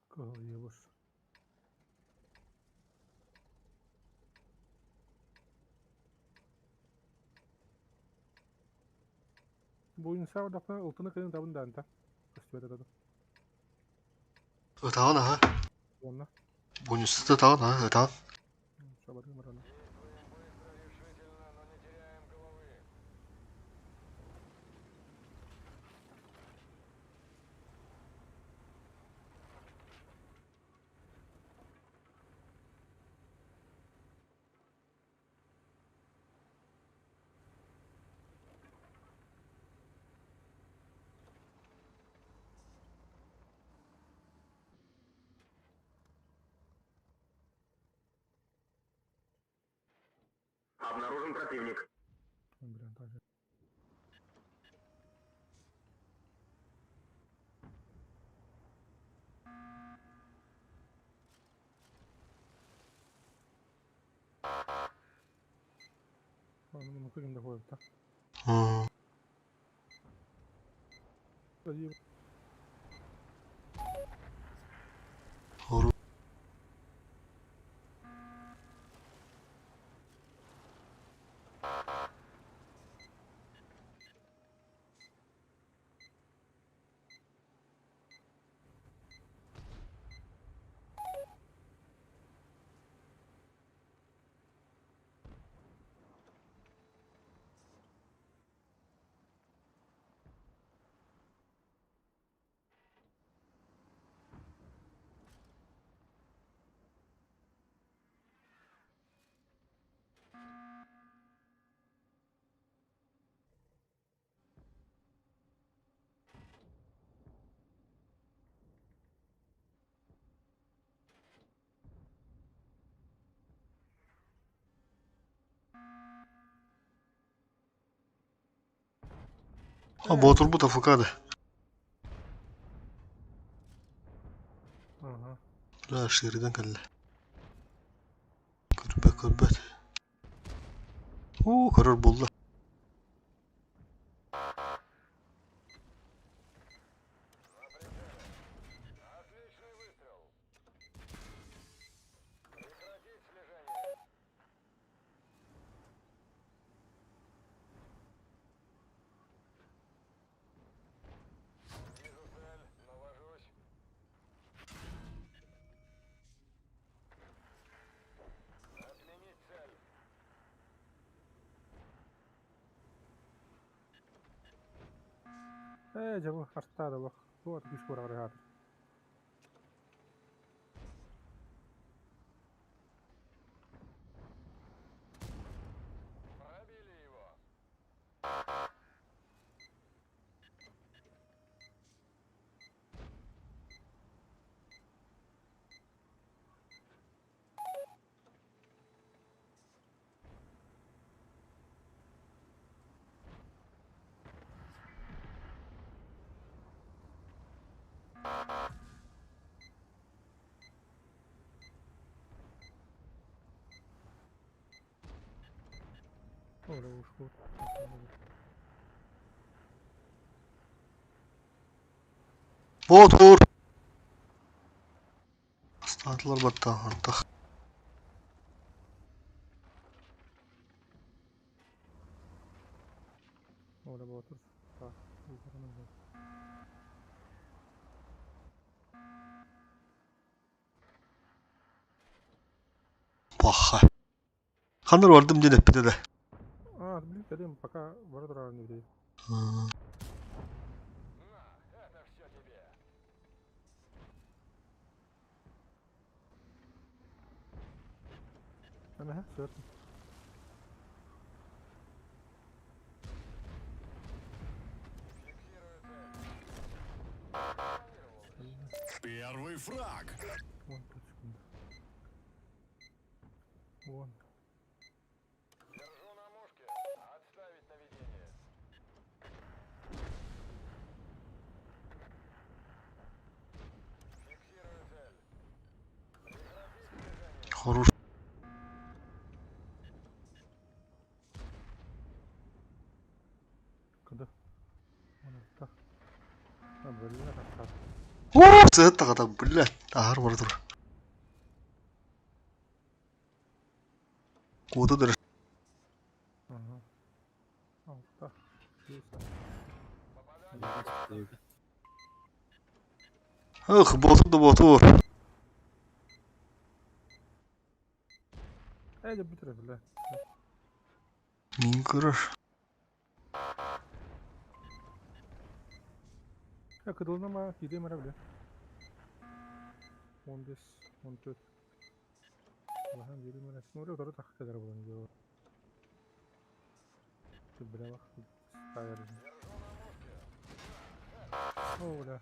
Kalıyor boş. Bu insan dapat altına kayın tabun danta. Pasti ada tuh. Ötağın ha. Warna. Bonusu da ötağın ha. Ötağın. Coba deh marana. Действуем быстро, решительно, но не теряем головы. Обнаружен противник. Ambil aja. Onu mungkin udah kuat. Hmm. Tadi Doğru. Ботур бу тафукады. Ага. Ла шириден калле. Көрбөт. Көрөр болду. Отличный выстрел. Прекратить слежение. Вижу цель, навожусь. Отменить цель. Жабы артта бак. Вот киш кора карагат. Пробили его. Ora ушку. Ботур. Статлар батта антах. Ora botur. Так. Баха. Хандар бардым деп бите да. Блин, дедим, пока ворота не видели. На, это все тебе. Ага, все. Фиксирую цель. Первый фраг. Вон тут секунду. Вон. Держу на мушке. Отставить наведение. Фиксирую цель. Прекратить слежение. Хорош. Куда? Вон так. Блин, артта. Цетта ката, блядь. Ахар бардыр. Кода дыр. Ага. Алтта. Есть. Ах, ботур да ботур. Деп битире, бля. Мин көрөр. Кыдылнама, киде мара, бля. 15, 14. Allah'ım yeri mi? Oraya doğru takip eder bunu. Bire bak. Ayarı. Ola.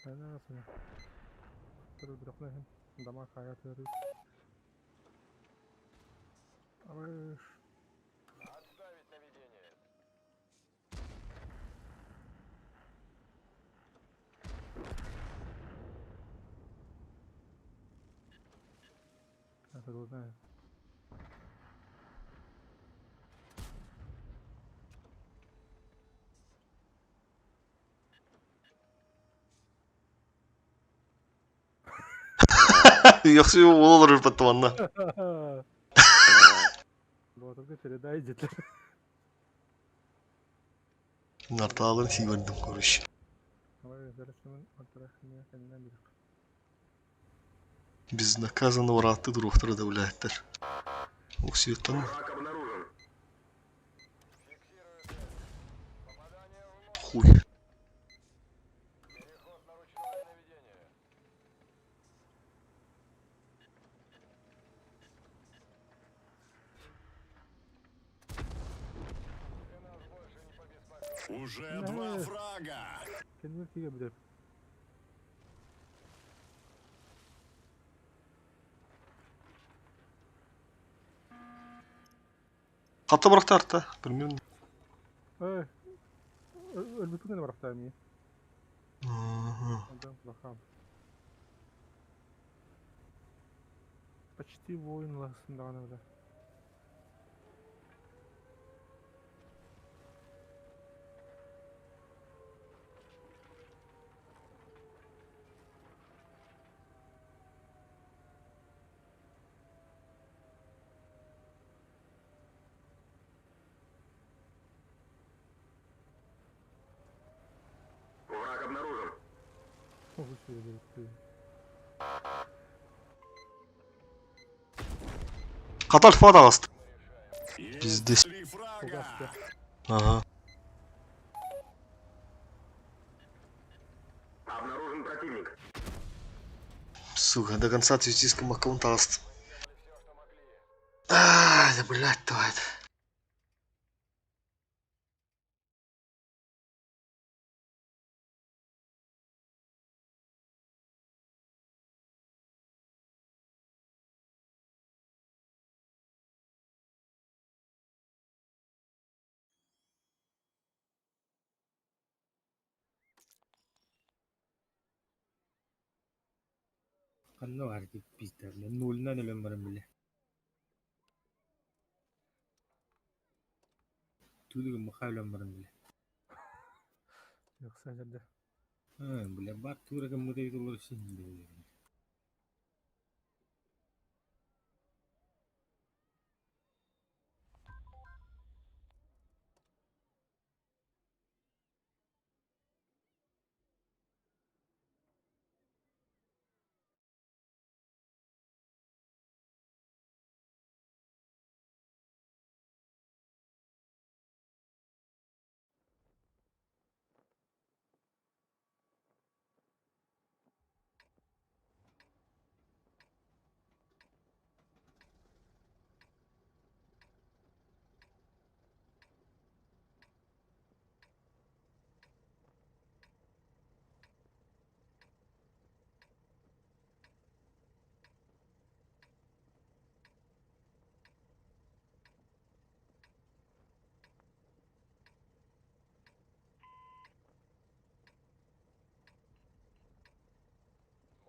Ne yapayım? Dur bırakmayın. Damak hayat verir. Alış. Отставить наведение. Это тут знаю. Yaxşı olur batmanna. Ботурга передай где-то. Нарталын сибердим көрүш. Давай зарашымын отрахмия кеннен бир. Безнаказанно враты дурухтары давляттар. Оксиюттан. Враг обнаружен. Фиксирую цель. Попадание в мозг. Хуй. Переход на ручное наведение. Ты нас больше не побеспокоишь. Уже два фрага. Кеннен киге бир. Каты быракты артта. Bilmiyorum. Эй, өлбүтүң гана баракта эми. Ondan bakalım. Почти воинласында гана беле. Враг обнаружен. Высыли берет. Каты альфа да касты. Есть Пиздец. 3 фрага. Угасли. Ага. Обнаружен противник. Сука, до конца твитиском аккаунта касты. Да блядь, давай. Kanno var ki bizlerle. Nolundan ölen varım bile. Tüylüğün muka ölen varım bile. Yok sence de. Bile bak tüylüğün muda olur şimdi.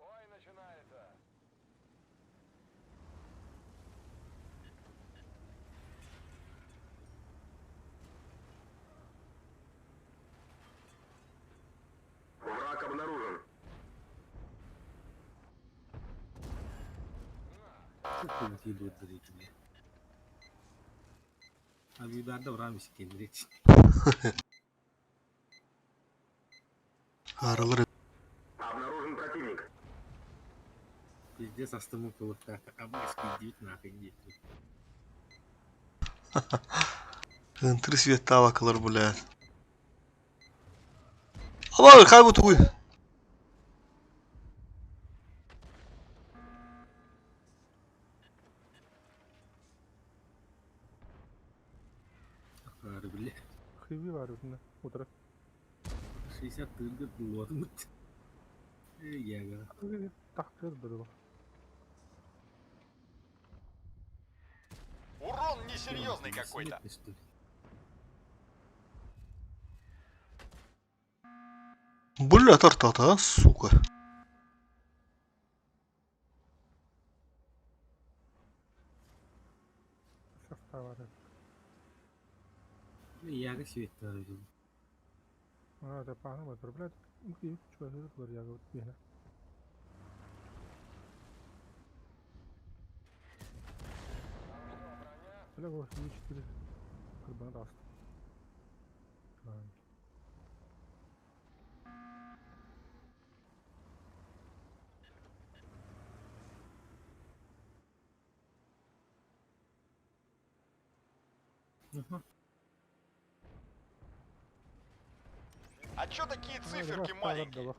Бой начинается. Враг обнаружен. Çok kıymetli öldürüyor gibi. Abi yukarıda vuramış kendini için. Аралар. Обнаружен противник. Пиздец, астымы кылыкта. Абайский дейт нахуй дейт. Ынтыр свет табакалар, блядь. Ама, хай вот уй. Var bile. Хиви var üstünde. Otur. 60 тылды булуады мыт. Яга. Тактыр bir bak. Урон несерьезный какой-то. Что ли? Блядь, артата, а, сука. Şafta var. Яга светті арады. А, да пахнет, вот, блядь. Мухи, что это тут я вот бегаю. Бля, вот, 4. Как бы даст. А чё такие циферки маленькие?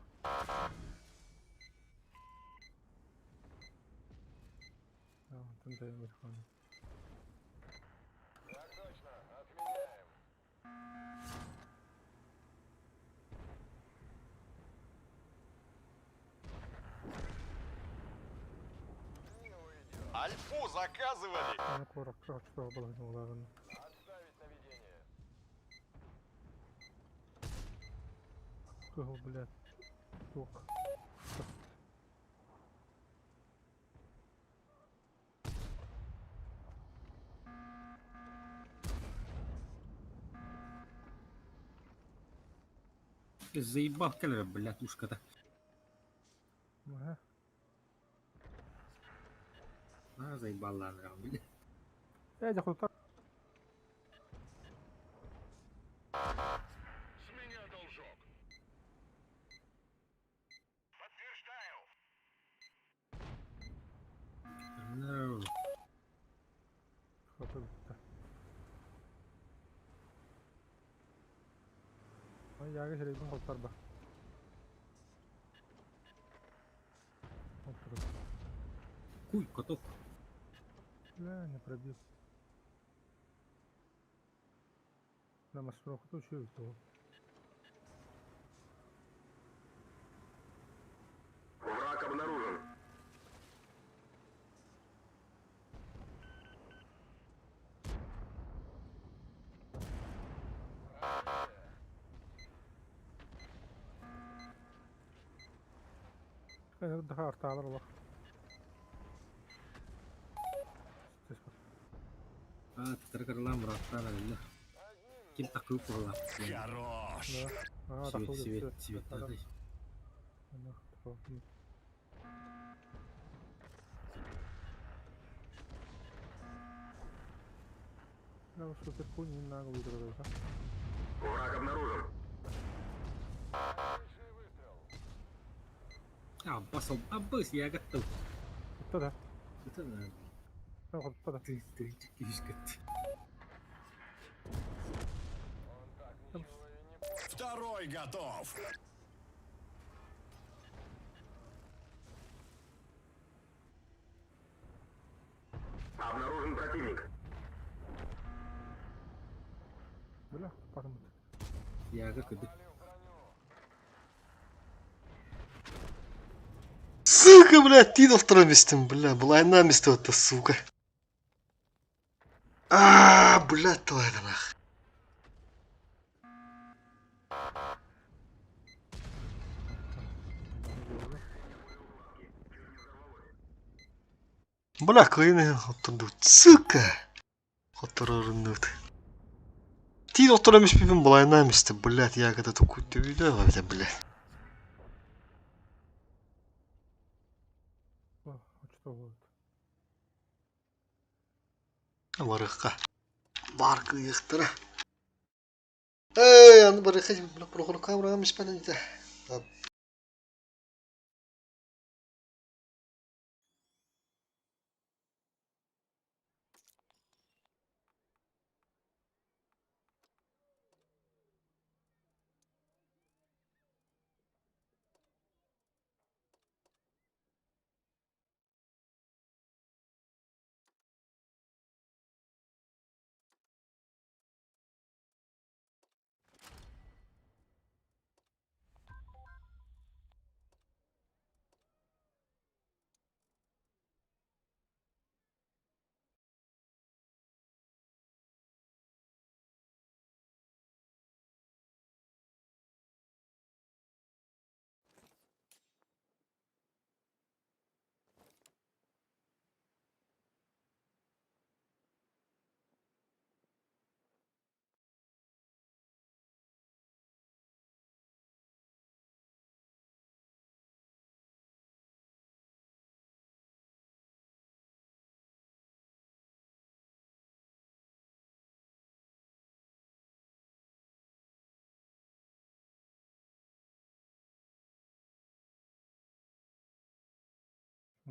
Так точно, отменяем. Не уйдет. Альфу заказывали. Ana korak çok çok balık olalım. Отсюда Ого, блядь. Ток. Ты заебал калера, блядь, ушка-то. Ага. Заебал, ладно, блядь. Дядя, хуй так. С меня должок. No. Хапы bitti. Ay yaga şereydin koltar bak. Oturun. Хуй, коток. Бля, не пробил. На мастерах то что это? Враг обнаружен. Ben daha artı alır bak. Ses bak. Terkerlah merata lah. Kim takut pula. Хорош. Да. Ага, Свет, takıldı. свет, свет. Дай. Ana, tamam. Я уж супер хуйни не нагло выиграл, да? Враг обнаружен. Abbas ya gatto. Bitti de. Betul lah. Yok bitti de. Ты чекишь. Второй готов. Обнаружен противник. Бля, потом. Ya gatto. Сука, блядь, ты на втором месте, бля, была на место эта сука. Блядь, твоя нах. Бля, кайны оттурдут, сука. Оттурдут. Ты на втором месте была на месте, блядь, я когда такую ты видел, блядь. А что будет? Барыхка. Баркы яқтыра. Эй, аны барыхка деймін, бірақ бір оқыры камераға емес пәні дейді.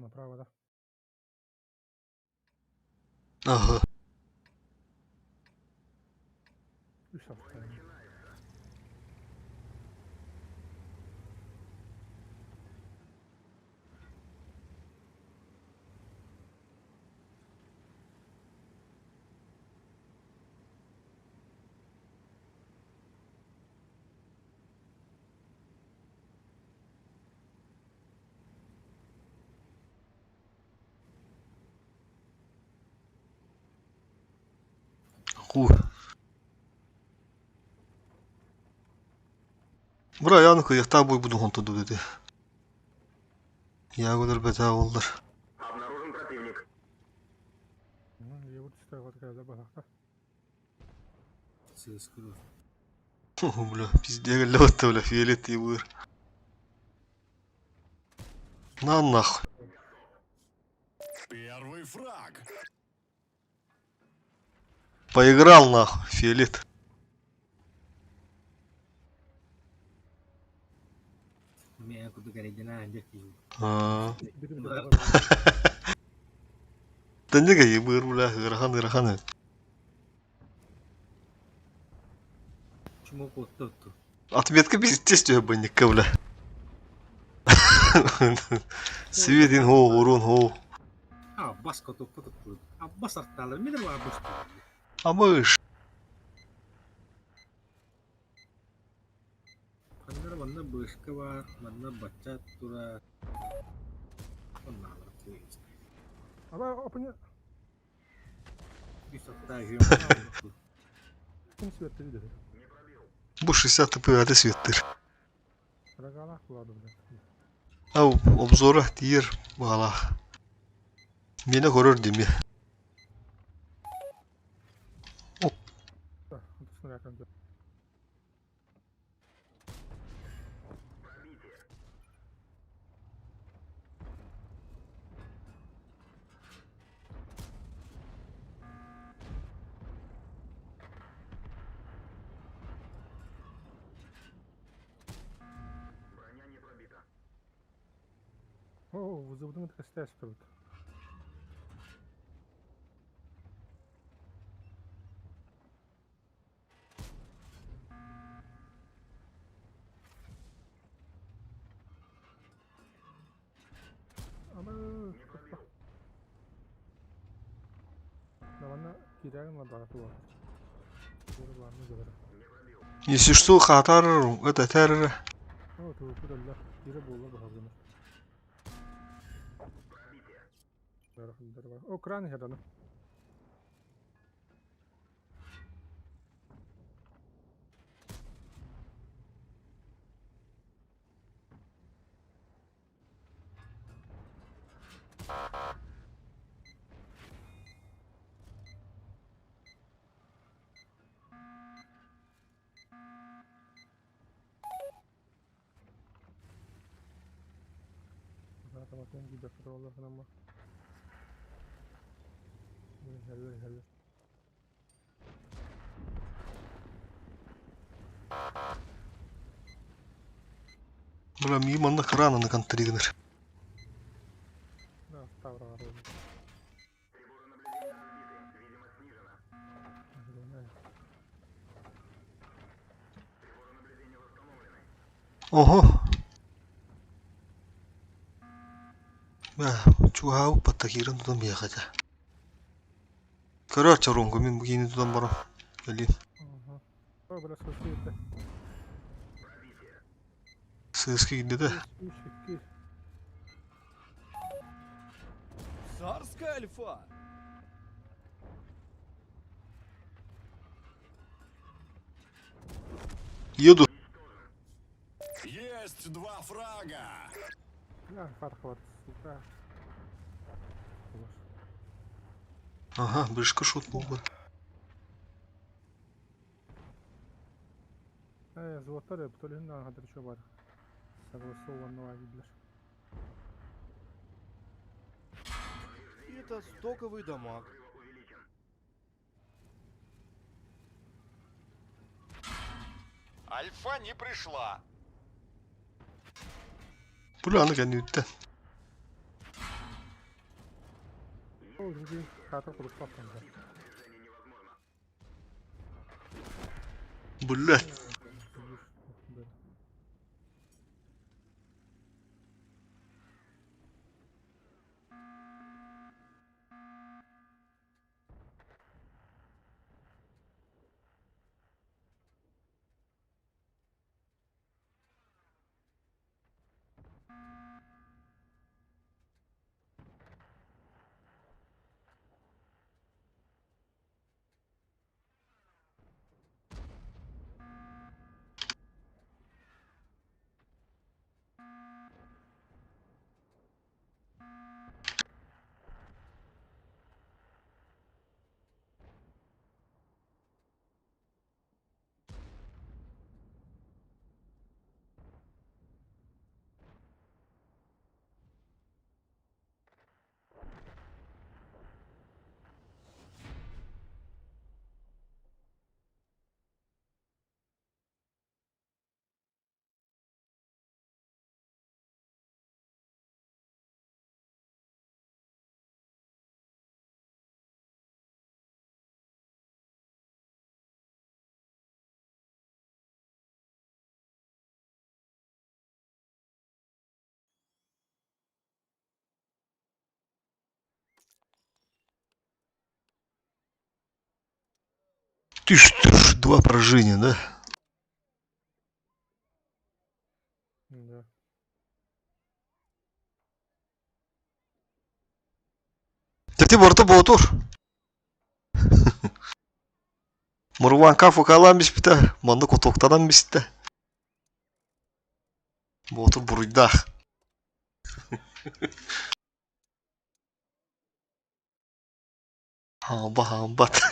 Направо, да? Ага. И все, вставим. Bura yani kıyıkta boy bunu hontu dedi. Ya kadar beta oldular. Обнаружен противник. Я вот читаю вот когда балакта. Sığız kuru. Бля, пиздец, лёта, бля, фиолет и выр. На нахуй. Первый фраг. Поиграл нахуй, фиолет. Ben kudu gerektiğine ancak iyi. Birim de Да не гай, выр, бля, ырхан. Çumo kotta tuttu. Отметка пиздец тебе банника, бля. Светин го, урон го. Abbas kotopu tuttu. Abbas arttalar. Midir var Abbas tuttu? А мышь. Kanlara bana bıçkı var. Bana baca tutura. Onlar var. Koyuz. Ama опыня Bir satta hüyum tuttu. kim svetleri dedi. Bu 60 ТП, hadi svettir. Ragala kuladı bile. Ау, обзора тир, бала. Meni görür demi. Da, отысына yakın. Броня не пробита. О, вызывдың это костясь тут. Ama Навана кирягин на дату var. Doğru var mı göre. Если что, хатар, это террор. О, то кудалла. Бiri болла бахабына. Пробитие. О, кран хеданы. Tamam, gibi falan filan var. Helal. Бля, мимо на крана на контригнер. Да, ставра var orada. Приборы наблюдения сбиты. Видимость снижена. Приборы наблюдения восстановлены. Ого. Бля, чугау паттакиран тутан бияхача. Короче, ронго мен бugini тутан барам. Geleyim. О, biraz hızlı yetti. Сыски gitti de. 3, 2. Царская альфа. Еду. Есть два фрага. Ya fark var. Suka. Ага, брышка шут был бы. Золотары птолинdan hadir şu var. Согласованного видишь. Это стоковый дамаг. Альфа не пришла. Бля, она гонит-то. O yüzden kata kurup patladı. Блядь. Ты ж 2 поражения, да? Да. Тәте борты ботур. Мұрван кафу калам биспита, манды котоктадан бисті. Ботур бұруйдақ. Хамбат.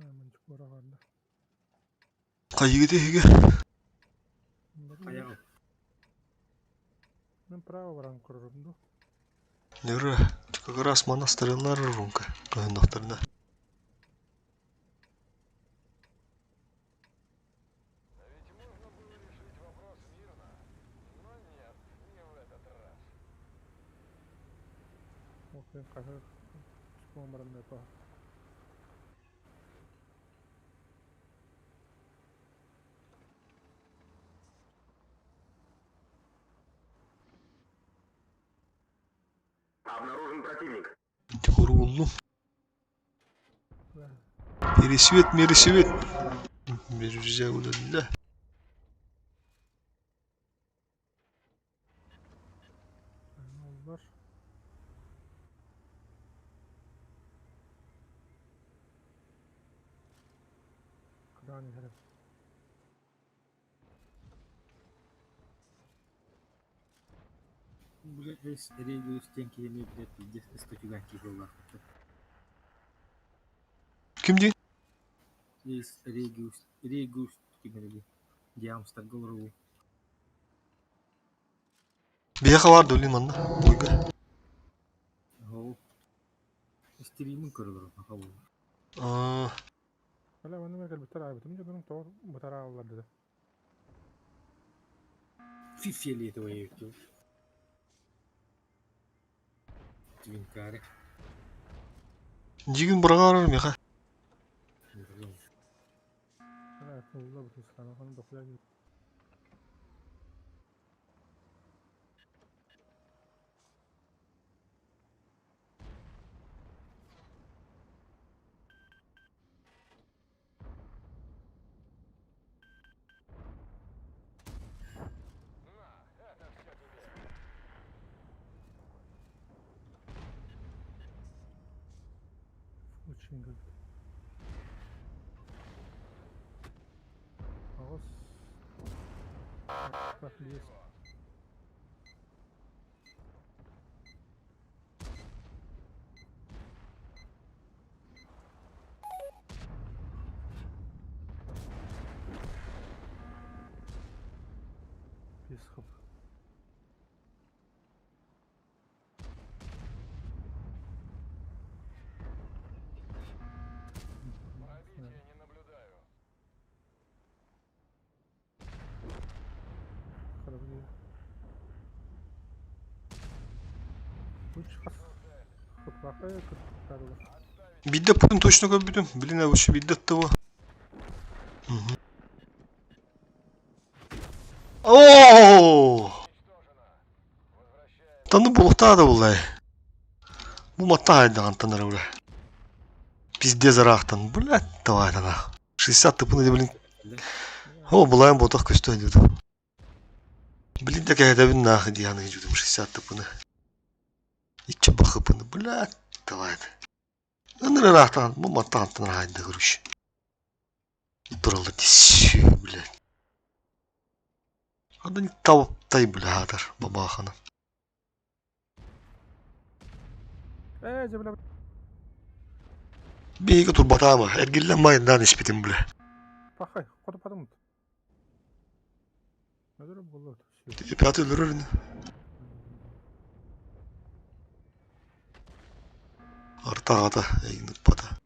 Hemen çıkora vardı. Қайгеде еге? Аяғы. Мен право баран көрдім. Нері, как раз монастырылар рунка, көйіндіқтерді. Okey, kafe çıkmamalarını yapar. Обнаружен противник. Тихору болдым. Мересвет. Мережа өділді. Oldular. Kıran herif. Бұл региустен келемей білет, статюган кейбірлар. Кім дейін? Региуст кемелеге. Диамстар ғылыру. Бияқа барды өлейм анда. Ойға. Ол. Стримін көрілер. Hala bana ne kadar bitar abi. Tümce benim doğru bitar ağırlar dedi. Фифели этого YouTube. Твинкаре. Жигін бұрға арар меға. Hala kızla bitir sana. Onu dokuya git. Очень good. Ağız. Bak есть. Пис хап. Не наблюдаю. Хорошо. Уч хас. Хапахая кыртарыла. Бидді пұтын точно көбідім. Білін әвіші бидді атты ба. Ооо! Таны болықтады болай. Бұл матта айдаған таныр өлі. Пиздец арақтан. Блядь, давай тана. 60 тыпыны де білін. О, бұлайын ботақ көсті өйдеді. Білін де кәйді білін нақы дейяны жүдім 60 тыпыны. Итчі бақыпыны. Блядь, давай. Ныр арақтан. Бұл матта антыныр айды көріш. Тұралды десу, блядь. Ада не тауып тай, блядь, бабаханы. Жебеле. Бейгі турбатама, әргеллен майындан еспетім біле. Пахай, кода падамыт. Надо было. Пятый өлірерін. Артағата, әйін ұтпата.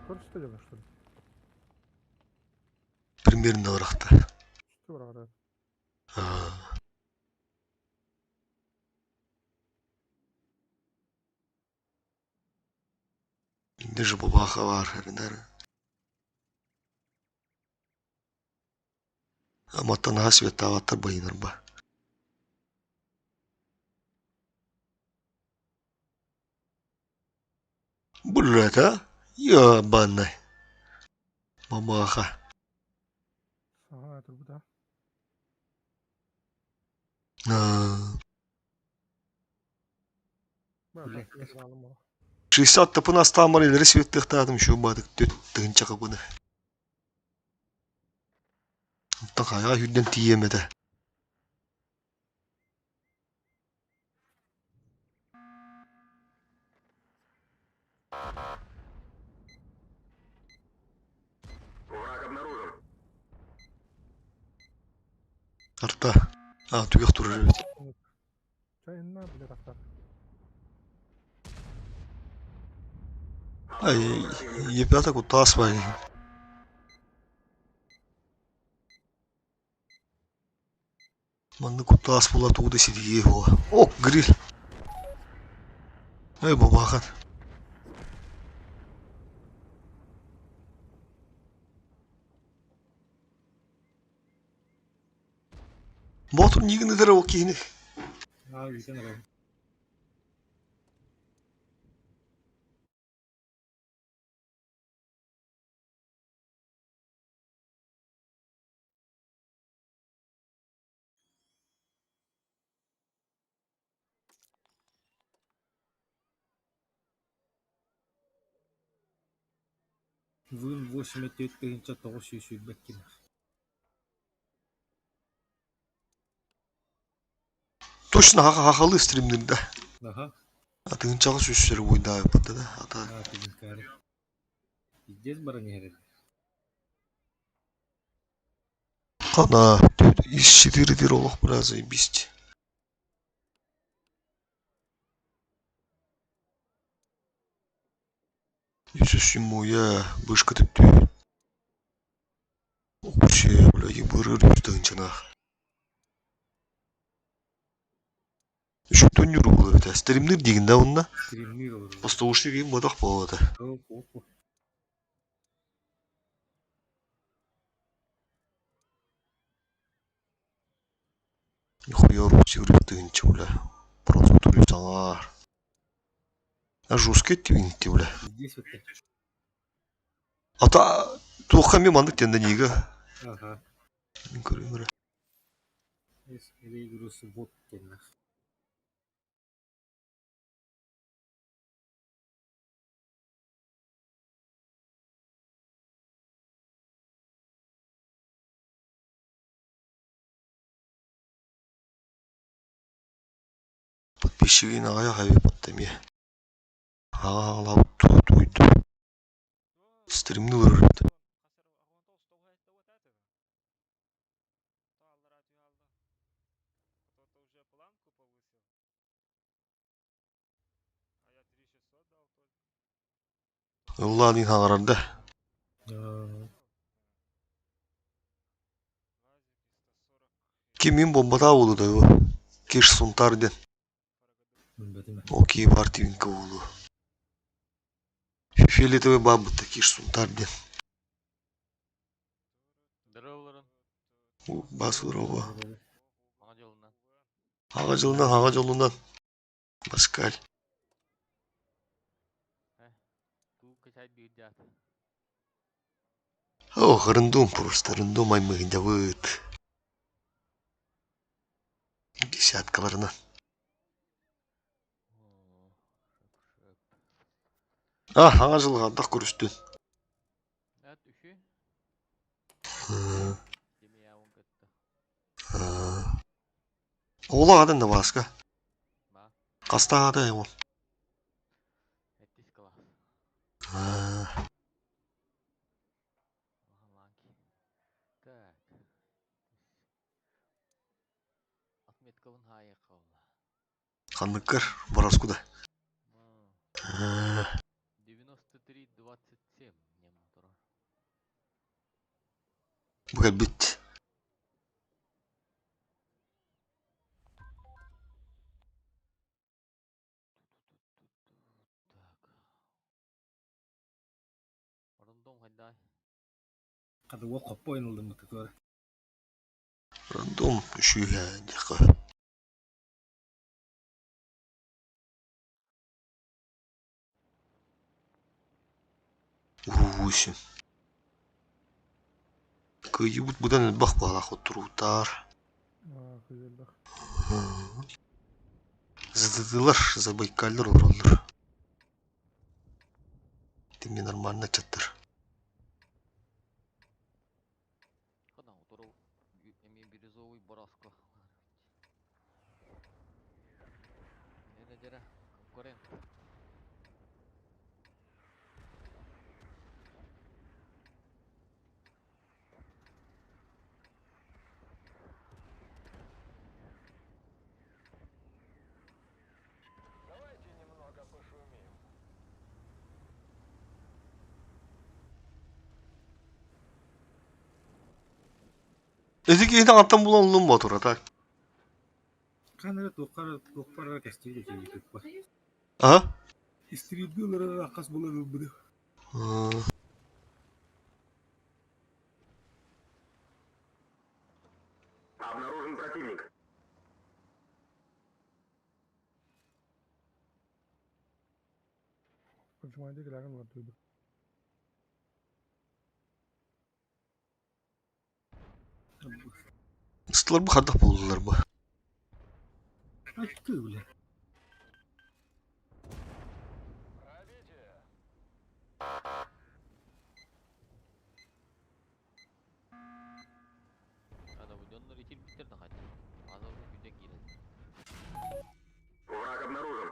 Көрсетті жебе, что ли? Примерно ұрақта. Что врага? Инде же бабаха бар, әріндері. Аматтан аға свет тағаттар байыныр ба. Бұлрат, а? Ябанай. Бабаха. Ага, это да. 60 тапын астамар елері светтіқтадым шо бадық төттігін чақы бұны. Ұттан қайға хүрден тиемеді. Враг обнаружен. Арта. Түгек тұрыр өт. Чайна, блядь, рафтар. Ай, епята кутас бай. Манны кутас була туды сидие его. О, гриль. Ай, бабахан. Ботур нигін дәрі ол кейіні. Үйден арай. Вын 8 өттігінші 900 бәккен. Точно хақалы стримдерді. Аха. Атығын чағы сөзсері ойда өпті да. Тегін кәрі. Издез барың әрі. Қана, из 4 олық біраз ебесті. Есесім моя бышқы түпті. Оқырше, бля, ебірір үстігін жанақ. Үшіктен жүру бұл өте. Стримдер дегенде онына. Стримнер olur. Постауышты кейін бадақ болады. Оп. Нихуя рук сигреттігін че, бля. Просто тұрып саңар. Жестко етті, бля. Здесь вот так. Ата, туыққанмен мандық тенді неге? Ага. Мен көрейін, бля. Рейгрусы вот тенді. Подписчигин ағая қайбе баттаме. Ағалау туйды. Стримні ұрырды. Алла дейін ағарарды. Кемен бомбата олы да өй. Кеш сұнтарден. Окей, партивинка олы. Фиолетовый бабыта кеш сұнтарден. Бас ұрауға. Аға жолынан. Баскаль. Ох, рандом просто, рандом аймағында өт. Десяткаларынан. Аға жылға ардақ көрістен. Oğlan adın da başka. Kasta adı o. Kanlıkkır, Borasku da. Bu gel bit. Kada wo koppo inuldım bu tıkları. Random üşüyle yakı. Uğuşum. Kıyı budan bak bala oturutar. Güzel. Zıdıdılar, Забайкальдар оралдар. Ты мне нормально чаттар. Давайте немного пошумим. Ezik yine antan bulan oğlum motora tak. Kanara dokara kestiği de şey var. Aha. İstiridyolara rakas bulalım bunu. Обнаружен противник. Почему граган var duydu. Istılar bu kadar buldular bu. Açtı bile. Пробитие. Враг обнаружен.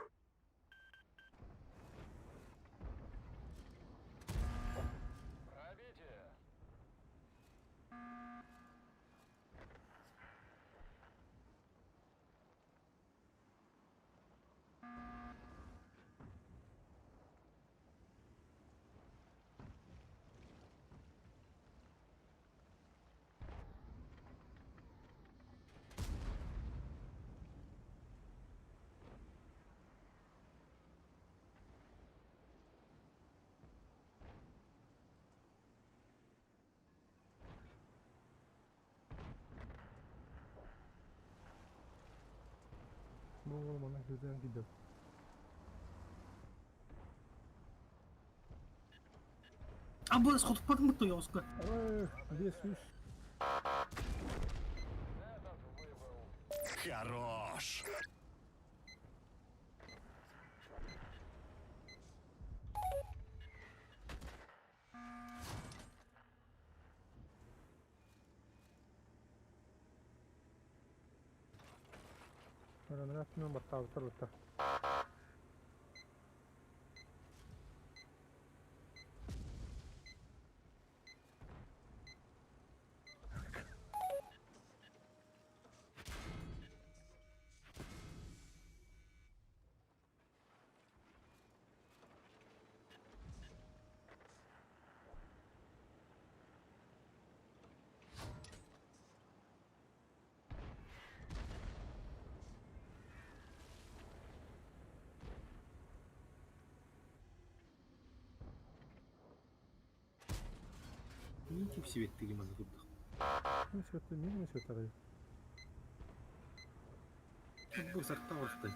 Пробитие. Bu olmana güzel gidiyor. А bu сколько подмыто я узко. Здесь видишь. Этот выбыл. Хорош. Öyle atmıyorum bak tavuklar. Niye tip sivetti gibi mazı kurduk. Ne söyledi? Niye söyledi? Bu sartta orta.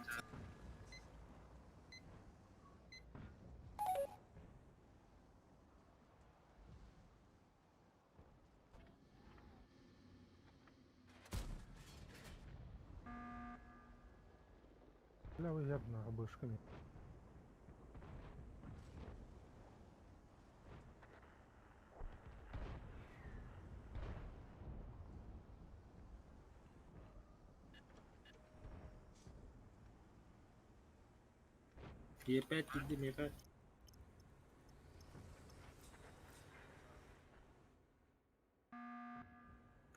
لا ويبنا بوشكني. Е5 gittim E5.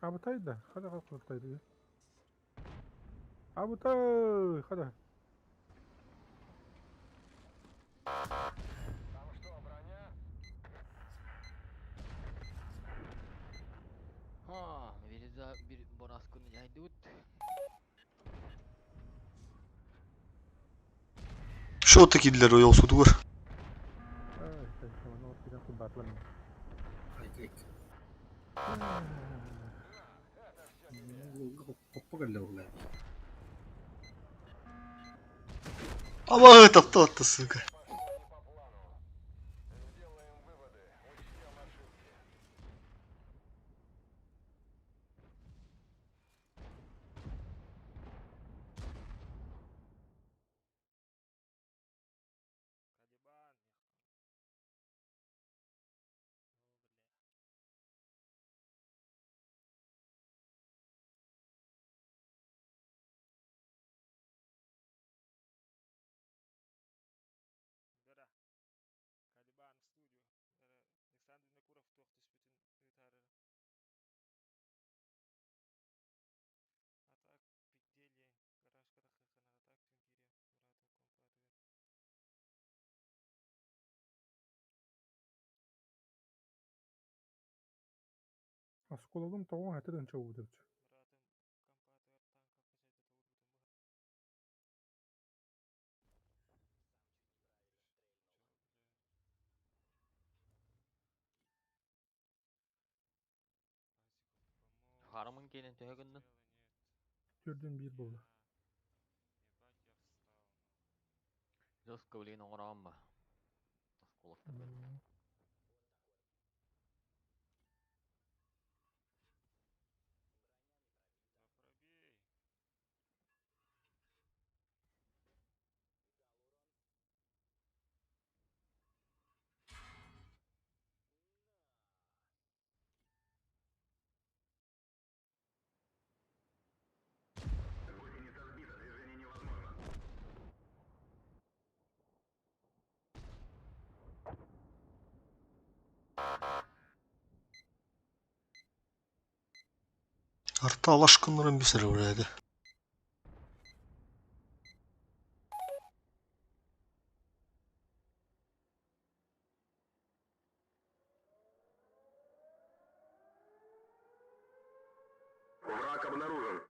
Абытай да. Хада Абытайды. Абытай. Хада. Там что, броня? Ha, bir boraskını yaydut. Şu ötekiler o yolsuzluk var. Ay, tamam. O biraz kubatlan. Kayık. Koppa geldi. Ama taptı attı sıkı. Пошли не по плану. Сделаем выводы, учтем ошибки. Асколодum тоғын әтеден чауы деп. Harımın gelin töhөгünden. Төрден bir болды. Jos kövliğin oğrağın mı? Askolokta. Гусеница сбита, движение невозможно. Artı alaşkınların bir sıra buraya. Враг обнаружен.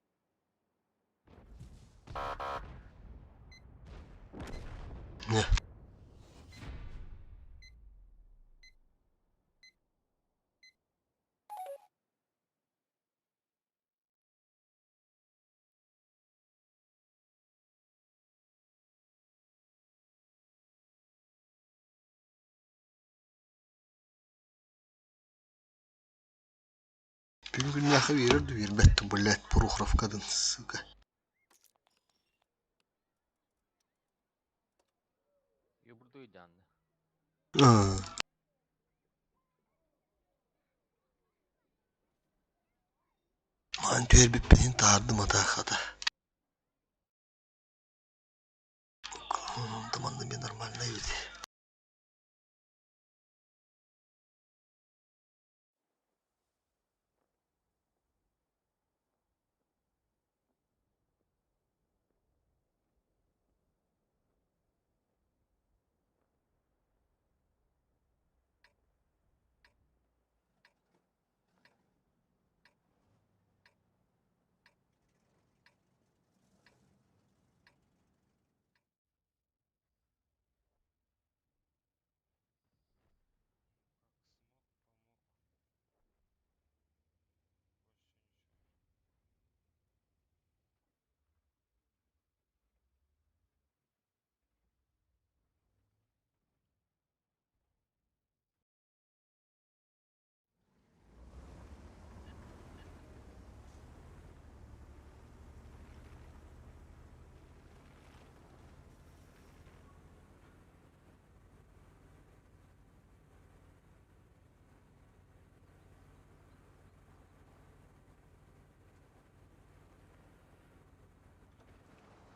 Ne? Bir gün yakı verirdi bir bettim bu let prohraf kadın sıkı. Yo buradaydı anne. Antör bir benim tardım atakada. Tamam bir normaldeydi.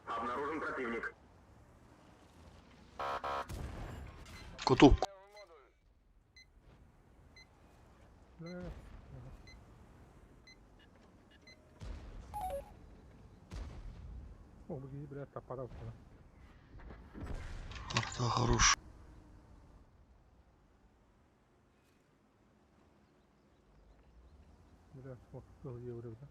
Обнаружен противник. Коту. Бля. О, беги, блядь, топоров. Арта хорош. Блядь, вот был евро, да?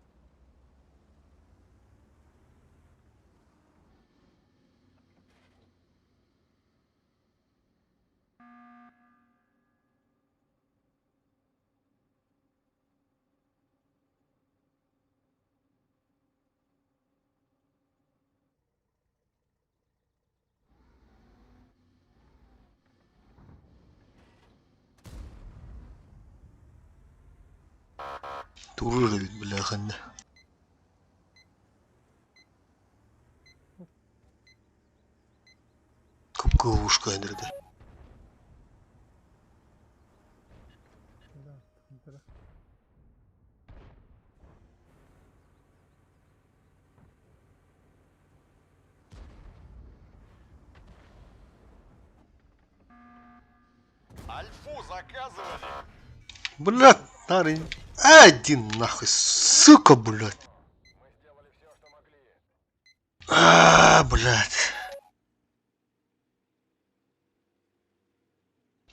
Турыры бит, бляханды. Кып-кывушка айдырды. Да, да. Альфу заказывали. Блядь, старый. Один нахуй, сука, блядь. Мы сделали все, что могли. Блядь.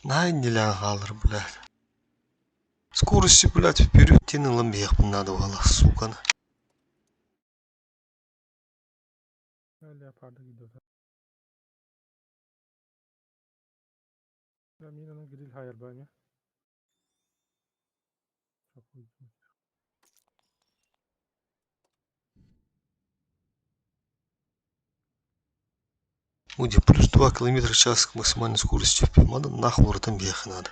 Най не лягалыр, блядь. Скорости, блядь, вперед тянула мех надо было, сука. Леопарда gidiyor. Ya Milan'ın grill hayır bence. Çok uygun. Уди, плюс 2 километра в час к максимальной скорости. Надо нахуй воротом ехать надо.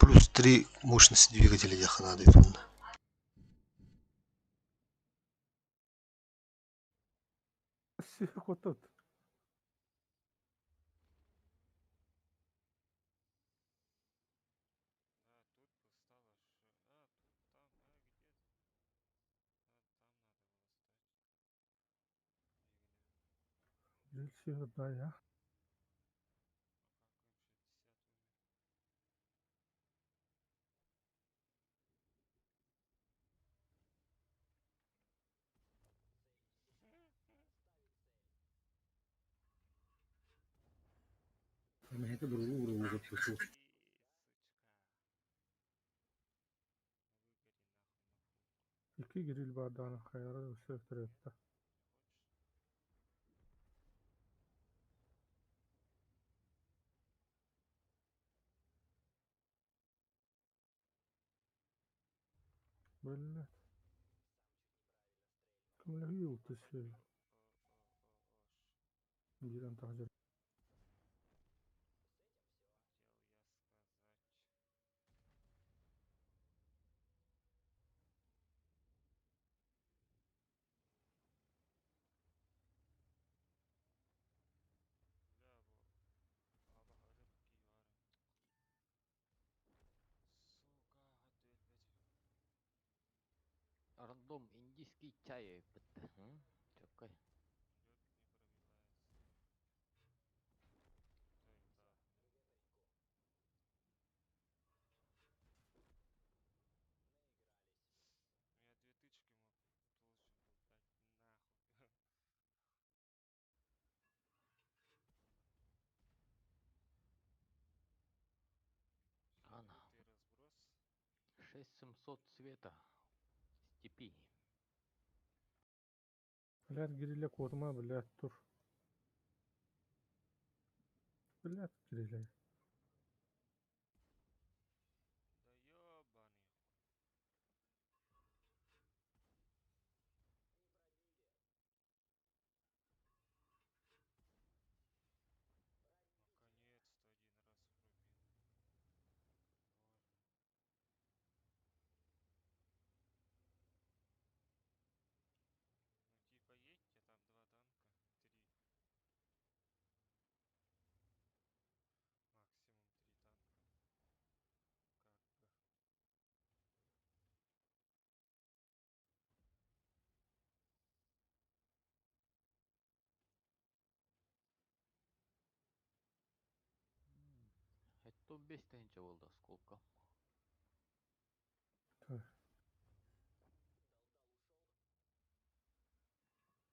Плюс 3 мощности двигателя ехать надо. Сверху тут. Grill сюда, ya. Ama это другу запишу. İki grill bardağına kayarı üstü etti. Böyle. Kımlı yıltı şey. Bir an takacak. Рандом индийский чай бітті. Чөккай. Ана. 6700 цвета. Степи. Блядь, grill'e koduma блядь, dur. Блядь, grill'e. 15 тыгынча болду осколка. Так. Пиздец, 2 ЛТ.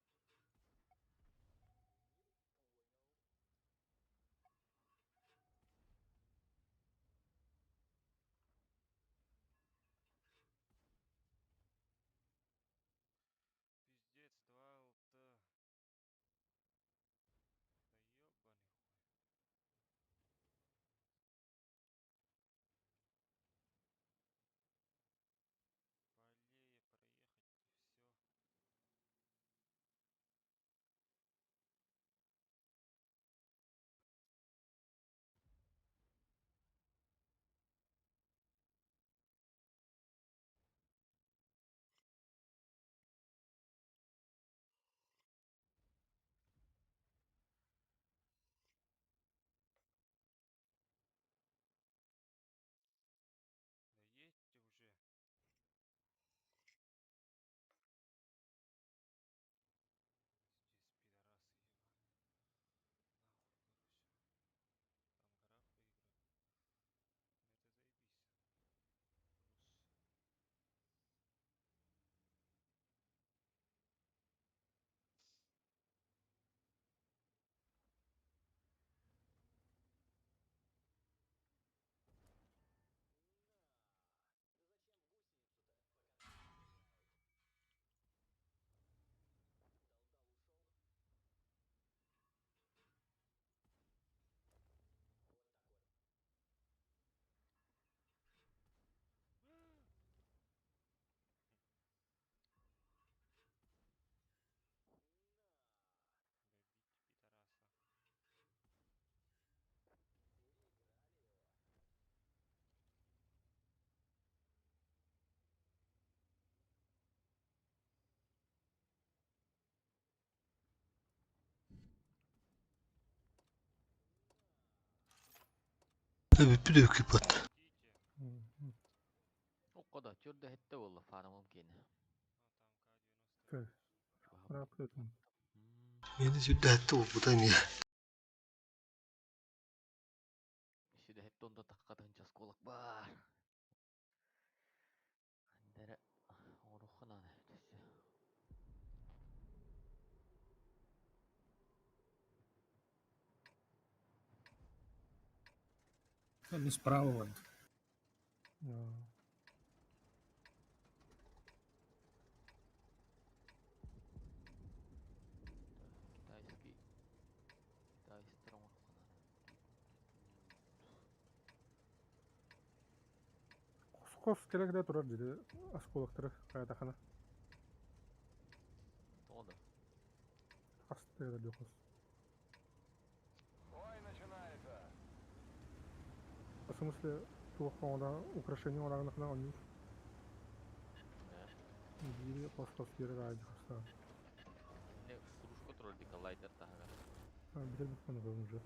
Да ёбаный хуй. По аллее проехать и все. Да едьте уже. Здесь пидорасы ебаные. Нахуй, короче. Там гора выиграть. Это заебись. Плюс. Добить пидораса. Büyük küpat. Идите. Мгм. Окода чурда хетте болду фармым кени. Ну там К-90 Так. видишь. Рапетим. Meni süddätti bu da niye? Ишиде хетте онда такка тыгынча осколок бар. Андере орухана нефтесе. Там справа вот. А, Китайский. Китайский орухана. Кос керек де турар диде осколоктор каятахана. Тода. Асты да жокос. Ой, начинается. В смысле, туохода украшение орагнахна онюш. Бири кос бири ради хаста. Не кружка турар дика лайтер тахага. Билер биткон уже.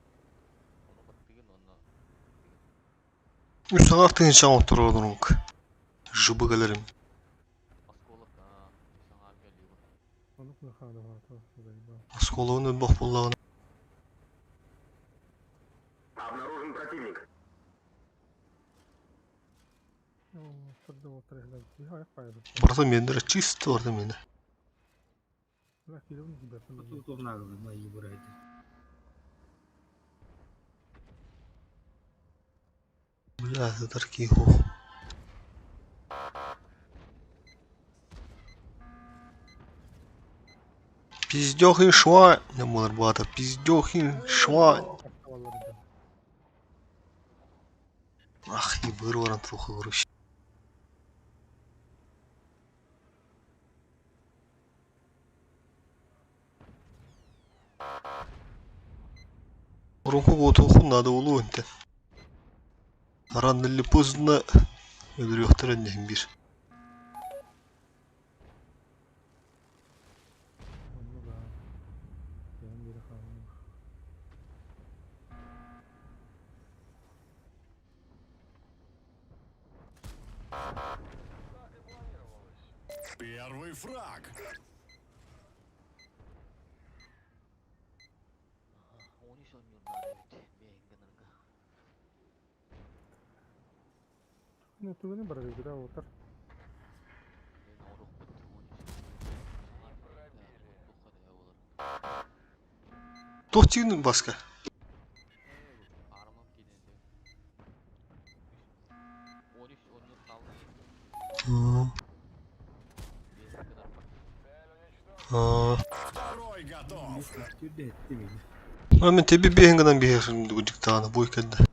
Onu battыгын onu. Üstüne tığınçan oturuyordun. Jıbı galerim. Осколок саңар келиби. Onu kuna хада вата зайба. Askoluğun bak bullağını. Обнаружен противник. Ну, тогда вот тогда. Я пойду. Burada mendire çist orada mende. Я кидаю на тебя. Тут он наглый, мои братья. Бля, это такие ху. Пиздёхин шва. Не может быть, пиздёхин шва. Ах, и вырван трохи врущ. Руху готову надо улунте. Рано или поздно öldürüyorlar ne bir. Ну да. Я не рахаю. Первый фраг. Ага, 13 oynuyorlar evet. Bir enganırga. Ну, түгені бір үйгіде отыр. Мен аурук бітті 13. Тоқтигінің басқа. Армам кейденде. 13-14 қалды. Второй готов. Türde etti beni. Мен тебе бегінғадан бейірсін диктаны бой кәді.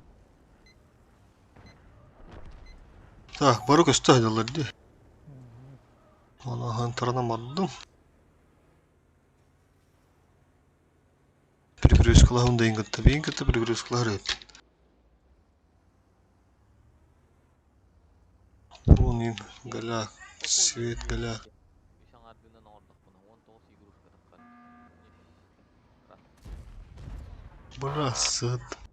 Так, бару көсті айдалар де. Оны антарынан бардым. Перегрөз қылағын да енгітті. Бейінгітті перегрөз қылағыр еп. Оның галяк, свет галяк. Ишан ардынан ордық бұны. 19 игрушка таққан. Брасыт. Так.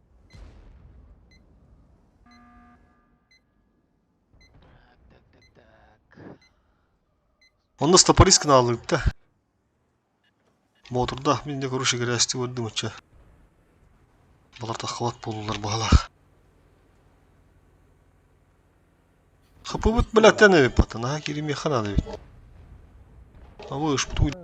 Онда стопорискіні алып та. Моторда мен де көруші кересті көрдім өтші. Бұлар таққалат болулар бағалақ. Қапы бұт біләттен өп батын, аға кереме қанады өп. Ава үш бұт өйт.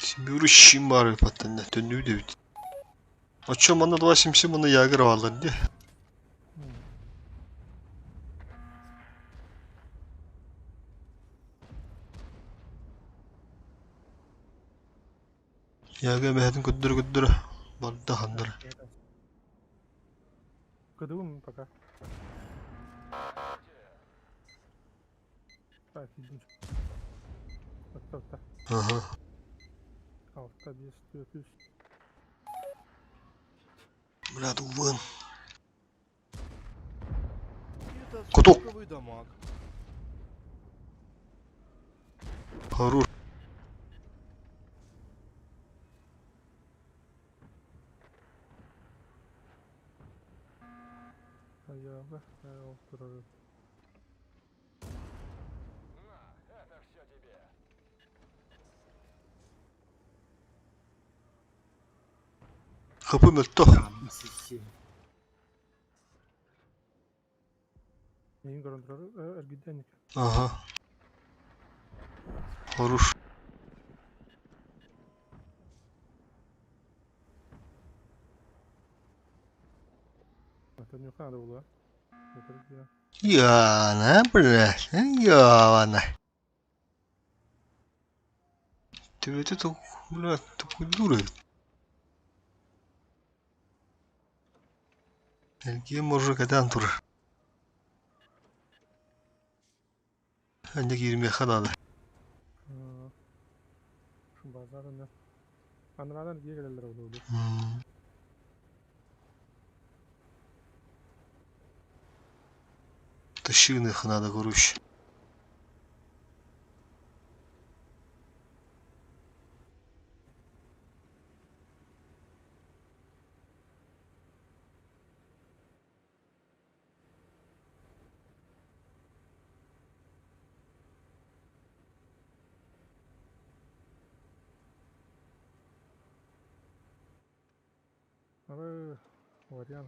Семерущим бар өп батын, төнді өйт өйт. Очо мана 277 мана ягыр алар де. Яга мәһәтин көддір барды хандар. Кыдыгым пока. Так, идем. Отта. Ага. Алтта 200. Блядь, увын. Это Куток. стоковый дамаг. Хорош. Аяғы, тұрады. Kapı mültü. Amma sisi. Neyin görüntüleri? Ergiden Ага. Хорош. Это не надо было. Это где? Яна, блядь. Яна. Ты ведь это, блядь, такой дурой. Elgiye murrukeden durur. Ancak 20'ye kadar. Şu bazarında. Anılardan diye gelirler oldu. Тащивных надо, грущ. Ama вариант.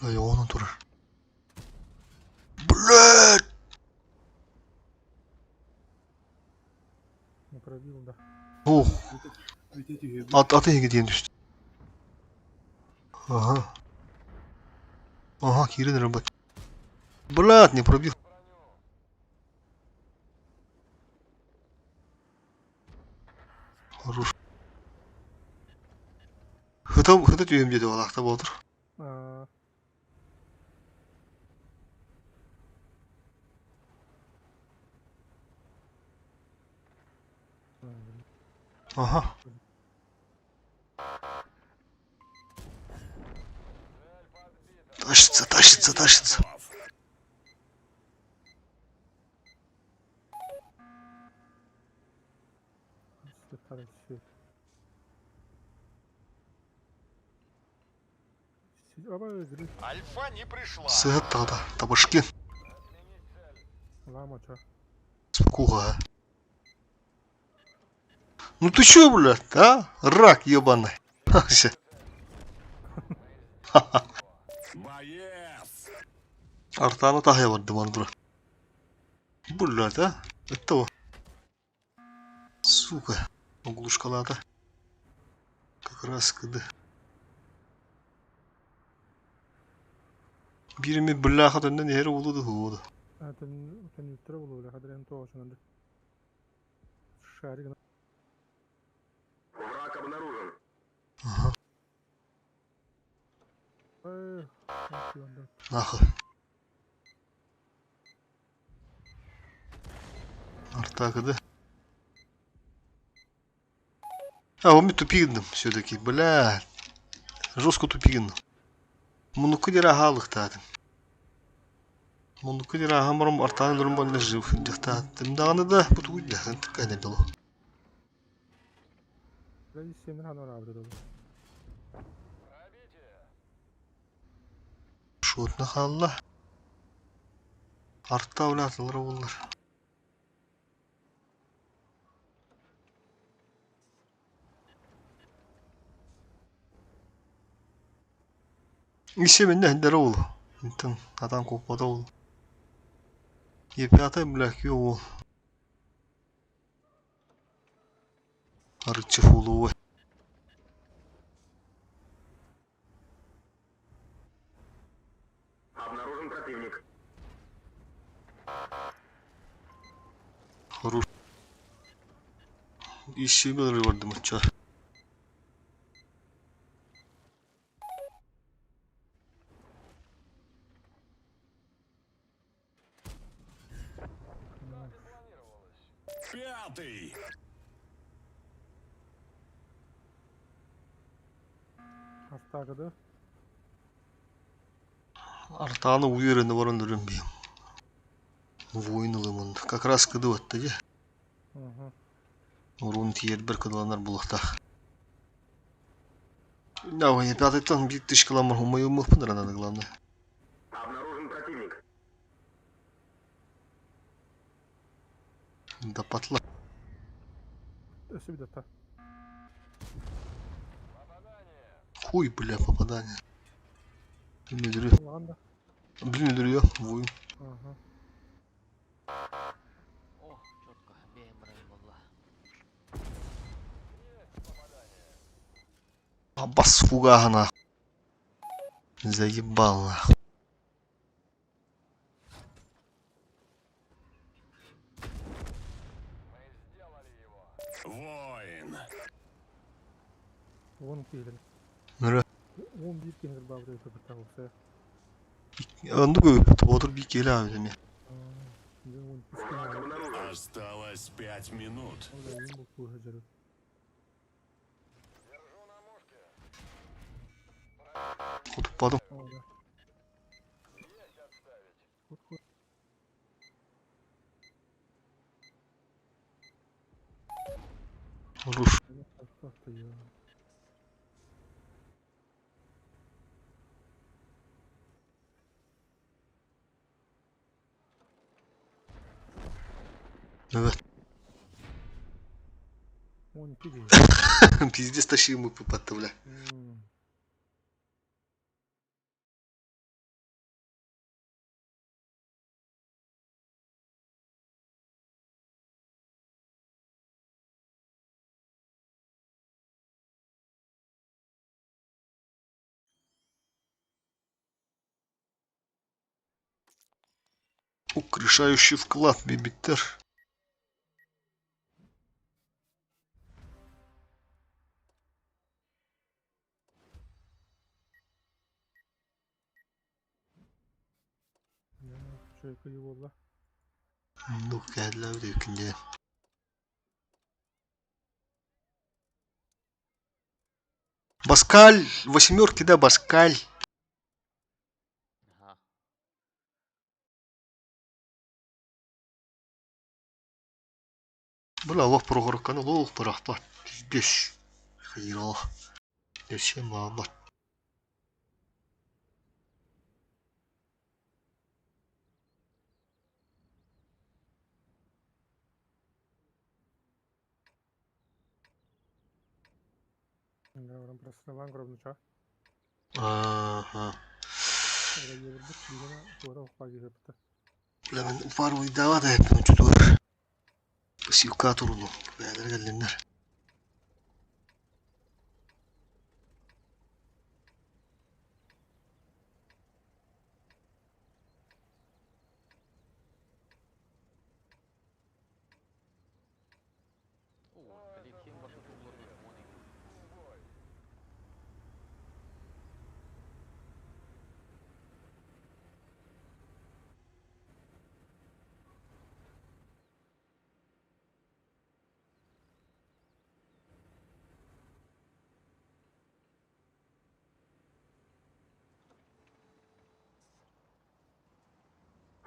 А я он тур. Блядь! Не пробил, да. О, Öteki ataya gideyim düştü. Ага. Ага, Кирин работает. Блядь, не пробил. Хорош. Хыта түйем деді олақта болдыр. Ага. Тащится. Альфа не пришла. Сыгат тогда, табашки. Лама, чё? Спокуха. Ну ты чё, блядь, а? Рак ебаный. Вообще. Боец! Артаны тахая барды ман бро. Блядь, а? Это вот. Сука. Углушкалата. Как раз когда. Бирими бляха тенден ері улуды хууда. Тен юттера болу бля хадыр энто ошонда. Шарик. Враг обнаружен. Ага. Нахуй. Арта когда. А, он тупигным все-таки, бля. Жестко тупигным. Мунуку дира халых тадым. Мунуку дира хамаром артаны дурум банда жив. Дихта. Тем дағаны да бутугуй да. Кайда долу. Бля семен ханар абды долу. Шотна халла. Артта улатылыр олар. Ише мен дәндәре ул. Интен атан коппада ул. Епята блях ю. Арчы фулуы. Обнаружен противник. Хорош. Ише бер варды мача. Пятый! Артагыды. Артаны уверенно баран дүренбейм. Воинылымын. Как раз кыды ватты же. Урун тиер бір кыдыланар булықта. Давай, пятый-тан бит тышкаламар хумаю мыхпын ранады главное. Обнаружен противник. Да патла. Өсүбү да. Хуй, бля, попадание. Блин, дурю. Блин, дурю. Вуй. Ага. О, четко. Бей, Ибрагимулла. Аббас фугага нахуй. Заебал нахуй. Воин! Вон келер. Ныры. 11 кеңір бабыр өтіп тұртағылса. Анды көп отыр бик келе abi деме. Осталось 5 минут. Кутуппадым. Руш. Evet. Пиздец тащил мы попадта, бля. Украшающий вклад, бибитер. Ну, кәділі өте күнде. Баскаль! Восьмерки, да, Баскаль. Ага. Бля, лох прогорканы, лох парахпат. Пиздец. Хайро. Десе мабат. Говорим про Снован Гробнича. Ага. Когда я вернусь, Лигана, то в паге запыта. Бля, мен упар ойдава да yaptım çocuklar. Sivka turunu. Beyler gelenler. Полетим в эту угорную моник.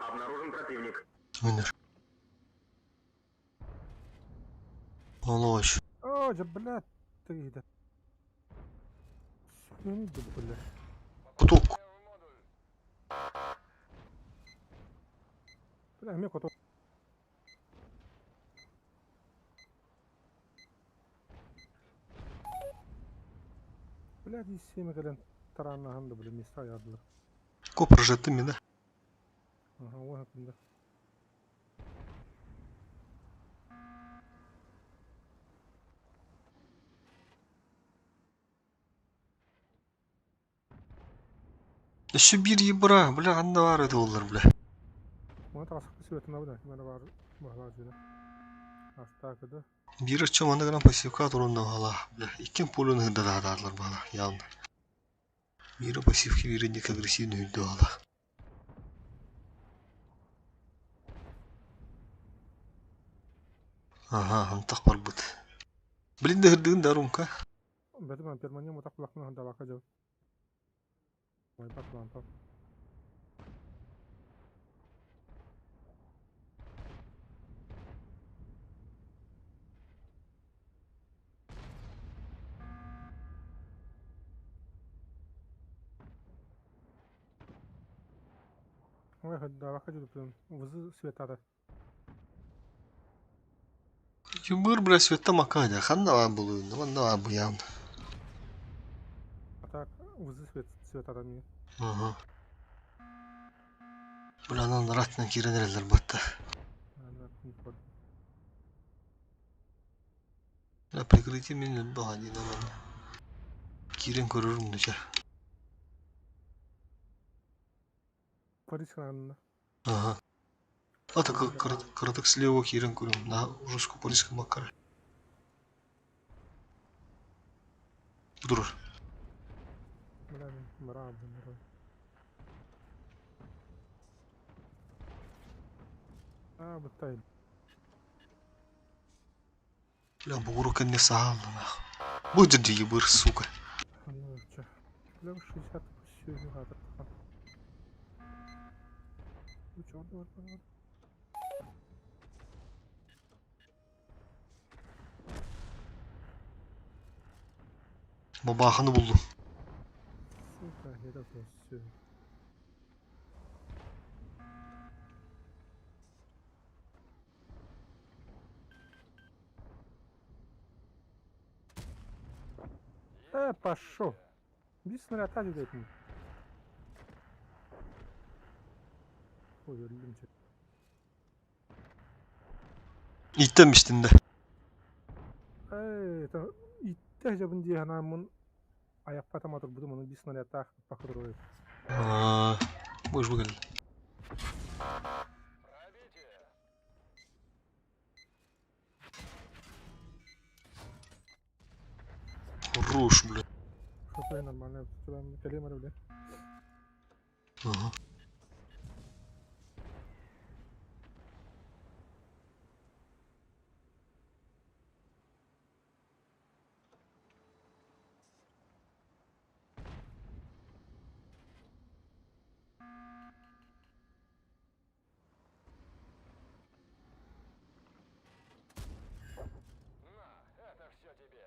Обнаружен противник. Winner. Oloş. О, блядь, ты да. Сюни да, блядь. Kutuk. Бля, мне кото. Блядь, и семя каден таранна ханда, блядь, места ядла. Ko projetti mi de? Ага, вот это. Şu bir yibra. Bля, anda var öyle olur bля. Вот раз посвету на выдать, надо var bağlacıyla. Hasta kadar. Bir açım anda gran pasivka turunda hala. Bля, ikin pulun hırda da adarlar bana. Yan. Bir pasivki birinci agresivni hüddü hala. Aha, antak barbut. Blin de hırdığın darum ka. Berarti mampir mana mutak belakang handa laka jauh. Mantap, mantap. Ой, handa laka jauh tuh. Vızı svetada. Yumur bля svetta makanya. Kanda var buluyun. Kanda var bu yan. А так, vızı svetada mı? Aha. Bля, lan ratna kireneler batta. Не вход. La prikritim minun bahani naman. Kiren korurum da. Париж каналында. Ага. А так краток слева хирен курим на русско-польском макаре. Durur. Бля, мраб, мраб. А, бытай. Бля, бугуру кен не саал на. Будет же ебыр, сука. Ну, чё. Бля, 60 все не надо. Ну, чё, давай. Babahını buldum. Сука, это все. Пошел. Без снаряда дать мне. Ой, ölümce. İtlemiştin de. Это ihtiyacım diye hanımın ayak patamadır bu da onun bir снаряда bakıyor. Aa, boş bakalım. Хорош, бля. Что нормально, что там калимар, бля. Ага. Это все тебе.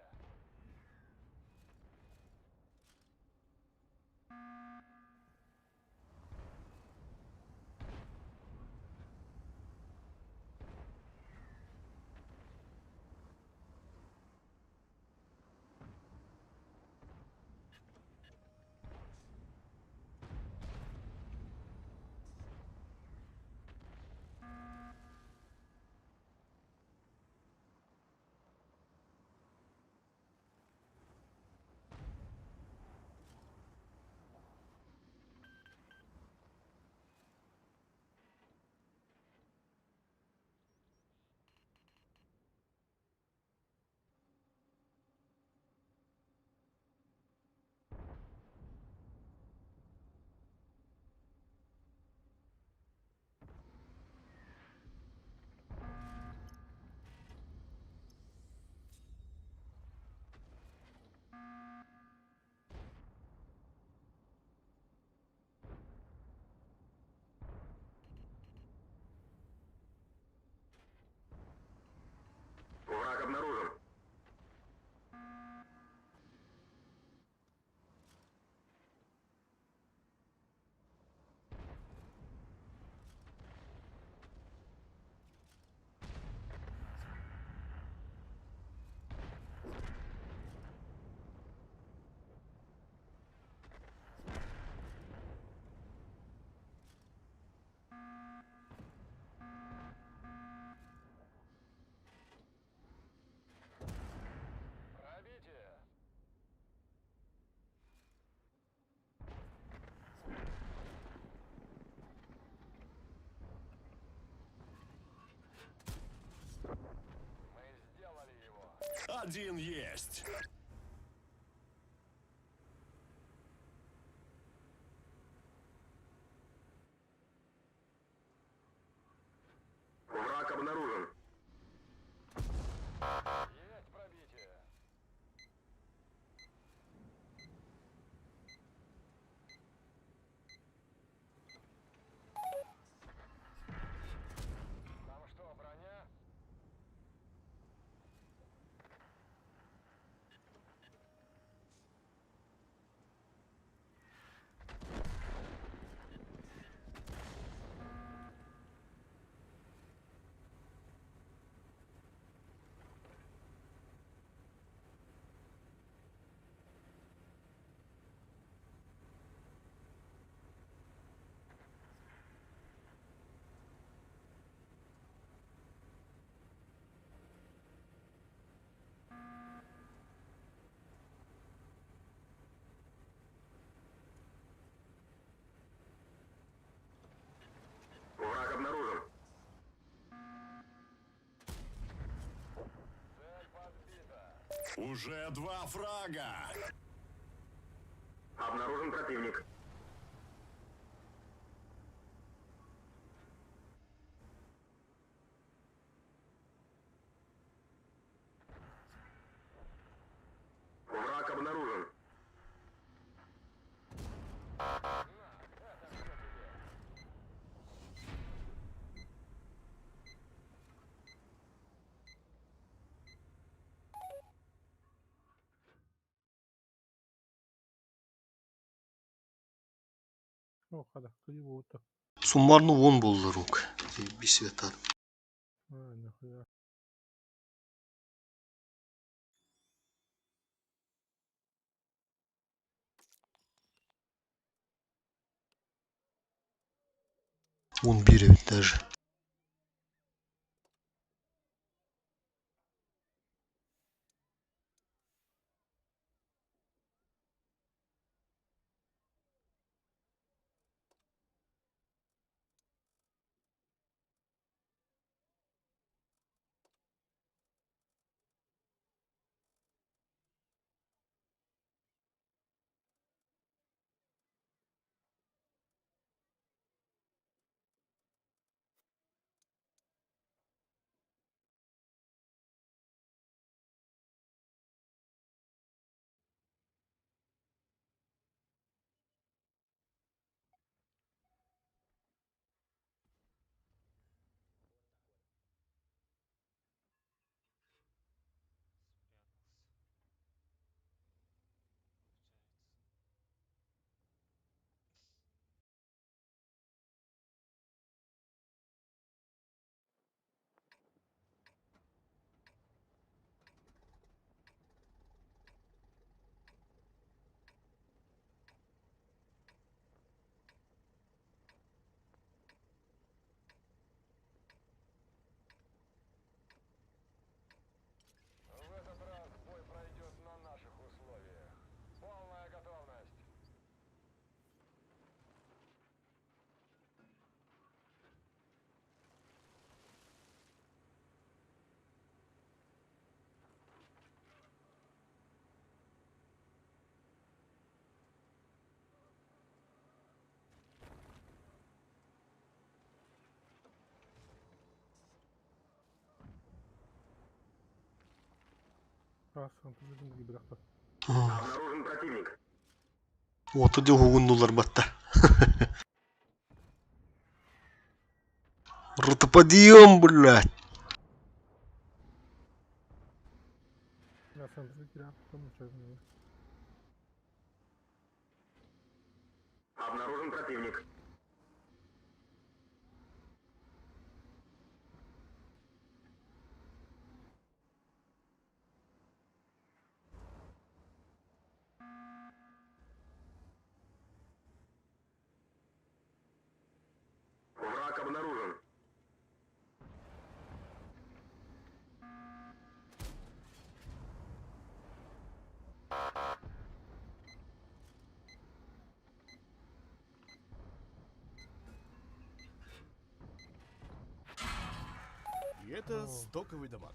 Один есть. Враг обнаружен. Есть пробитие. Там что, броня? Враг обнаружен. Цель подбита. Уже 2 фрага. Обнаружен противник. Враг обнаружен. О, хада, кто его-то? Суммарно 10 болдыр ук. Заебись ветер. А, нахуя. Он биревит даже. В этот раз бой пройдет на наших условиях. Полная готовность. Раз, он тут один гибрахта. Обнаружен противник. Вот тоді гугундулар батта. Ротоподъем, блядь. Я сам закирал, там ничего не было. Обнаружен противник. Враг обнаружен. И это стоковый дамаг.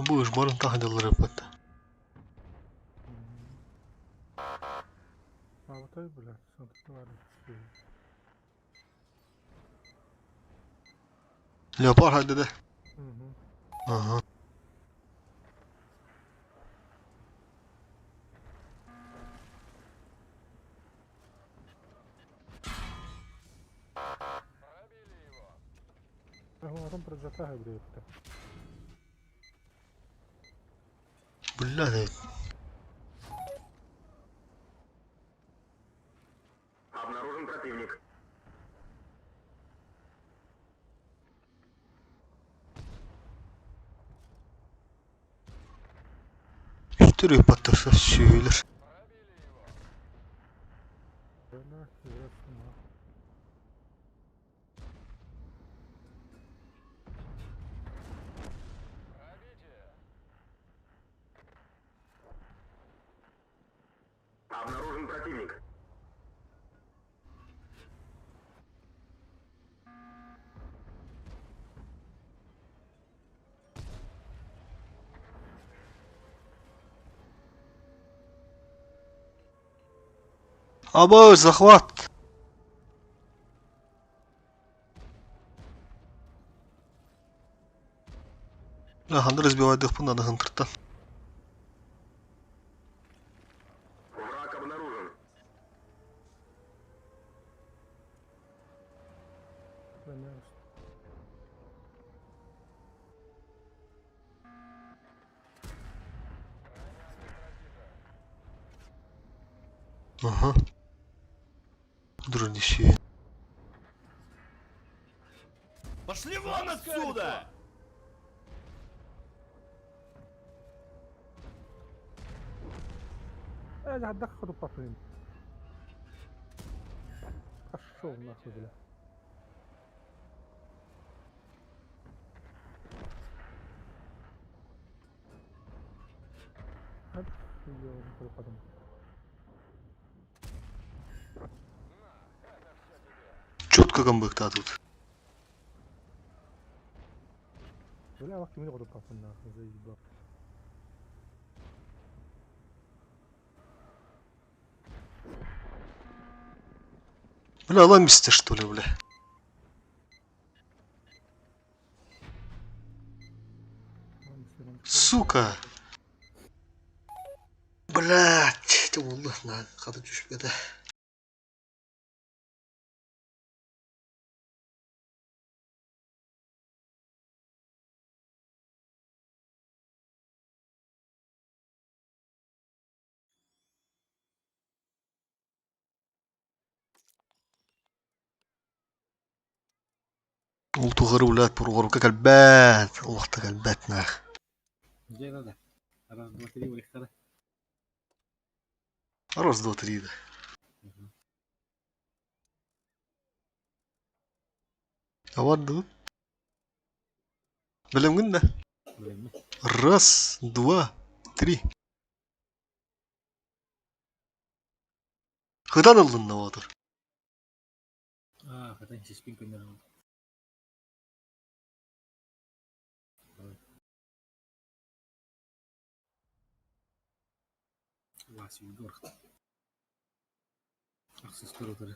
Будешь барın тахадалар yapmadı. Алтай, блядь, смотри, ладно. Leopar hadi de. Угу. Aha. هو проджатага, блядь. Блядь. Обнаружен противник. Üstürüyor patlarsa söyler. Блядь, пиздец, нахуй. Обнаружен противник. Або, захват. Ага, разбивает их надо хантер-то. Враг обнаружен. Понятно. Ага. Дружище. Пошли вон отсюда! Я отдохну попрыгну. Пошел нахуй, бля. Охуел, потом. Четко комбыкта тут. Бля, вахти меня буду папа нахуй, заебал. Бля, ломисты что ли, бля? Сука! Блять, это было на хату чушь беда. Ултугары, блядь, пургору как альбат. Улахта альбат нах. Где надо? Раз, два, три, выхода. Раз, два, три, да. А вот да. Белем гында. Раз, два, три. Кыдан алдын на ватыр. А, хотя не спинка не надо. Вася, Егор. Ах, со скоротары.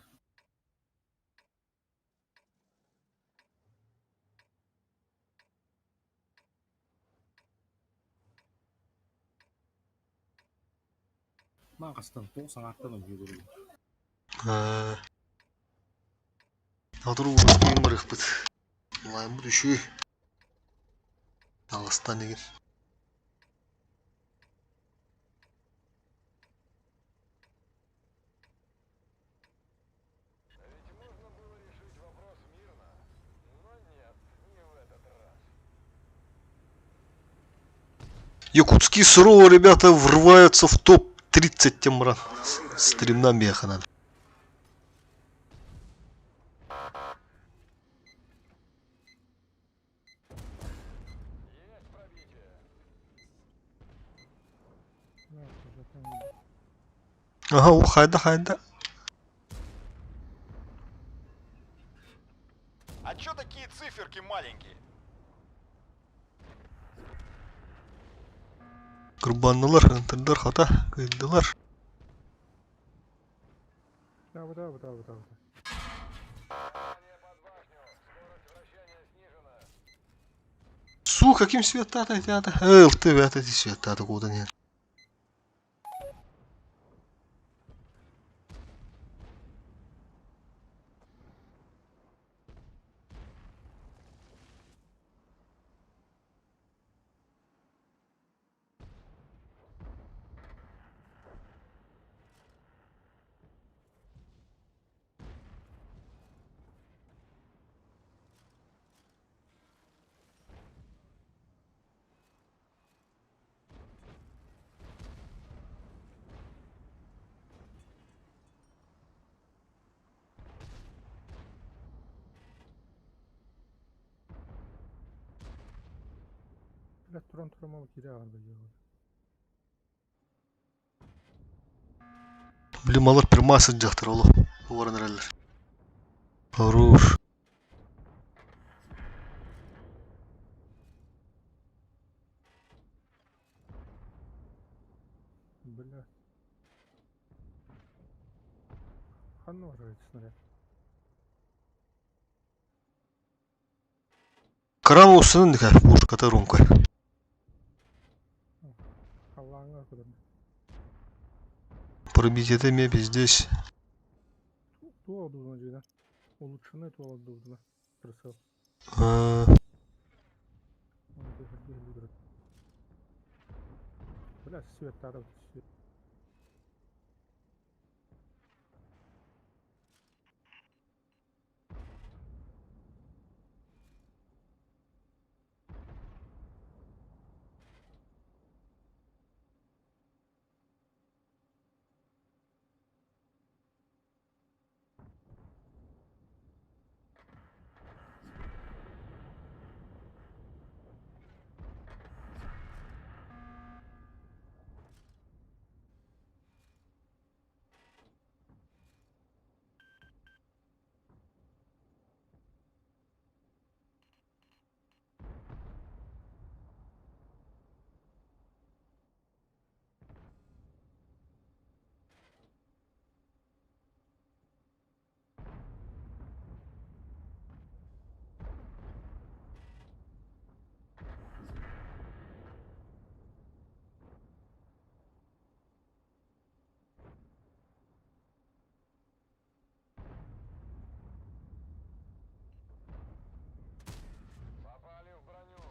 Маңғыстан 90-аттан өңгеу. Атыру успейін барық бұд. Лайым бұд үші. Ағыстан деген. Якутские суровые ребята врываются в топ-30 темра. Стремна меха надо. Ага, хайда, хайда. А чё такие циферки маленькие? Курбаннылар, ынтырдар хата, кыйдылар. Да, вот, да, вот, да, вот, да, вот. Су, каким светата это? Эл, ты вята эти светата куда нет. Блядь, туран мало кидаған да ел. Блин, малар пермасы жақтыр олу. Уаран рәлер. Хорош. Блядь. Ханна уже эти снаряд. Кран усының дика, пушка-то ромка. Халлаңа куда. Пробить это мебель здесь. Туал должна быть, да? Улучшенный туал должна. Красава. Блядь, свет тарат. Попали в броню.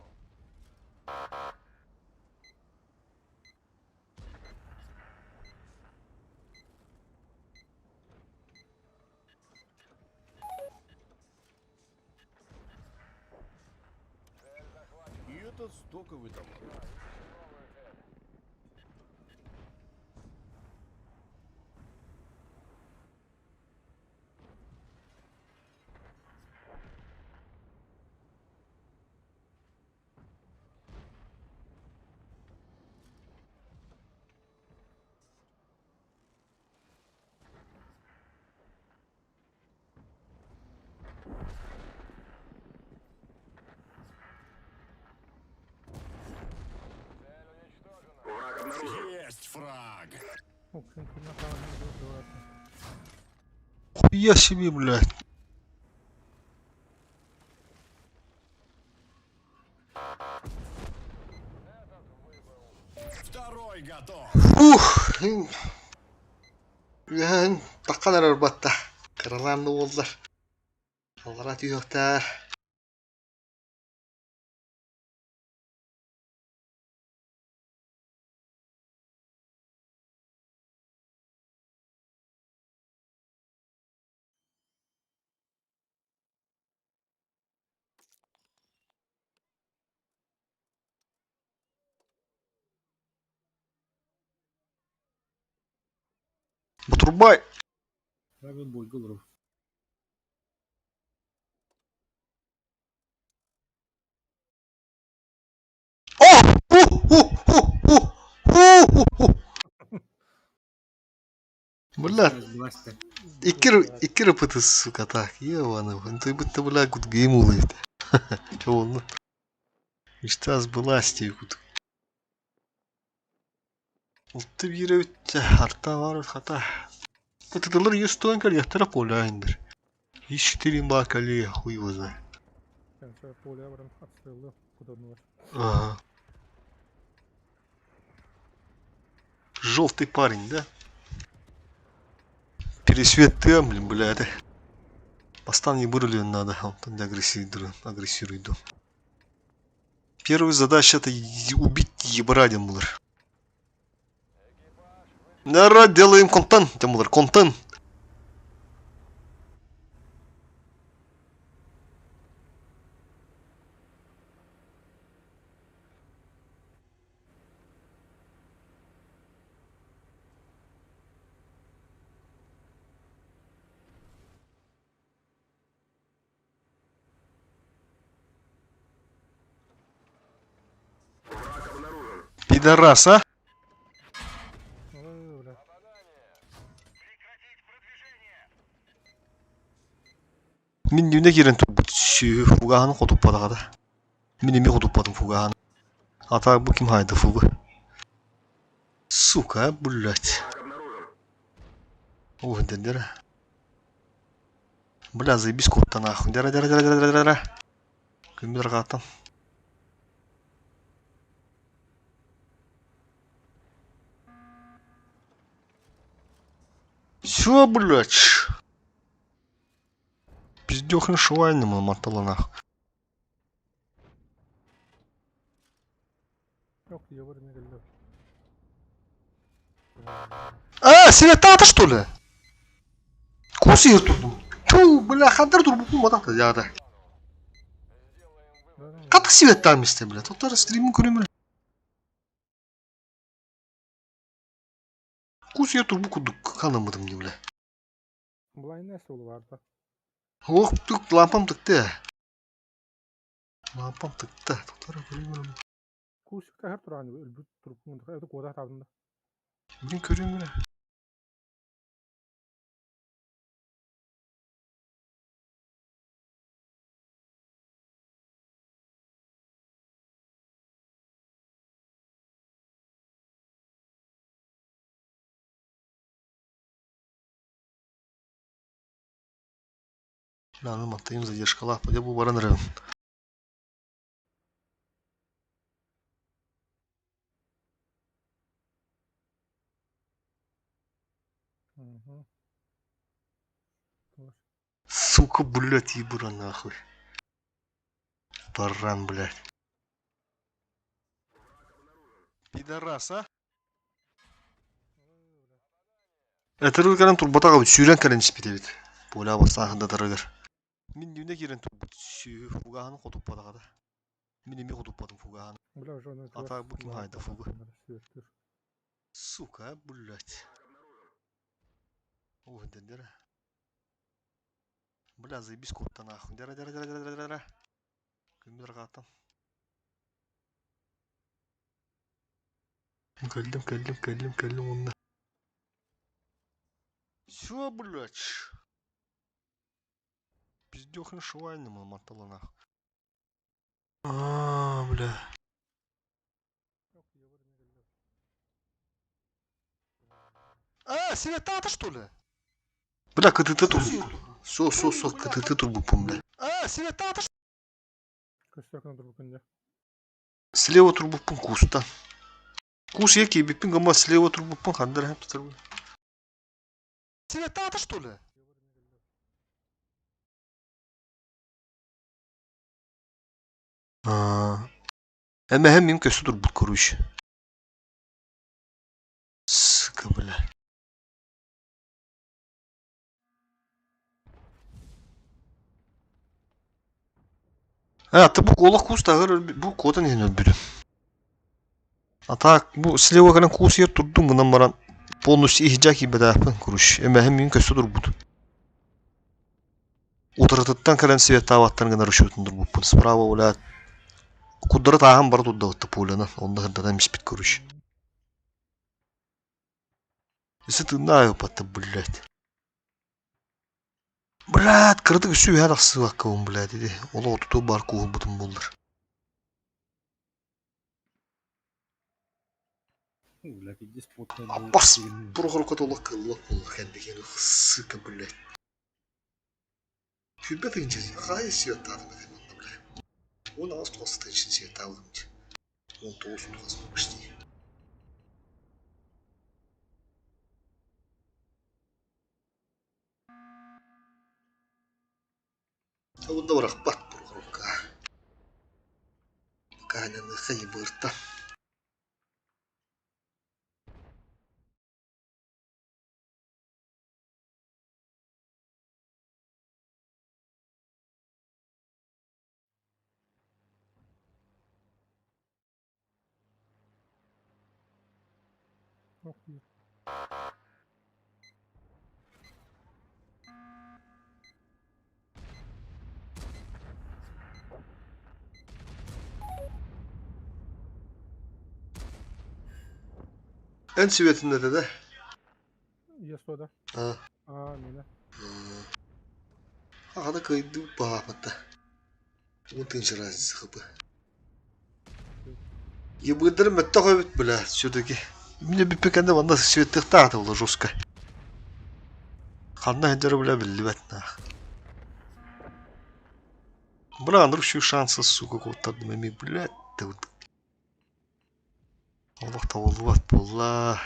И это стоковый там. Враг обнаружен. Есть фраг. О, кстати, напал на Хуя себе, блядь. Второй готов. Ух. Yani bakkalar arbatta. Karalandı oldular. Allah'a tüyoktar. Батурбай. Правил бойга уру. Блядь. Бластер. İki rıpıtı suka tak. Ебаный. Ты будто, бля, гуд гейм улыбт. Чё он? Мечта сбылась тебе. Улты бире үтті, арта бар хата. Кытытылыр естуан кальяқтара поляйындар. Иштерин бар калья, хуй его знает. Кенсе поле баран отстрелы кудонур. Ага. Желтый парень, да? Пересвет ты, блин, блядь. Постан не бурли надо, он там агрессирует. Первая задача это убить ебрадин, мулар. Народ, делаем контент, мулар, контент. Враг обнаружен. Пидорас, а? Ой, бля. Мен düğüne giren turbu fugahanı kodukpadı kada. Мен emi kodukpadım fugahanı. Ата bu kim haydı fugu? Сука, блядь. Враг обнаружен. Ой, дядя. Бля, заебись кот-то нахуй. Дяра. Кемдер каттым. Всё, блядь. Пиздёхин швайным мотала нахуй. Yok yavrum geldi. А, светата что ли? Куси турдум. Ту, бля, хадыр турбу матакта жада. Катык светтамисте, бля. Токтар стримин көрөм эле. Куси турбу кудук канамыдым ди, бля. Blind nest olu vardı. Ох, тук лампам тыкты. Лампам тыкты. Токтар көрөм эле. Kusikte her tur hani ölbüt turup munduk. Evde koda tavında. Мен көрөм эле. Ладно, мотаем задержка. Пойдя bu баран район. Hı. Сука, блядь, ебура нахуй. Баран, блядь. Пидорас, а? Это рылгарын турботага сүйрен кален испитебит. Поля басахында дарыгар. Мен düğüne giren turbut fugahanı kodukpadı da. Men emi kodukpadım fugahanı. Bля уже onu. Ата bu kim haydı fugu? Светtir. Сука, блядь. Ой, дядя. Бля, заебись кот-то нахуй. Дяра. Кемдер каттым. Келдим онда. Всё, блядь. Пиздёхин швайным мотала нахуй. А, бля. Yok yavrum geldi. А, светата что ли? Бля, КТТ турбу. Со, КТТ турбу пом, бля. А, светата что? Kaçta kadar bu günde? Слева турбу пом куста. Кус еки бипин гама слева турбу пом хандер хем турбу. Светата что ли? Эме хем мим көсү турбу короче. Сука, бля. Ты bu kolak kus tağır bu kodan yeni öldürüm. Ata bu слева kalan kus yer tuttum bundan baran полностью ihcak gibi de yapın kuruş. Eme hem mümkün kötüdür bu. Утратыттан kalan свет таваттан гана рушутунdur bu. Справа уля кудыры тағам бар тудда отты пуляна. Онда хырдадан миспит kuruş. Если ты знаю, пата, блядь. Блядь, кырдык үсүү я тахсыбак кабым, блядь, деди. Ола отуту бар кугул бутун болдыр. Уля, пиздец, потный. Апас прохорко толы кыллы бұл хәндеген сыка, блядь. Күбет инчези, қай сүйет тағым екен онда, блядь. Он ağız тоқсыта için сүйет тағым екен. 19 тұқасын почти. Онда бірақ бат прохорка. Каняны қай бұрта. Ох, ей. En süvetinde de de. Есть туда. Ha. Мені. Ағада кайды бағапатта. Утыншы разница хыпы. Ебыдыр мәтті қойбет, бля, все-таки. Мне би пекенде ванда светтік тағды олы жестко. Қанна хендері, бля, білді бәтіна. Бля, андру шүй шансы, сука, коттарды мәмей, бля, да вот. Аллах таволы бат, болла.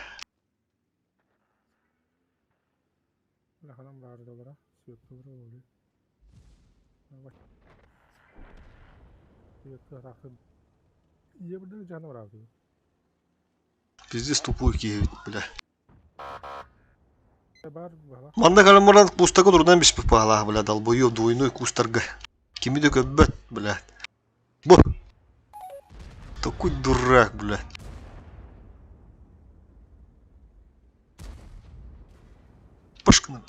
Бля, ханам бары долара. Светті бұры олы. Светті рақы. Ебірді жаны бар ауды. Пиздец тупой киевит, бля. Бар, бала. Манда калым мұрат кустаға дұрдан бішпі пағалаға, бля, долбойы дуйной кустарға. Кеми дөкі бәт, бля. Бұ! Такой дурак, бля. Пашканы.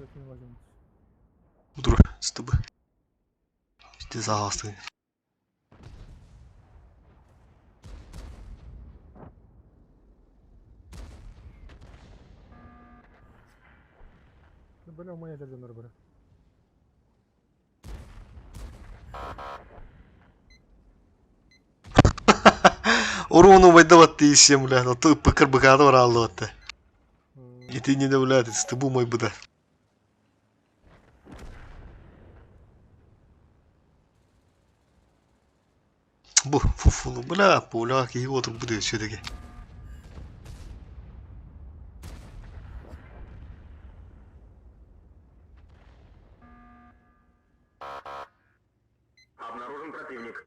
Светті возьмем. Dur, stıbı. İşte zahastı. Бля, у меня жерден бары. Урону вайдаватты исем, бля. Но ты пыкыр быкады var алды ватты. И ты не давляды, стыбу мой быда. Bu fufulu bla pola ki oturup bu diyor şöyle. Обнаружен противник.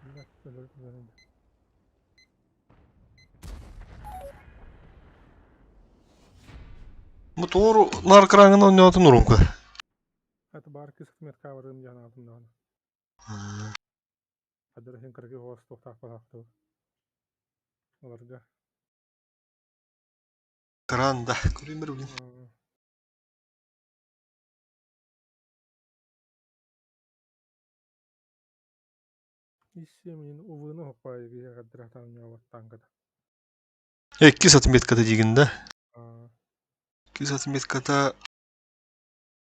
Бля, öyle. Motoru narkrangın oynatın urumka. Это бар киск мет кавырын жана алдым да. Адыр сен кыргы хос токтап балакты. Оларга. Кранда, көрүмөр билин. Иссе менин увыны хоппай бия гадратан жаваттан када. 2 сантиметркада дегенде. 2 сантиметркада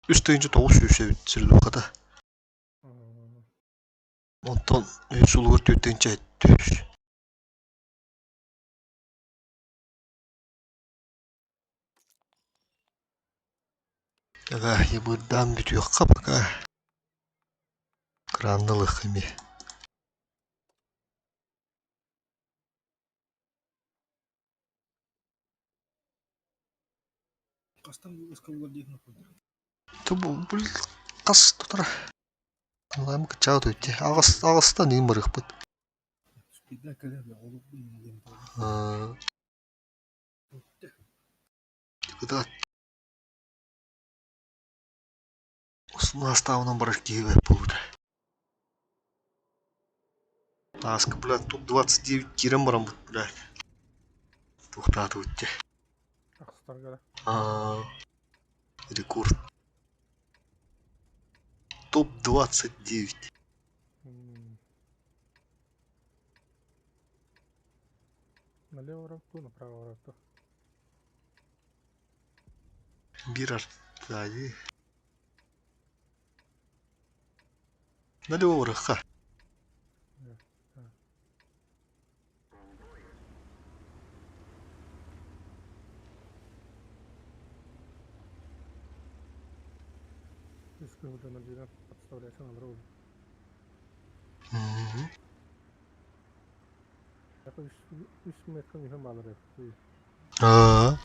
üstüncü 900 sürdü kada. Ondan suluğur tüytünce ettiğiz. Ya buradan bitiyor kapak ha. Krandalık mi? Кастан eskavlar diye напомню. Tuh bu kas tutar. Allah'ım kaçağı tüytü. Ağustan neyin barık bıt. Спида калябя, olup bilmediğim Куда? Осына оставленном барашке получит. Аска, блядь, тут 29 киром барам, блядь. Тухтаты өтте. Рекорд. Топ 29. Налево враг, направо враг. Bir артта. Налево врага. Если уже на 12 подставляйся на дорогу. Yapı 3 metre mühim alır hep. Aa.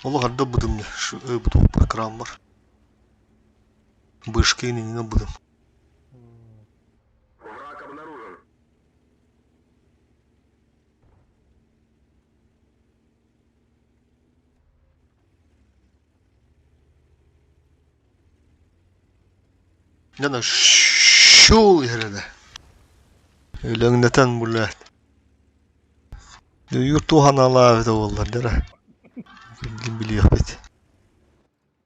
Allah hadda budım ya. Şu bu top ekran var. Бышки не будем. Враг обнаружен. Yana şul yerine. Öylüğünden bulat. Yurtu hanalar da olurlar dere. Bildim biliyor bit.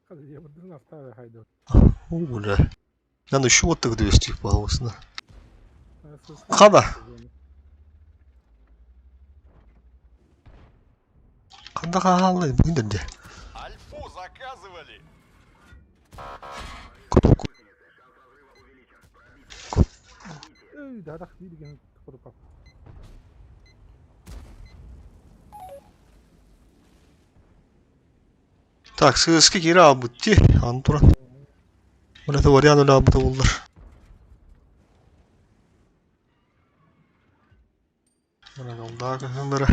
Hadi я буду на второй хайду. Bulat. Yana şu otta gidiyor istiyor bağımsına. Kada. Kada kahalı bugün de. Альфу заказывали. Kutuk. Ey, daha da bir gün kurupap. Так, сыски кире абутти, антура. Вот это вариант да абута болдыр. Mana daldaga hümere.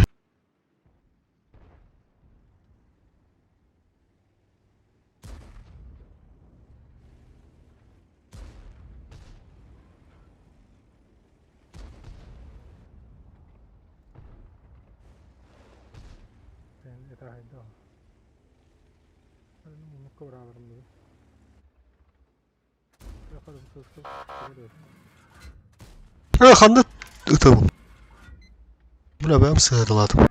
Это хайду. Bunu kıvıralım bunu. Yaparım kıskı. Ханды ытым. Бля, бәм сыйрыладым.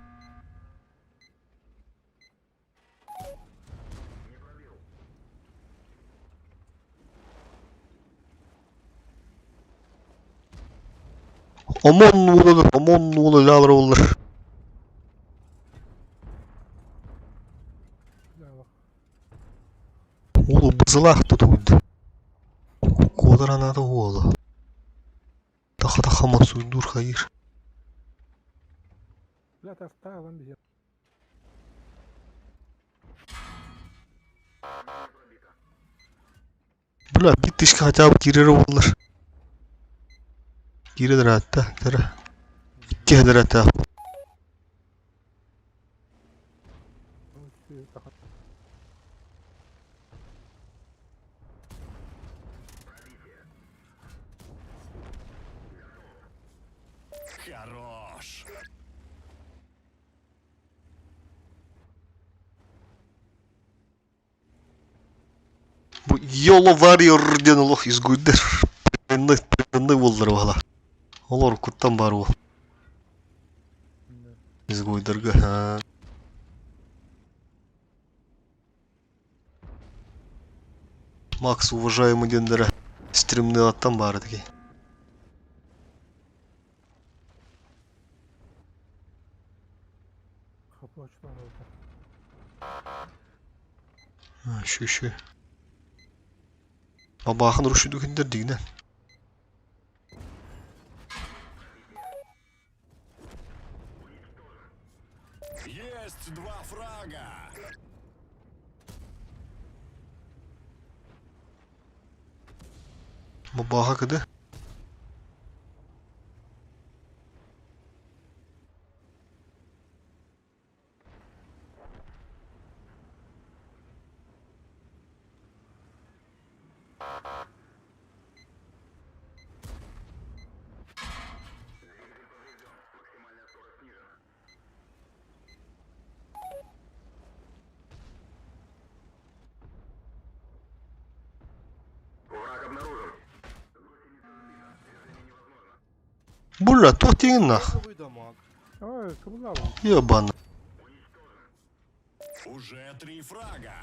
Омон улы лавры олар. Улы бызылақ тұтуды. Кодар анады олы. Таха масуйдур хайыр. Бля, ты оставил он без. Бля, биттишки хотя бы кирері олар. Киредер атта, тәрі. Кедер атта. Хорош. Bu Yolo Warrior den ulaq izguyder. Prenny bollar bala. Олар kutten бар ол. Izguyderga ha. Макс, уважаемый дендера. Стримный аттан бар екен. Kapı açılan oldu. Şu. Бабахын рушиду күндер дигнен. Есть 2 фрага. Бабаха кыды. Максимальная скорость снижена. Враг обнаружен. Движение невозможно. Буля, тохтин нах. Токовый дамаг. Ой, кабула. Ебано. Уже 3 фрага.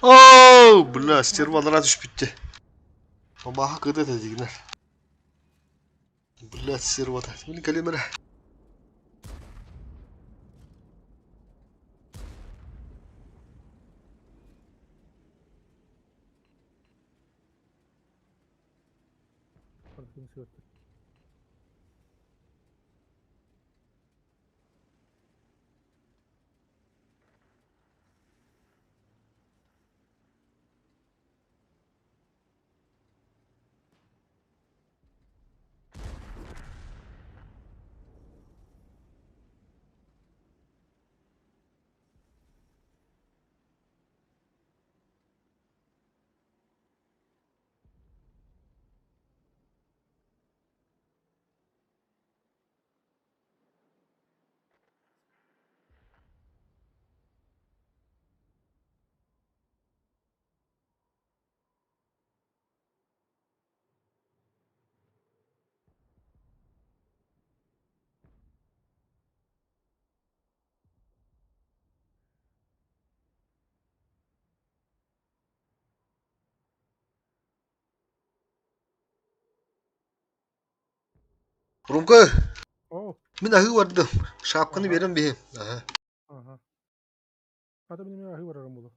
Oo, bula sirvalara düş bitti. Ama hakkı da dedigler. Bula sirvata. Bunu kalemere. Bakayım şu ötü. Rumka, Oh. min ahı vardı. Şapkanı verin bir. Aha. Aha. Hadi benim ya, var aram bunu.